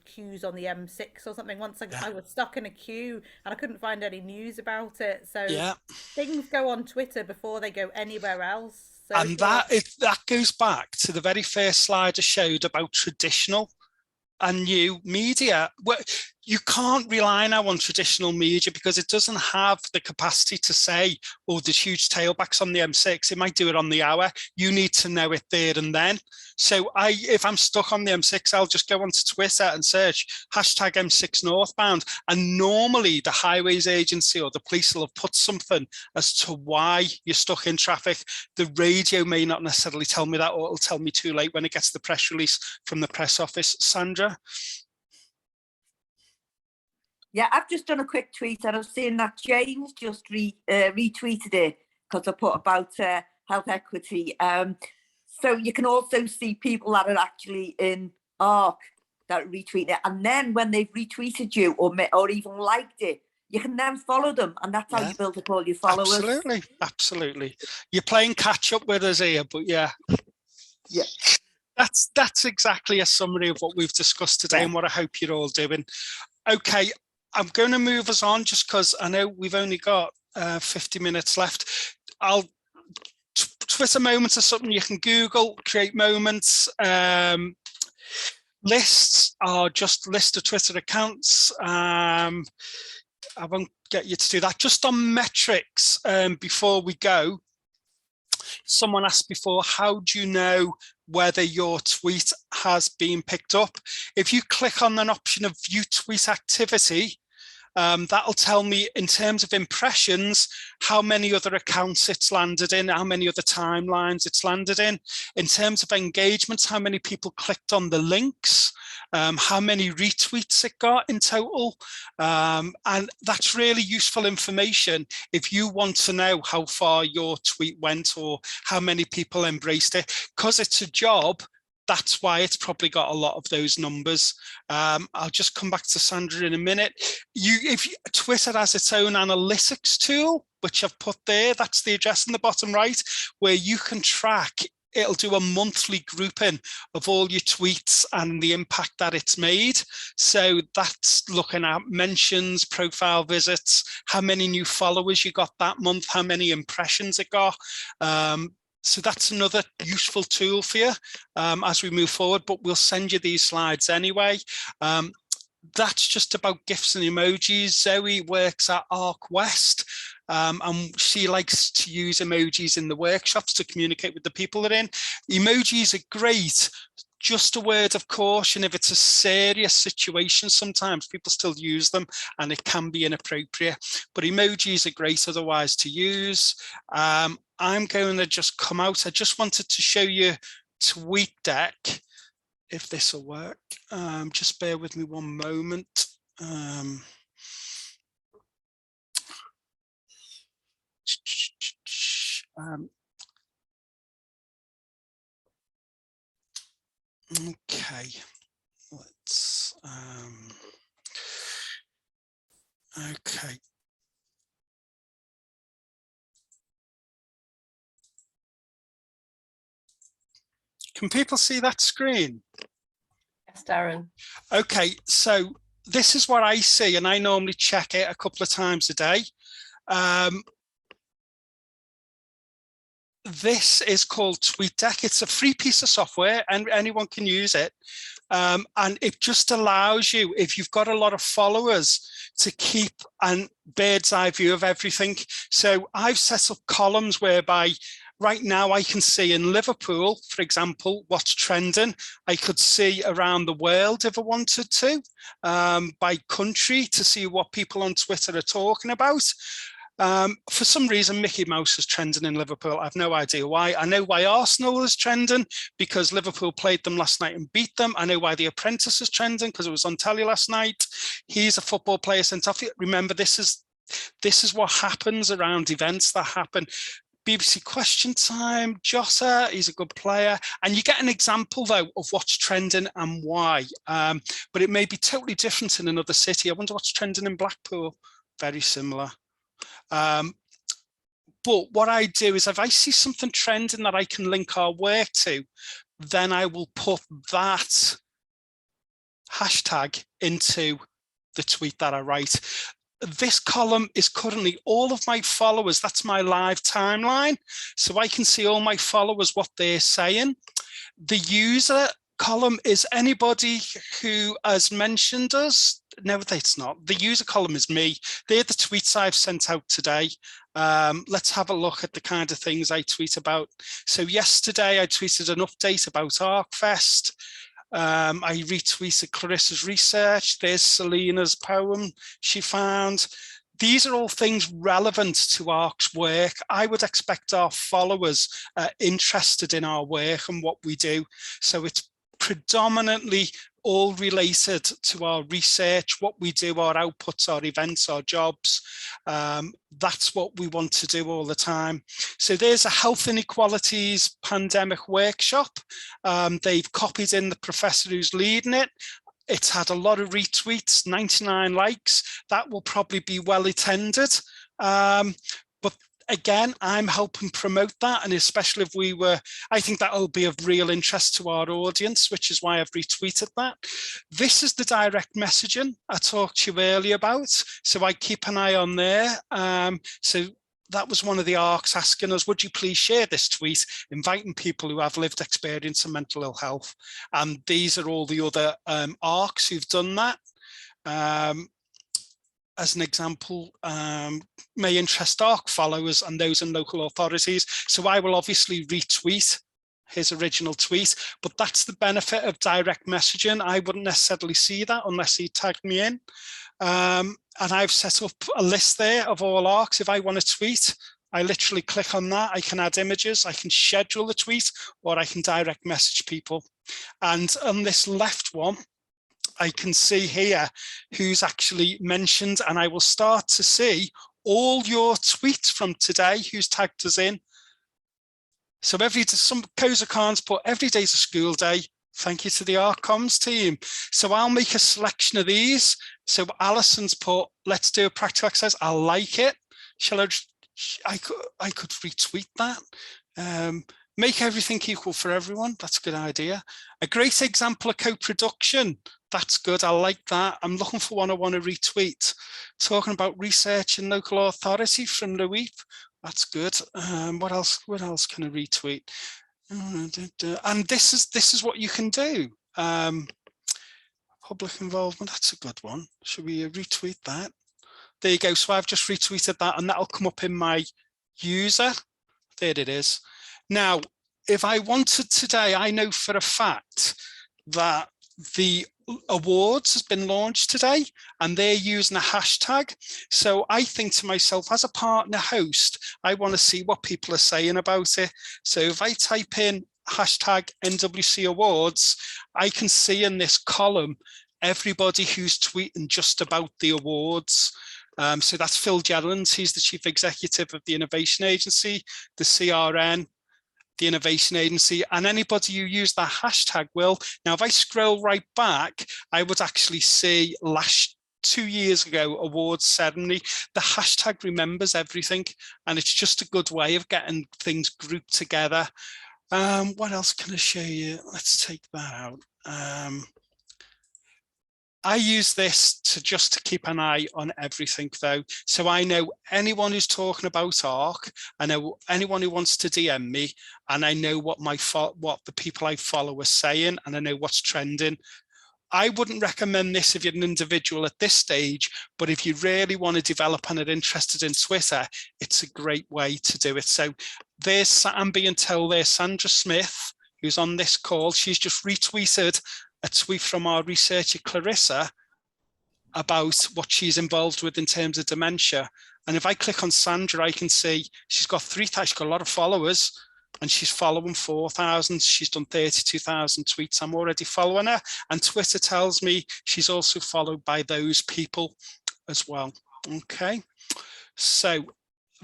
queues on the M6 or something. Once I was stuck in a queue and I couldn't find any news about it. So things go on Twitter before they go anywhere else. So and that goes back to the very first slide I showed about traditional and new media. You can't rely now on traditional media because it doesn't have the capacity to say, oh, there's huge tailbacks on the M6. It might do it on the hour. You need to know it there and then. So if I'm stuck on the M6, I'll just go onto Twitter and search hashtag M6 northbound. And normally the highways agency or the police will have put something as to why you're stuck in traffic. The radio may not necessarily tell me that, or it'll tell me too late when it gets the press release from the press office. Sandra? Yeah, I've just done a quick tweet and I've seen that James just retweeted it because I put about health equity. So you can also see people that are actually in ARC that retweet it. And then when they've retweeted you or even liked it, you can then follow them. And that's how you build up all your followers. Absolutely, absolutely. You're playing catch up with us here, but yeah. That's exactly a summary of what we've discussed today and what I hope you're all doing. Okay. I'm going to move us on just because I know we've only got 50 minutes left. Twitter moments are something you can Google, create moments. Lists are just list of Twitter accounts. I won't get you to do that. Just on metrics, before we go, someone asked before, how do you know whether your tweet has been picked up? If you click on an option of view tweet activity, that'll tell me in terms of impressions, how many other accounts it's landed in, how many other timelines it's landed in terms of engagements, how many people clicked on the links, how many retweets it got in total. And that's really useful information if you want to know how far your tweet went or how many people embraced it, because it's a job. That's why it's probably got a lot of those numbers. I'll just come back to Sandra in a minute. Twitter has its own analytics tool, which I've put there. That's the address in the bottom right, where you can track. It'll do a monthly grouping of all your tweets and the impact that it's made. So that's looking at mentions, profile visits, how many new followers you got that month, how many impressions it got. So that's another useful tool for you as we move forward, but we'll send you these slides anyway. That's just about GIFs and emojis. Zoe works at Arc West, and she likes to use emojis in the workshops to communicate with the people they're in. Emojis are great. Just a word of caution, if it's a serious situation, sometimes people still use them and it can be inappropriate, but emojis are great otherwise to use. I'm going to just come out. I just wanted to show you TweetDeck, if this will work. Just bear with me one moment. Okay, let's, okay. Can people see that screen? Yes, Darren. Okay, so this is what I see, and I normally check it a couple of times a day. This is called TweetDeck. It's a free piece of software and anyone can use it. And it just allows you, if you've got a lot of followers, to keep a bird's eye view of everything. So I've set up columns whereby right now I can see in Liverpool, for example, what's trending. I could see around the world if I wanted to, by country, to see what people on Twitter are talking about. For some reason, Mickey Mouse is trending in Liverpool. I have no idea why. I know why Arsenal is trending, because Liverpool played them last night and beat them. I know why The Apprentice is trending, because it was on telly last night. He's a football player sent off. Remember, this is what happens around events that happen. BBC Question Time, Jota, he's a good player. And you get an example, though, of what's trending and why. But it may be totally different in another city. I wonder what's trending in Blackpool. Very similar. But what I do is if I see something trending that I can link our work to, then I will put that hashtag into the tweet that I write. This column is currently all of my followers. That's my live timeline. So I can see all my followers, what they're saying. The user column is anybody who has mentioned us. No, it's not. The user column is me. They're the tweets I've sent out today. Let's have a look at the kind of things I tweet about. So yesterday I tweeted an update about ArcFest. I retweeted Clarissa's research. There's Selena's poem she found. These are all things relevant to ARC's work. I would expect our followers interested in our work and what we do. So it's predominantly all related to our research, what we do, our outputs, our events, our jobs. That's what we want to do all the time. So there's a health inequalities pandemic workshop. They've copied in the professor who's leading it. It's had a lot of retweets, 99 likes. That will probably be well attended. But again, I'm helping promote that, and especially if we were, I think that will be of real interest to our audience, which is why I've retweeted that. This is the direct messaging I talked to you earlier about, so I keep an eye on there. So that was one of the ARCs asking us, would you please share this tweet, inviting people who have lived experience of mental ill health. And these are all the other ARCs who've done that. as an example, may interest ARC followers and those in local authorities. So I will obviously retweet his original tweet, but that's the benefit of direct messaging. I wouldn't necessarily see that unless he tagged me in. And I've set up a list there of all ARCs. If I want to tweet, I literally click on that. I can add images, I can schedule a tweet, or I can direct message people. And on this left one, I can see here who's actually mentioned, and I will start to see all your tweets from today, who's tagged us in. So some codes accounts put every day's a school day. Thank you to the ARComms team. So I'll make a selection of these. So Alison's put, let's do a practical exercise. I like it. Shall I could retweet that. Make everything equal for everyone. That's a good idea. A great example of co-production. That's good. I like that. I'm looking for one I want to retweet. Talking about research in local authority from Louis. That's good. What else? What else can I retweet? And this is what you can do. Public involvement. That's a good one. Should we retweet that? There you go. So I've just retweeted that, and that'll come up in my user. There it is. Now, if I wanted today, I know for a fact that the awards has been launched today and they're using a hashtag. So I think to myself, as a partner host, I want to see what people are saying about it. So if I type in hashtag NWC awards, I can see in this column everybody who's tweeting just about the awards. So that's Phil Jellins, he's the Chief Executive of the Innovation Agency, the CRN, the Innovation Agency, and anybody who used that hashtag will. Now, if I scroll right back, I would actually see 2 years ago, awards ceremony. The hashtag remembers everything, and it's just a good way of getting things grouped together. What else can I show you? Let's take that out. I use this to keep an eye on everything though. So I know anyone who's talking about ARC, I know anyone who wants to DM me, and I know what the people I follow are saying, and I know what's trending. I wouldn't recommend this if you're an individual at this stage, but if you really want to develop and are interested in Twitter, it's a great way to do it. So I'm being told there's Sandra Smith, who's on this call. She's just retweeted a tweet from our researcher Clarissa about what she's involved with in terms of dementia. And if I click on Sandra, I can see she's got she's got a lot of followers, and she's following 4,000. She's done 32,000 tweets. I'm already following her, and Twitter tells me she's also followed by those people as well. Okay, so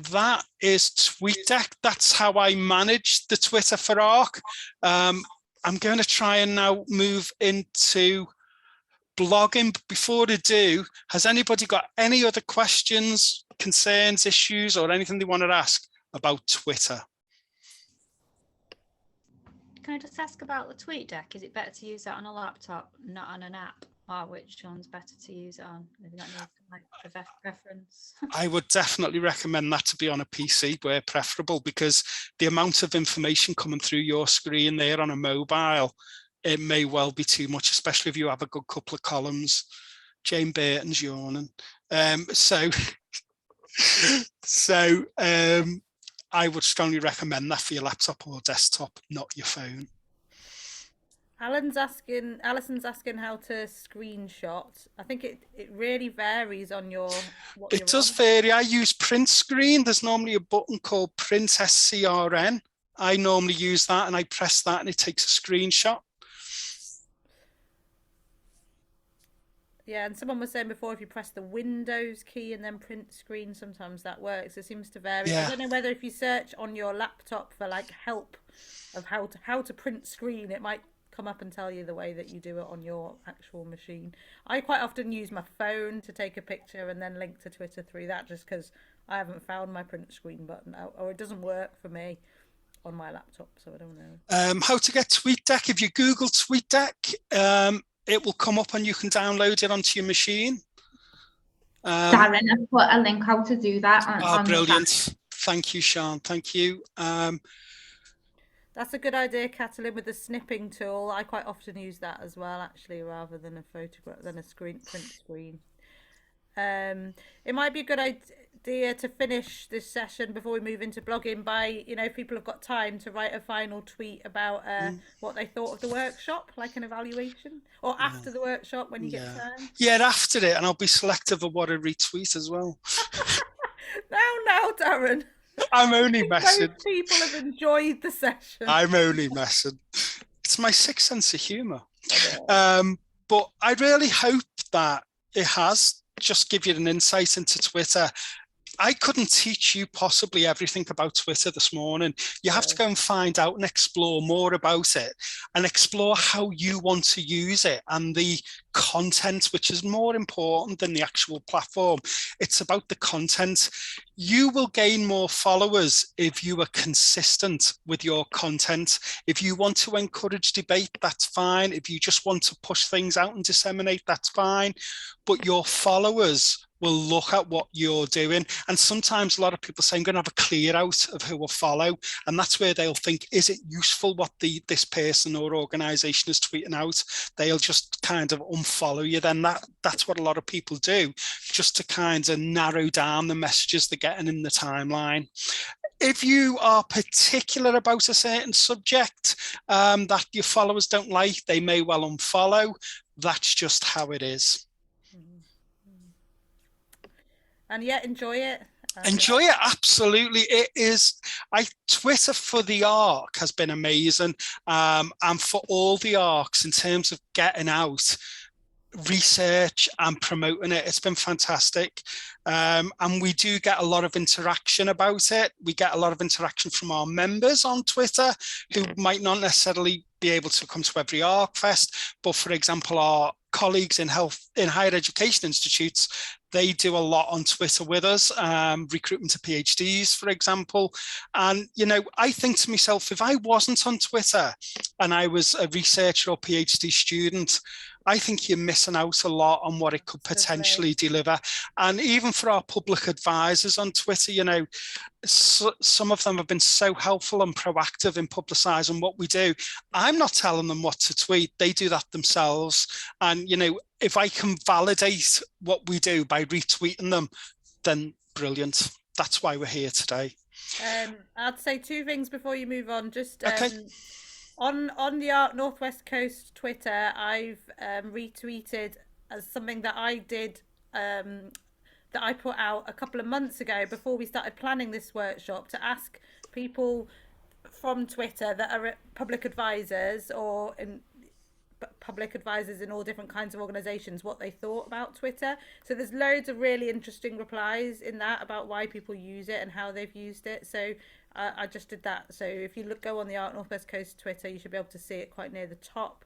that is TweetDeck. That's how I manage the Twitter for ARC. I'm going to try and now move into blogging. But before I do, has anybody got any other questions, concerns, issues, or anything they want to ask about Twitter? Can I just ask about the TweetDeck? Is it better to use that on a laptop, not on an app? Or which one's better to use it on? Have you got any like preference? I would definitely recommend that to be on a PC where preferable, because the amount of information coming through your screen there on a mobile, it may well be too much, especially if you have a good couple of columns. Jane Burton's yawning. I would strongly recommend that for your laptop or desktop, not your phone. Alison's asking how to screenshot. I think it really varies on your. It does vary. I use print screen. There's normally a button called print SCRN. I normally use that, and I press that and it takes a screenshot. Yeah, and someone was saying before, if you press the Windows key and then print screen, sometimes that works. It seems to vary. Yeah. I don't know whether if you search on your laptop for like help of how to print screen, it might come up and tell you the way that you do it on your actual machine. I quite often use my phone to take a picture and then link to Twitter through that, just because I haven't found my print screen button, or it doesn't work for me on my laptop, so I don't know. How to get TweetDeck. If you Google TweetDeck, it will come up and you can download it onto your machine. Darren, I've put a link how to do that. On brilliant. Thank you, Sean. Thank you. That's a good idea, Catalin, with the snipping tool. I quite often use that as well, actually, rather than a photograph, than a print screen. It might be a good idea to finish this session before we move into blogging by, you know, if people have got time, to write a final tweet about what they thought of the workshop, like an evaluation, or after the workshop when you get time. Yeah, after it, and I'll be selective of what I retweet as well. Now, Darren. I'm only messing. Most people have enjoyed the session. I'm only messing. It's my sixth sense of humour. But I really hope that it has just give you an insight into Twitter. I couldn't teach you possibly everything about Twitter this morning. You have to go and find out and explore more about it and explore how you want to use it and the content, which is more important than the actual platform. It's about the content. You will gain more followers if you are consistent with your content. If you want to encourage debate, that's fine. If you just want to push things out and disseminate, that's fine. But your followers will look at what you're doing. And sometimes a lot of people say, I'm going to have a clear out of who will follow. And that's where they'll think, is it useful what this person or organization is tweeting out? They'll just kind of unfollow you. Then that's what a lot of people do, just to kind of narrow down the messages they're getting in the timeline. If you are particular about a certain subject that your followers don't like, they may well unfollow. That's just how it is. And enjoy it. Enjoy it, absolutely. It is. Twitter for the ARC has been amazing, and for all the ARCs in terms of getting out research and promoting it, it's been fantastic. And we do get a lot of interaction about it. We get a lot of interaction from our members on Twitter who might not necessarily be able to come to every ARC Fest, but for example, our colleagues in higher education institutes, they do a lot on Twitter with us, recruitment to PhDs, for example. And, you know, I think to myself, if I wasn't on Twitter and I was a researcher or PhD student, I think you're missing out a lot on what it could potentially deliver. And even for our public advisors on Twitter, you know, some of them have been so helpful and proactive in publicising what we do. I'm not telling them what to tweet. They do that themselves. And, you know, if I can validate what we do by retweeting them, then brilliant. That's why we're here today. I'd say two things before you move on. Just on the ARC Northwest Coast Twitter, I've retweeted as something that I did, that I put out a couple of months ago before we started planning this workshop, to ask people from Twitter that are public advisors or public advisors in all different kinds of organizations what they thought about Twitter. So there's loads of really interesting replies in that about why people use it and how they've used it. So I just did that. So if you go on the ARC Northwest Coast Twitter, you should be able to see it quite near the top.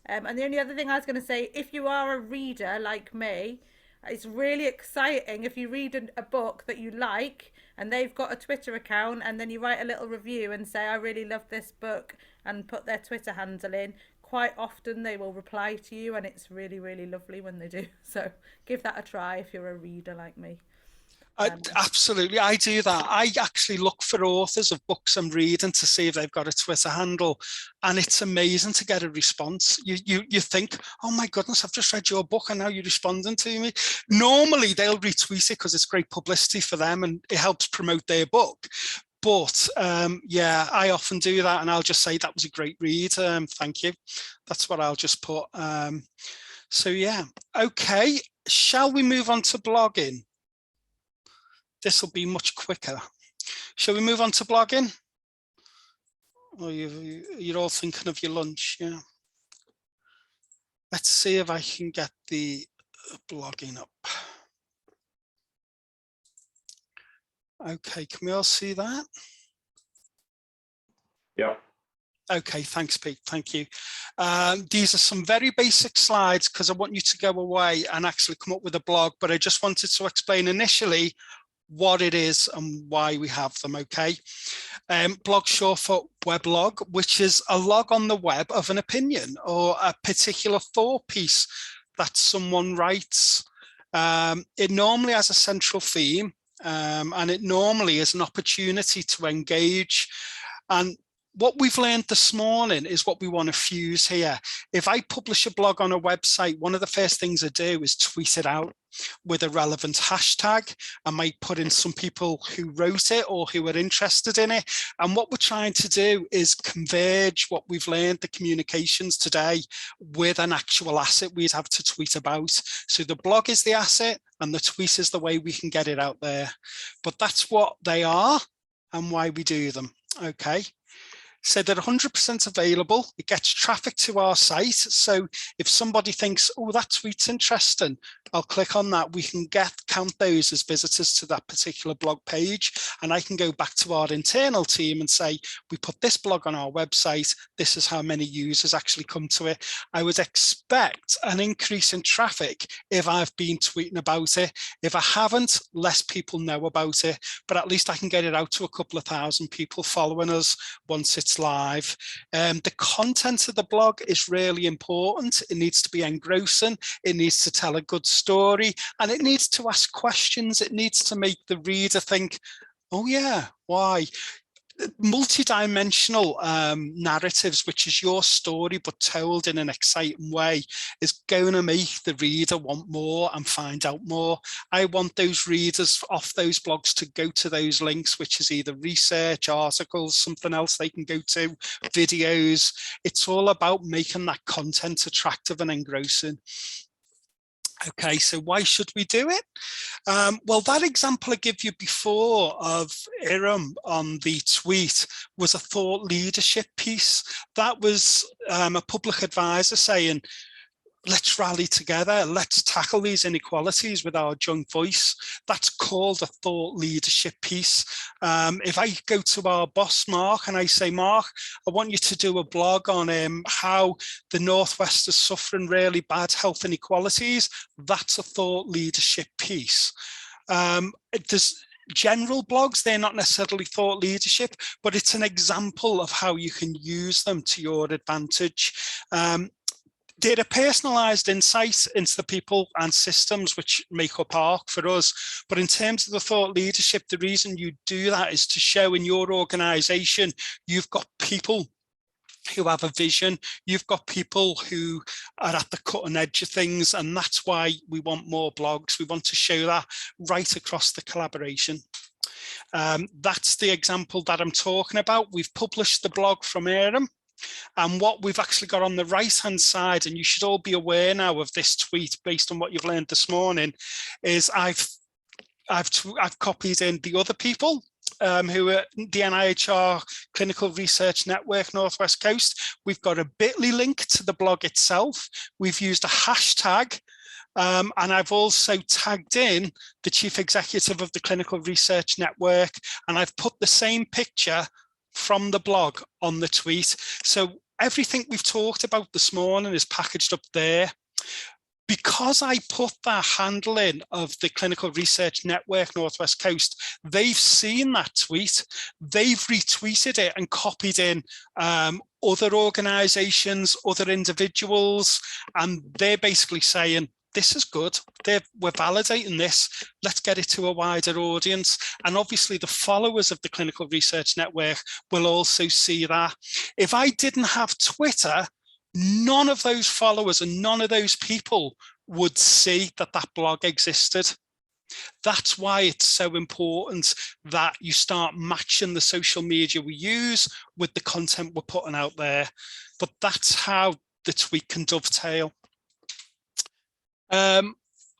And the only other thing I was going to say, if you are a reader like me, it's really exciting if you read a book that you like and they've got a Twitter account, and then you write a little review and say, I really love this book, and put their Twitter handle in. Quite often they will reply to you, and it's really, really lovely when they do. So give that a try if you're a reader like me. Absolutely, I do that. I actually look for authors of books I'm reading to see if they've got a Twitter handle, and it's amazing to get a response. You think, oh my goodness, I've just read your book and now you're responding to me. Normally they'll retweet it because it's great publicity for them and it helps promote their book. But I often do that, and I'll just say that was a great read. Thank you. That's what I'll just put. So yeah, okay. Shall we move on to blogging? This will be much quicker. Shall we move on to blogging? Or you're all thinking of your lunch, yeah. Let's see if I can get the blogging up. Okay, can we all see that? Yeah. Okay, thanks, Pete. Thank you. These are some very basic slides because I want you to go away and actually come up with a blog, but I just wanted to explain initially what it is and why we have them, okay? Blog short for weblog, which is a log on the web of an opinion or a particular thought piece that someone writes. It normally has a central theme, and it normally is an opportunity to engage. And what we've learned this morning is what we want to fuse here. If I publish a blog on a website, one of the first things I do is tweet it out with a relevant hashtag. I might put in some people who wrote it or who are interested in it. And what we're trying to do is converge what we've learned, the communications today, with an actual asset we'd have to tweet about. So the blog is the asset and the tweet is the way we can get it out there. But that's what they are and why we do them. Okay. So they're 100% available. It gets traffic to our site. So if somebody thinks, oh, that tweet's interesting, I'll click on that. We can count those as visitors to that particular blog page. And I can go back to our internal team and say, we put this blog on our website. This is how many users actually come to it. I would expect an increase in traffic if I've been tweeting about it. If I haven't, less people know about it, but at least I can get it out to a couple of thousand people following us once it's live. The content of the blog is really important. It needs to be engrossing. It needs to tell a good story, and it needs to ask questions. It needs to make the reader think, oh yeah, why? Multi-dimensional narratives, which is your story but told in an exciting way, is going to make the reader want more and find out more. I want those readers off those blogs to go to those links, which is either research, articles, something else they can go to, videos. It's all about making that content attractive and engrossing. Okay, so why should we do it? Well, that example I gave you before of Iram on the tweet was a thought leadership piece. That was a public advisor saying, let's rally together, let's tackle these inequalities with our joint voice. That's called a thought leadership piece. If I go to our boss, Mark, and I say, Mark, I want you to do a blog on how the Northwest is suffering really bad health inequalities, that's a thought leadership piece. There's general blogs, they're not necessarily thought leadership, but it's an example of how you can use them to your advantage. They're a personalized insight into the people and systems which make up ARC for us. But in terms of the thought leadership, the reason you do that is to show in your organization, you've got people who have a vision, you've got people who are at the cutting edge of things, and that's why we want more blogs. We want to show that right across the collaboration. That's the example that I'm talking about. We've published the blog from Iram. And what we've actually got on the right-hand side, and you should all be aware now of this tweet based on what you've learned this morning, is I've copied in the other people who are the NIHR Clinical Research Network Northwest Coast. We've got a bit.ly link to the blog itself. We've used a hashtag. And I've also tagged in the Chief Executive of the Clinical Research Network, and I've put the same picture from the blog on the tweet. So everything we've talked about this morning is packaged up there. Because I put that handle in of the Clinical Research Network Northwest Coast, they've seen that tweet, they've retweeted it and copied in other organizations, other individuals, and they're basically saying, this is good, we're validating this, let's get it to a wider audience. And obviously the followers of the Clinical Research Network will also see that. If I didn't have Twitter, none of those followers and none of those people would see that that blog existed. That's why it's so important that you start matching the social media we use with the content we're putting out there. But that's how the tweet can dovetail.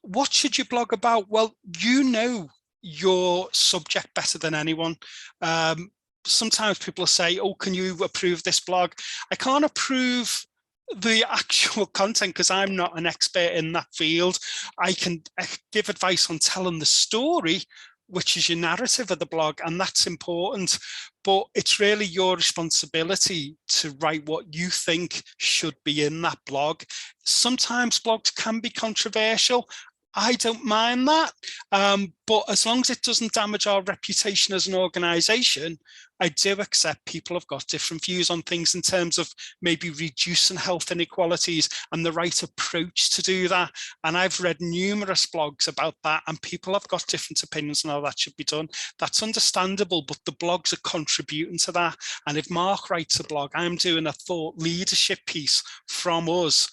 What should you blog about? Well, you know your subject better than anyone. Sometimes people say, oh, can you approve this blog? I can't approve the actual content because I'm not an expert in that field. I can give advice on telling the story, which is your narrative of the blog, and that's important. But it's really your responsibility to write what you think should be in that blog. Sometimes blogs can be controversial. I don't mind that, but as long as it doesn't damage our reputation as an organization, I do accept people have got different views on things in terms of maybe reducing health inequalities and the right approach to do that. And I've read numerous blogs about that, and people have got different opinions on how that should be done. That's understandable, but the blogs are contributing to that. And if Mark writes a blog, I'm doing a thought leadership piece from us,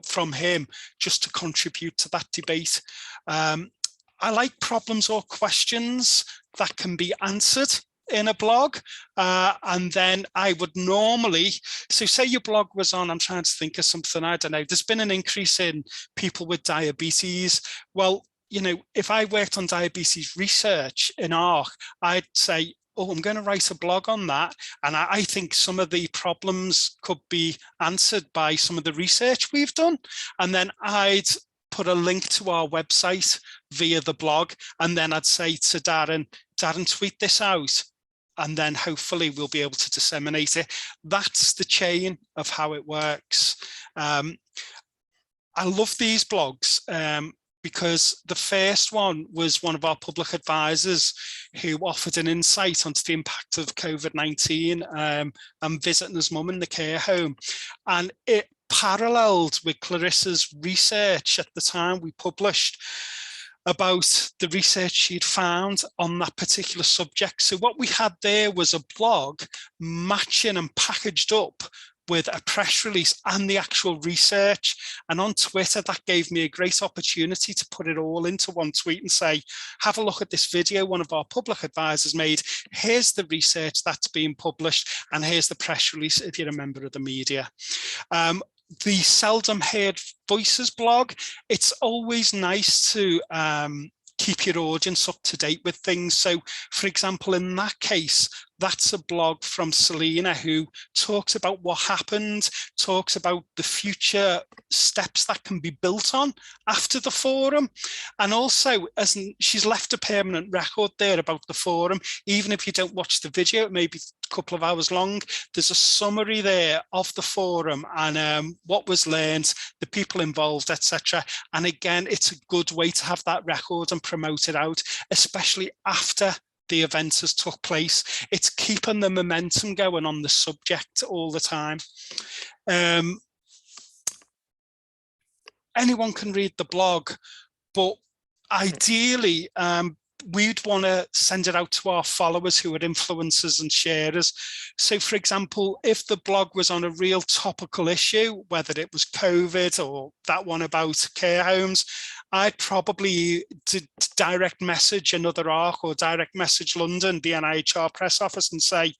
from him, just to contribute to that debate. I like problems or questions that can be answered in a blog, and then I would normally, so say your blog was on, I'm trying to think of something, I don't know, there's been an increase in people with diabetes. Well, you know, if I worked on diabetes research in ARC, I'd say, oh, I'm going to write a blog on that. And I think some of the problems could be answered by some of the research we've done. And then I'd put a link to our website via the blog. And then I'd say to Darren, tweet this out. And then hopefully we'll be able to disseminate it. That's the chain of how it works. I love these blogs. Because the first one was one of our public advisors who offered an insight onto the impact of COVID-19 and visiting his mum in the care home. And it paralleled with Clarissa's research at the time we published about the research she'd found on that particular subject. So what we had there was a blog matching and packaged up with a press release and the actual research. And on Twitter, that gave me a great opportunity to put it all into one tweet and say, have a look at this video one of our public advisors made. Here's the research that's being published, and here's the press release if you're a member of the media. The Seldom Heard Voices blog, it's always nice to keep your audience up to date with things. So, for example, in that case, that's a blog from Selena who talks about what happened, talks about the future steps that can be built on after the forum. And also, as she's left a permanent record there about the forum, even if you don't watch the video, it may be a couple of hours long, there's a summary there of the forum and what was learned, the people involved, etc. And again, it's a good way to have that record and promote it out, especially after the event has took place. It's keeping the momentum going on the subject all the time. Anyone can read the blog, but ideally, we'd want to send it out to our followers who are influencers and sharers. So, for example, if the blog was on a real topical issue, whether it was COVID or that one about care homes, I'd probably direct message another ARC or direct message London, the NIHR press office, and say,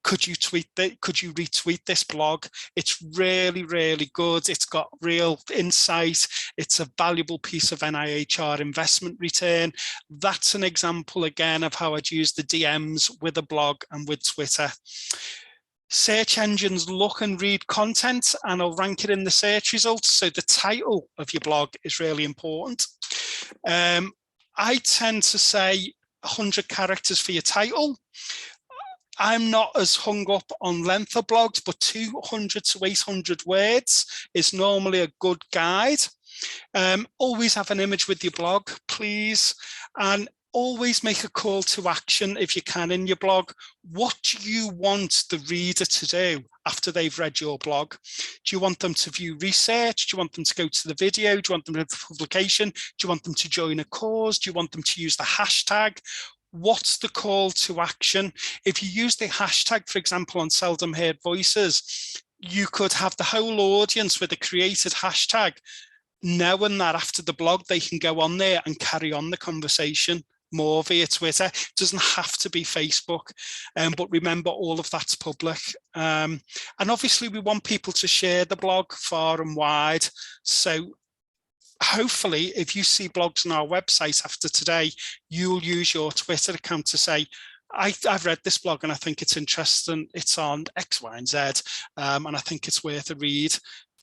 could you retweet this blog? It's really, really good. It's got real insight. It's a valuable piece of NIHR investment return. That's an example again of how I'd use the DMs with a blog and with Twitter. Search engines look and read content and I'll rank it in the search results. So the title of your blog is really important. I tend to say 100 characters for your title. I'm not as hung up on length of blogs, but 200 to 800 words is normally a good guide. Always have an image with your blog, please. And always make a call to action if you can in your blog. What do you want the reader to do after they've read your blog? Do you want them to view research? Do you want them to go to the video? Do you want them to have publication? Do you want them to join a cause? Do you want them to use the hashtag? What's the call to action? If you use the hashtag, for example, on Seldom Heard Voices, you could have the whole audience with a created hashtag, knowing that after the blog, they can go on there and carry on the conversation more via Twitter. It doesn't have to be Facebook, but remember, all of that's public. And obviously, we want people to share the blog far and wide. So hopefully, if you see blogs on our website after today, you'll use your Twitter account to say, I've read this blog and I think it's interesting. It's on X, Y, and Z, and I think it's worth a read.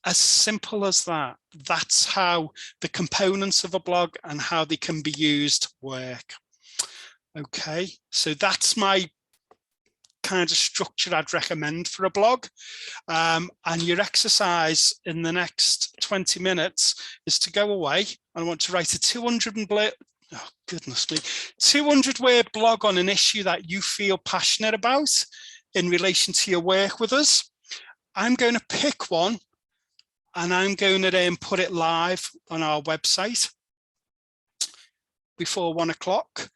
As simple as that. That's how the components of a blog and how they can be used work. Okay, so that's my kind of structure I'd recommend for a blog. And your exercise in the next 20 minutes is to go away. I want to write a 200 Oh, goodness me. 200-word blog on an issue that you feel passionate about in relation to your work with us. I'm going to pick one and I'm going to then put it live on our website before 1 o'clock.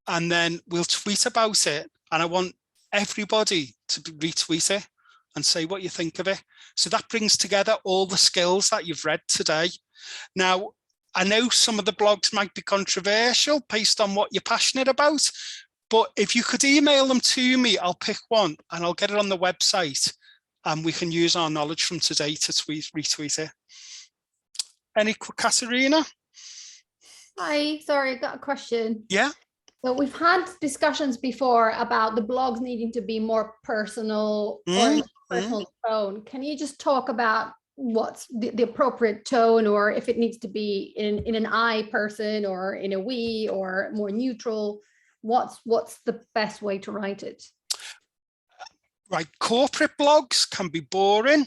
And then we'll tweet about it. And I want everybody to retweet it and say what you think of it. So that brings together all the skills that you've read today. Now, I know some of the blogs might be controversial based on what you're passionate about, but if you could email them to me, I'll pick one and I'll get it on the website and we can use our knowledge from today to retweet it. Any, Katerina? Hi, sorry, I got a question. Yeah. So we've had discussions before about the blogs needing to be more personal or in a personal tone. Can you just talk about what's the appropriate tone, or if it needs to be in an I person or in a we or more neutral? What's the best way to write it? Right, corporate blogs can be boring.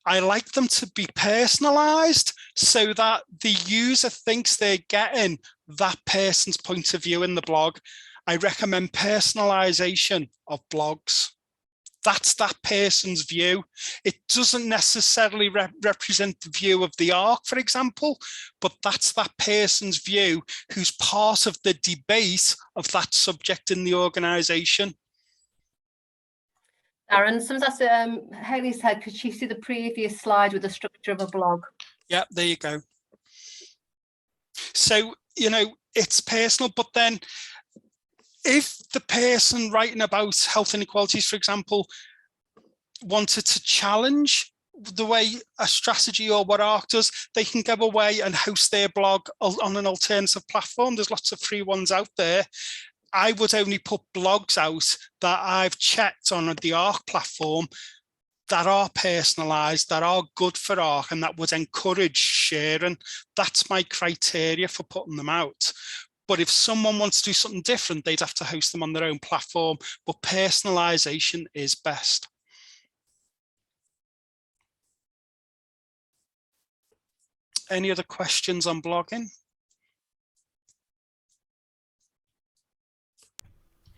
I like them to be personalized so that the user thinks they're getting that person's point of view in the blog. I recommend personalization of blogs. That's that person's view. It doesn't necessarily represent the view of the ARC, for example, but that's that person's view who's part of the debate of that subject in the organization. Darren, sometimes Haley said, could she see the previous slide with the structure of a blog? Yeah, there you go. So, you know, it's personal, but then if the person writing about health inequalities, for example, wanted to challenge the way a strategy or what ARC does, they can go away and host their blog on an alternative platform. There's lots of free ones out there. I would only put blogs out that I've checked on the ARC platform that are personalized, that are good for ARC, and that would encourage sharing. That's my criteria for putting them out. But if someone wants to do something different, they'd have to host them on their own platform. But personalization is best. Any other questions on blogging?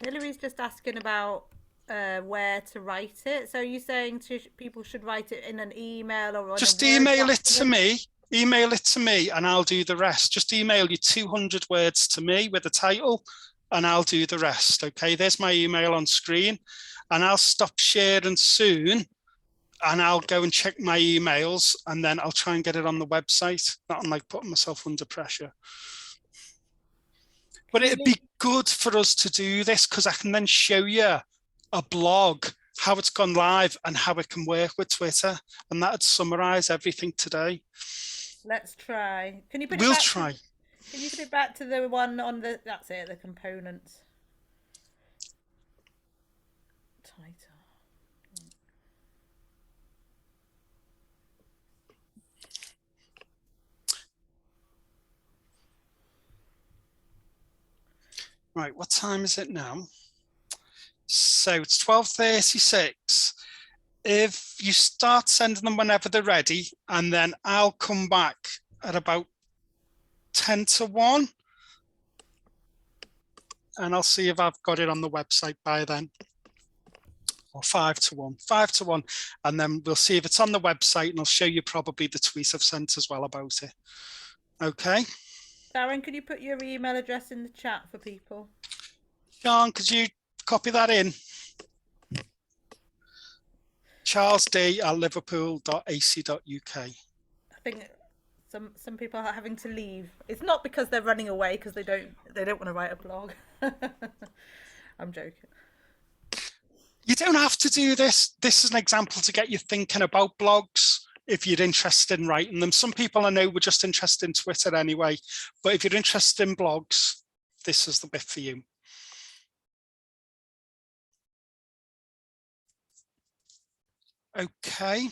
Hillary's just asking about where to write it. So you're saying people should write it in an email or on just a Word email it document? to me. Email it to me and I'll do the rest. Just email you 200 words to me with a title and I'll do the rest. Okay, there's my email on screen and I'll stop sharing soon and I'll go and check my emails and then I'll try and get it on the website. Not unlike putting myself under pressure. But it'd be good for us to do this because I can then show you a blog, how it's gone live and how it can work with Twitter. And that'd summarize everything today. Let's try. Can you put We'll it back try. Can you put it back to the one on the, that's it, the components. Title. Right, what time is it now? So it's 12:36. If you start sending them whenever they're ready, and then I'll come back at about 10 to 1. And I'll see if I've got it on the website by then. Or 5 to 1, 5 to 1. And then we'll see if it's on the website and I'll show you probably the tweet I've sent as well about it. Okay. Darren, could you put your email address in the chat for people? Sean, could you copy that in? charlesd@liverpool.ac.uk. I think some people are having to leave. It's not because they're running away, because they don't want to write a blog. I'm joking. You don't have to do this. This is an example to get you thinking about blogs if you're interested in writing them. Some people I know were just interested in Twitter anyway, but if you're interested in blogs, this is the bit for you. Okay.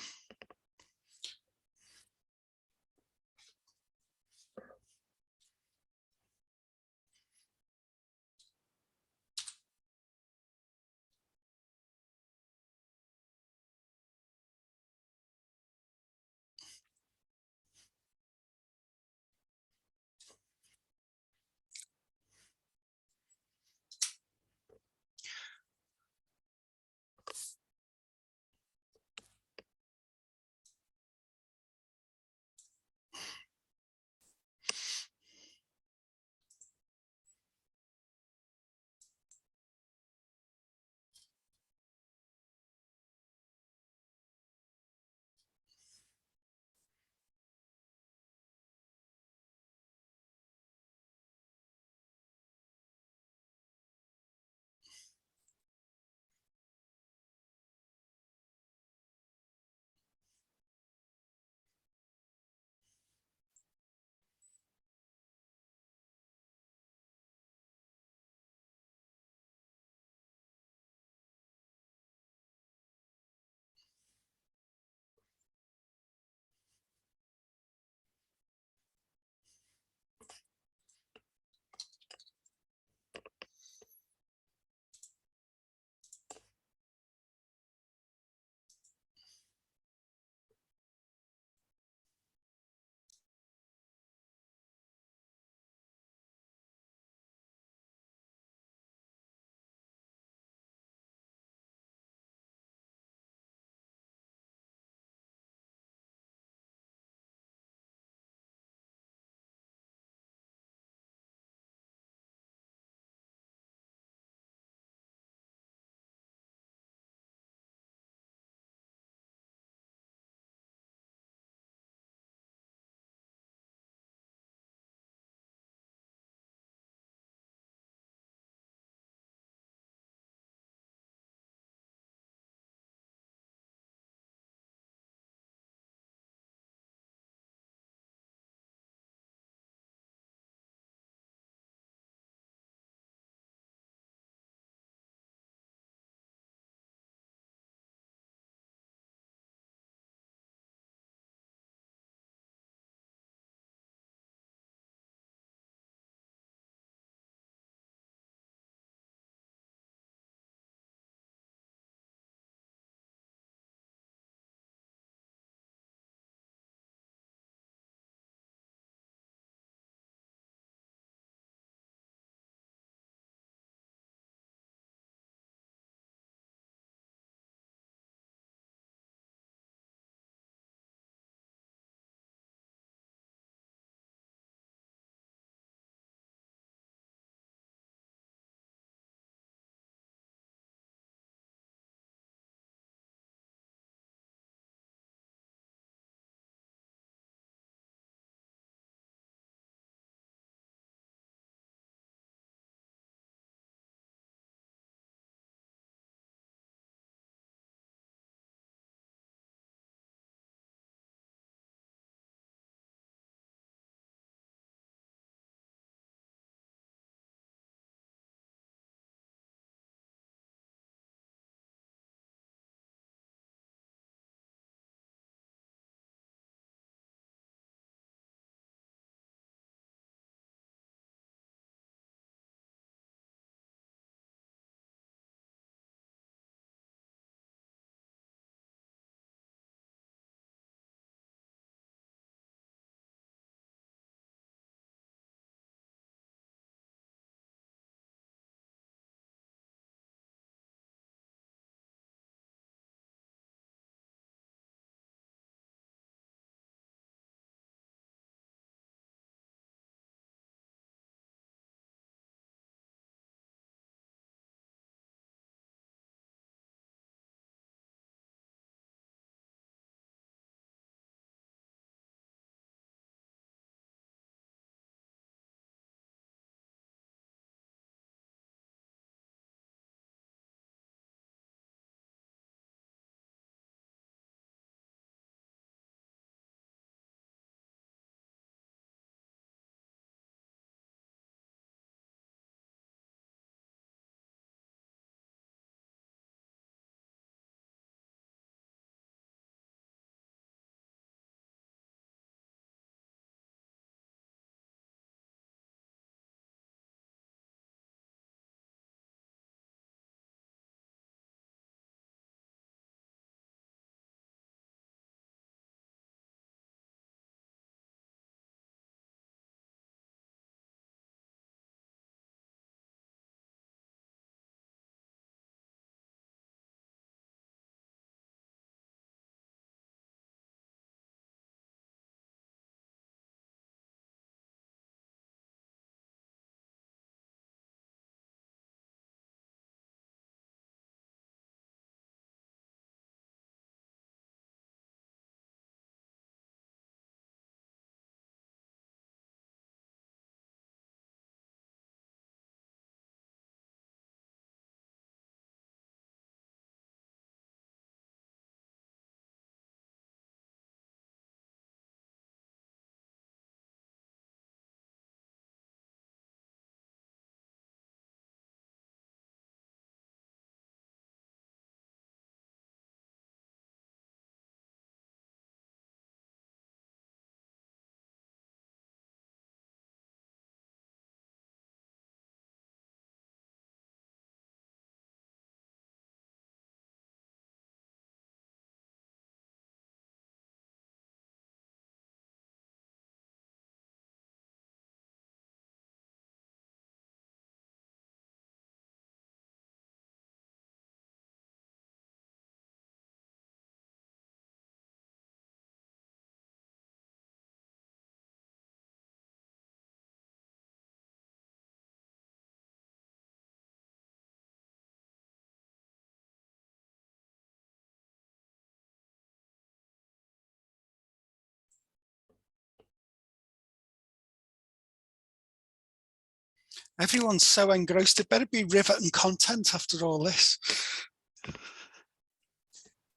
Everyone's so engrossed. It better be riveting content after all this.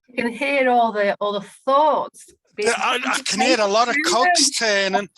You can hear all the thoughts. I can hear a lot of cogs turning.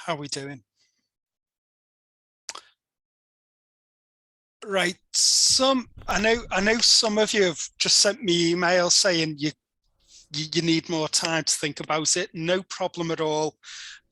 How are we doing? Right, I know some of you have just sent me emails saying you need more time to think about it. No problem at all.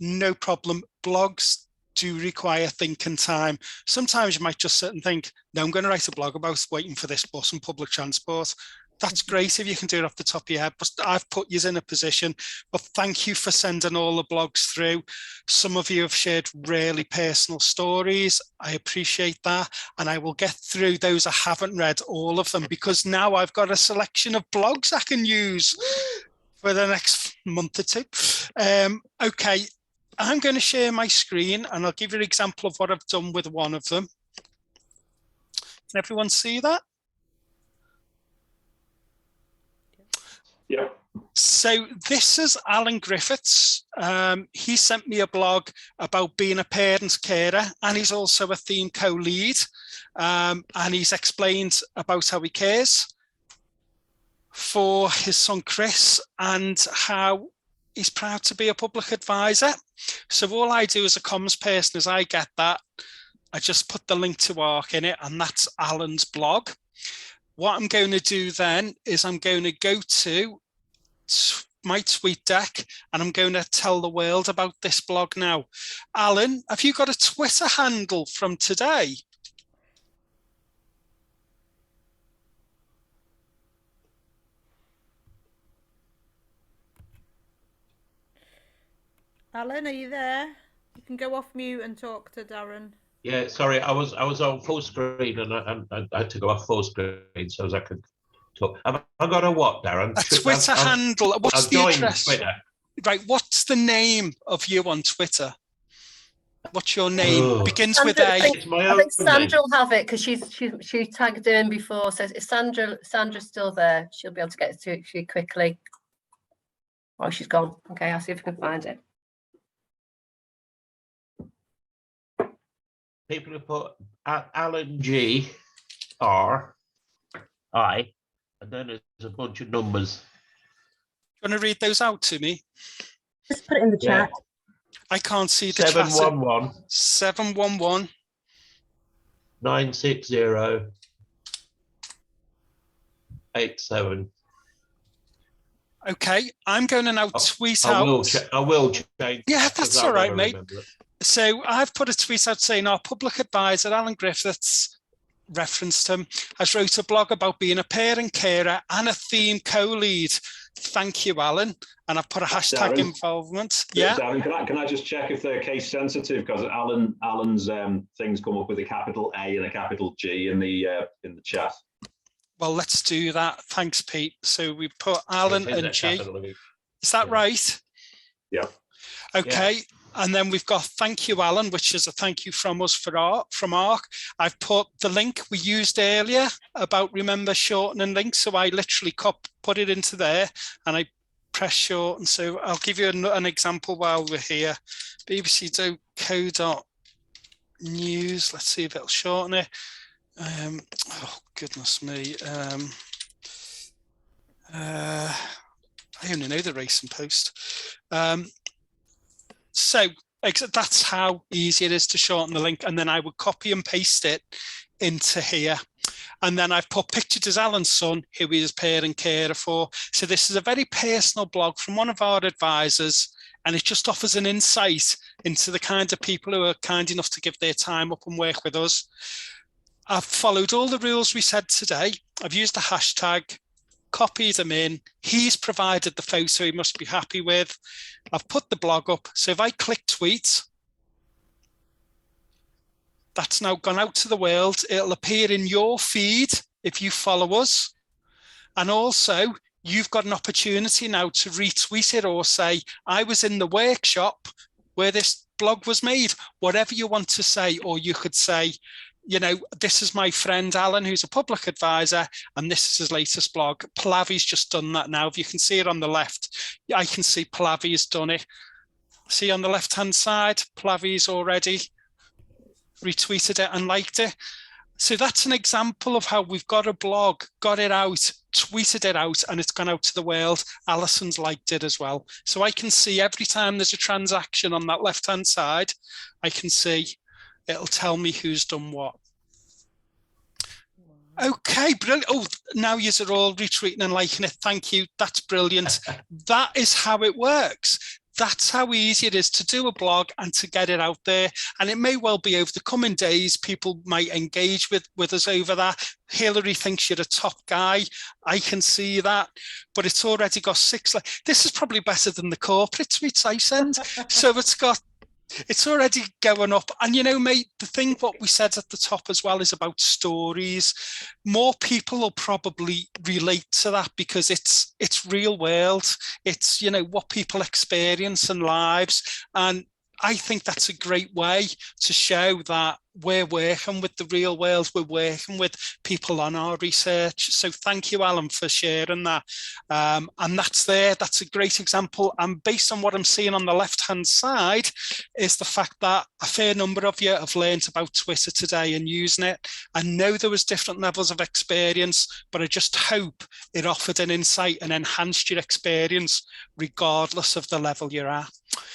No problem. Blogs do require thinking time. Sometimes you might just sit and think, no, I'm going to write a blog about waiting for this bus on public transport. That's great if you can do it off the top of your head, but I've put you in a position. But thank you for sending all the blogs through. Some of you have shared really personal stories. I appreciate that. And I will get through those. I haven't read all of them because now I've got a selection of blogs I can use for the next month or two. Okay, I'm going to share my screen and I'll give you an example of what I've done with one of them. Can everyone see that? Yeah. So this is Alan Griffiths. He sent me a blog about being a parent carer, and he's also a theme co-lead. And he's explained about how he cares for his son Chris and how he's proud to be a public advisor. So all I do as a comms person is I get that, I just put the link to ARC in it, and that's Alan's blog. What I'm going to do then is I'm going to go to my TweetDeck and I'm going to tell the world about this blog now. Alan, have you got a Twitter handle from today? Alan, are you there? You can go off mute and talk to Darren. Yeah, sorry, I was on full screen and I had to go off full screen so as I could talk. Have I got a what, Darren? A Twitter handle. What's the address? Twitter. Right, what's the name of you on Twitter? What's your name? Begins with A. I think Sandra will have it because she tagged in before. So if Sandra's still there, she'll be able to get to it to you quickly. Oh, she's gone. Okay, I'll see if I can find it. People have put Alan G R I, and then there's a bunch of numbers. You want to read those out to me? Just put it in the chat. I can't see the 711 711 960 87. Okay, I'm going to now tweet out. I will change. Yeah, that's all right, mate. So I've put a tweet out saying our public advisor, Alan Griffiths, referenced him, has wrote a blog about being a parent carer and a theme co-lead. Thank you, Alan. And I've put a hashtag Darren, involvement. Yeah. Darren, can I just check if they're case sensitive? Because Alan's things come up with a capital A and a capital G in the chat. Well, let's do that. Thanks, Pete. So we put Alan and G. Is that right? Yeah. Okay. Yeah. And then we've got thank you, Alan, which is a thank you from us from ARC. I've put the link we used earlier about remember shortening links. So I literally put it into there and I press shorten. So I'll give you an example while we're here. bbc.co.news. Let's see if it'll shorten it. Oh, goodness me. I only know the Racing Post. So that's how easy it is to shorten the link. And then I would copy and paste it into here. And then I've put pictured as Alan's son, who he is parent carer for. So this is a very personal blog from one of our advisors. And it just offers an insight into the kind of people who are kind enough to give their time up and work with us. I've followed all the rules we said today. I've used the hashtag, copied them in. He's provided the photo he must be happy with. I've put the blog up. So if I click tweet, that's now gone out to the world. It'll appear in your feed if you follow us. And also, you've got an opportunity now to retweet it or say, I was in the workshop where this blog was made, whatever you want to say. Or you could say, you know, this is my friend Alan, who's a public advisor, and this is his latest blog. Plavi's just done that now. If you can see it on the left, I can see Plavi has done it. See on the left-hand side, Plavi's already retweeted it and liked it. So that's an example of how we've got a blog, got it out, tweeted it out and it's gone out to the world. Alison's liked it as well. So I can see every time there's a transaction on that left-hand side, I can see it'll tell me who's done what. Okay, brilliant. Oh, now you're all retweeting and liking it. Thank you. That's brilliant. That is how it works. That's how easy it is to do a blog and to get it out there. And it may well be over the coming days, people might engage with us over that. Hillary thinks you're a top guy. I can see that, but it's already got 6. This is probably better than the corporate tweets I send. So it's already going up. And, you know, mate, the thing what we said at the top as well is about stories. More people will probably relate to that because it's real world. It's, you know, what people experience in lives. And I think that's a great way to show that we're working with the real world. We're working with people on our research. So thank you, Alan, for sharing that. And that's there. That's a great example. And based on what I'm seeing on the left-hand side is the fact that a fair number of you have learned about Twitter today and using it. I know there was different levels of experience, but I just hope it offered an insight and enhanced your experience regardless of the level you're at.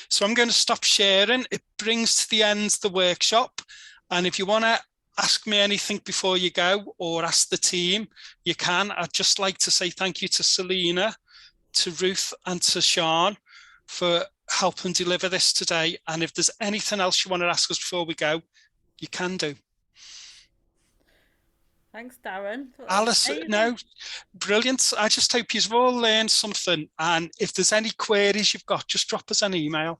So I'm going to stop sharing. It brings to the end the workshop. And if you want to ask me anything before you go or ask the team, you can. I'd just like to say thank you to Selena, to Ruth and to Sean for helping deliver this today. And if there's anything else you want to ask us before we go, you can do. Thanks, Darren. Alice, no, brilliant. I just hope you've all learned something. And if there's any queries you've got, just drop us an email.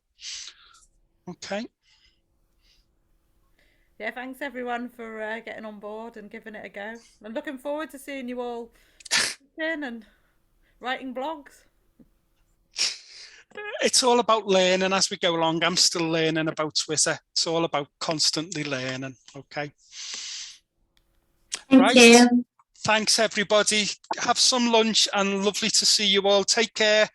Okay. Yeah, thanks everyone for getting on board and giving it a go. I'm looking forward to seeing you all in and writing blogs. It's all about learning as we go along. I'm still learning about Twitter. It's all about constantly learning. Okay. Thank you. Thanks, everybody. Have some lunch and lovely to see you all. Take care.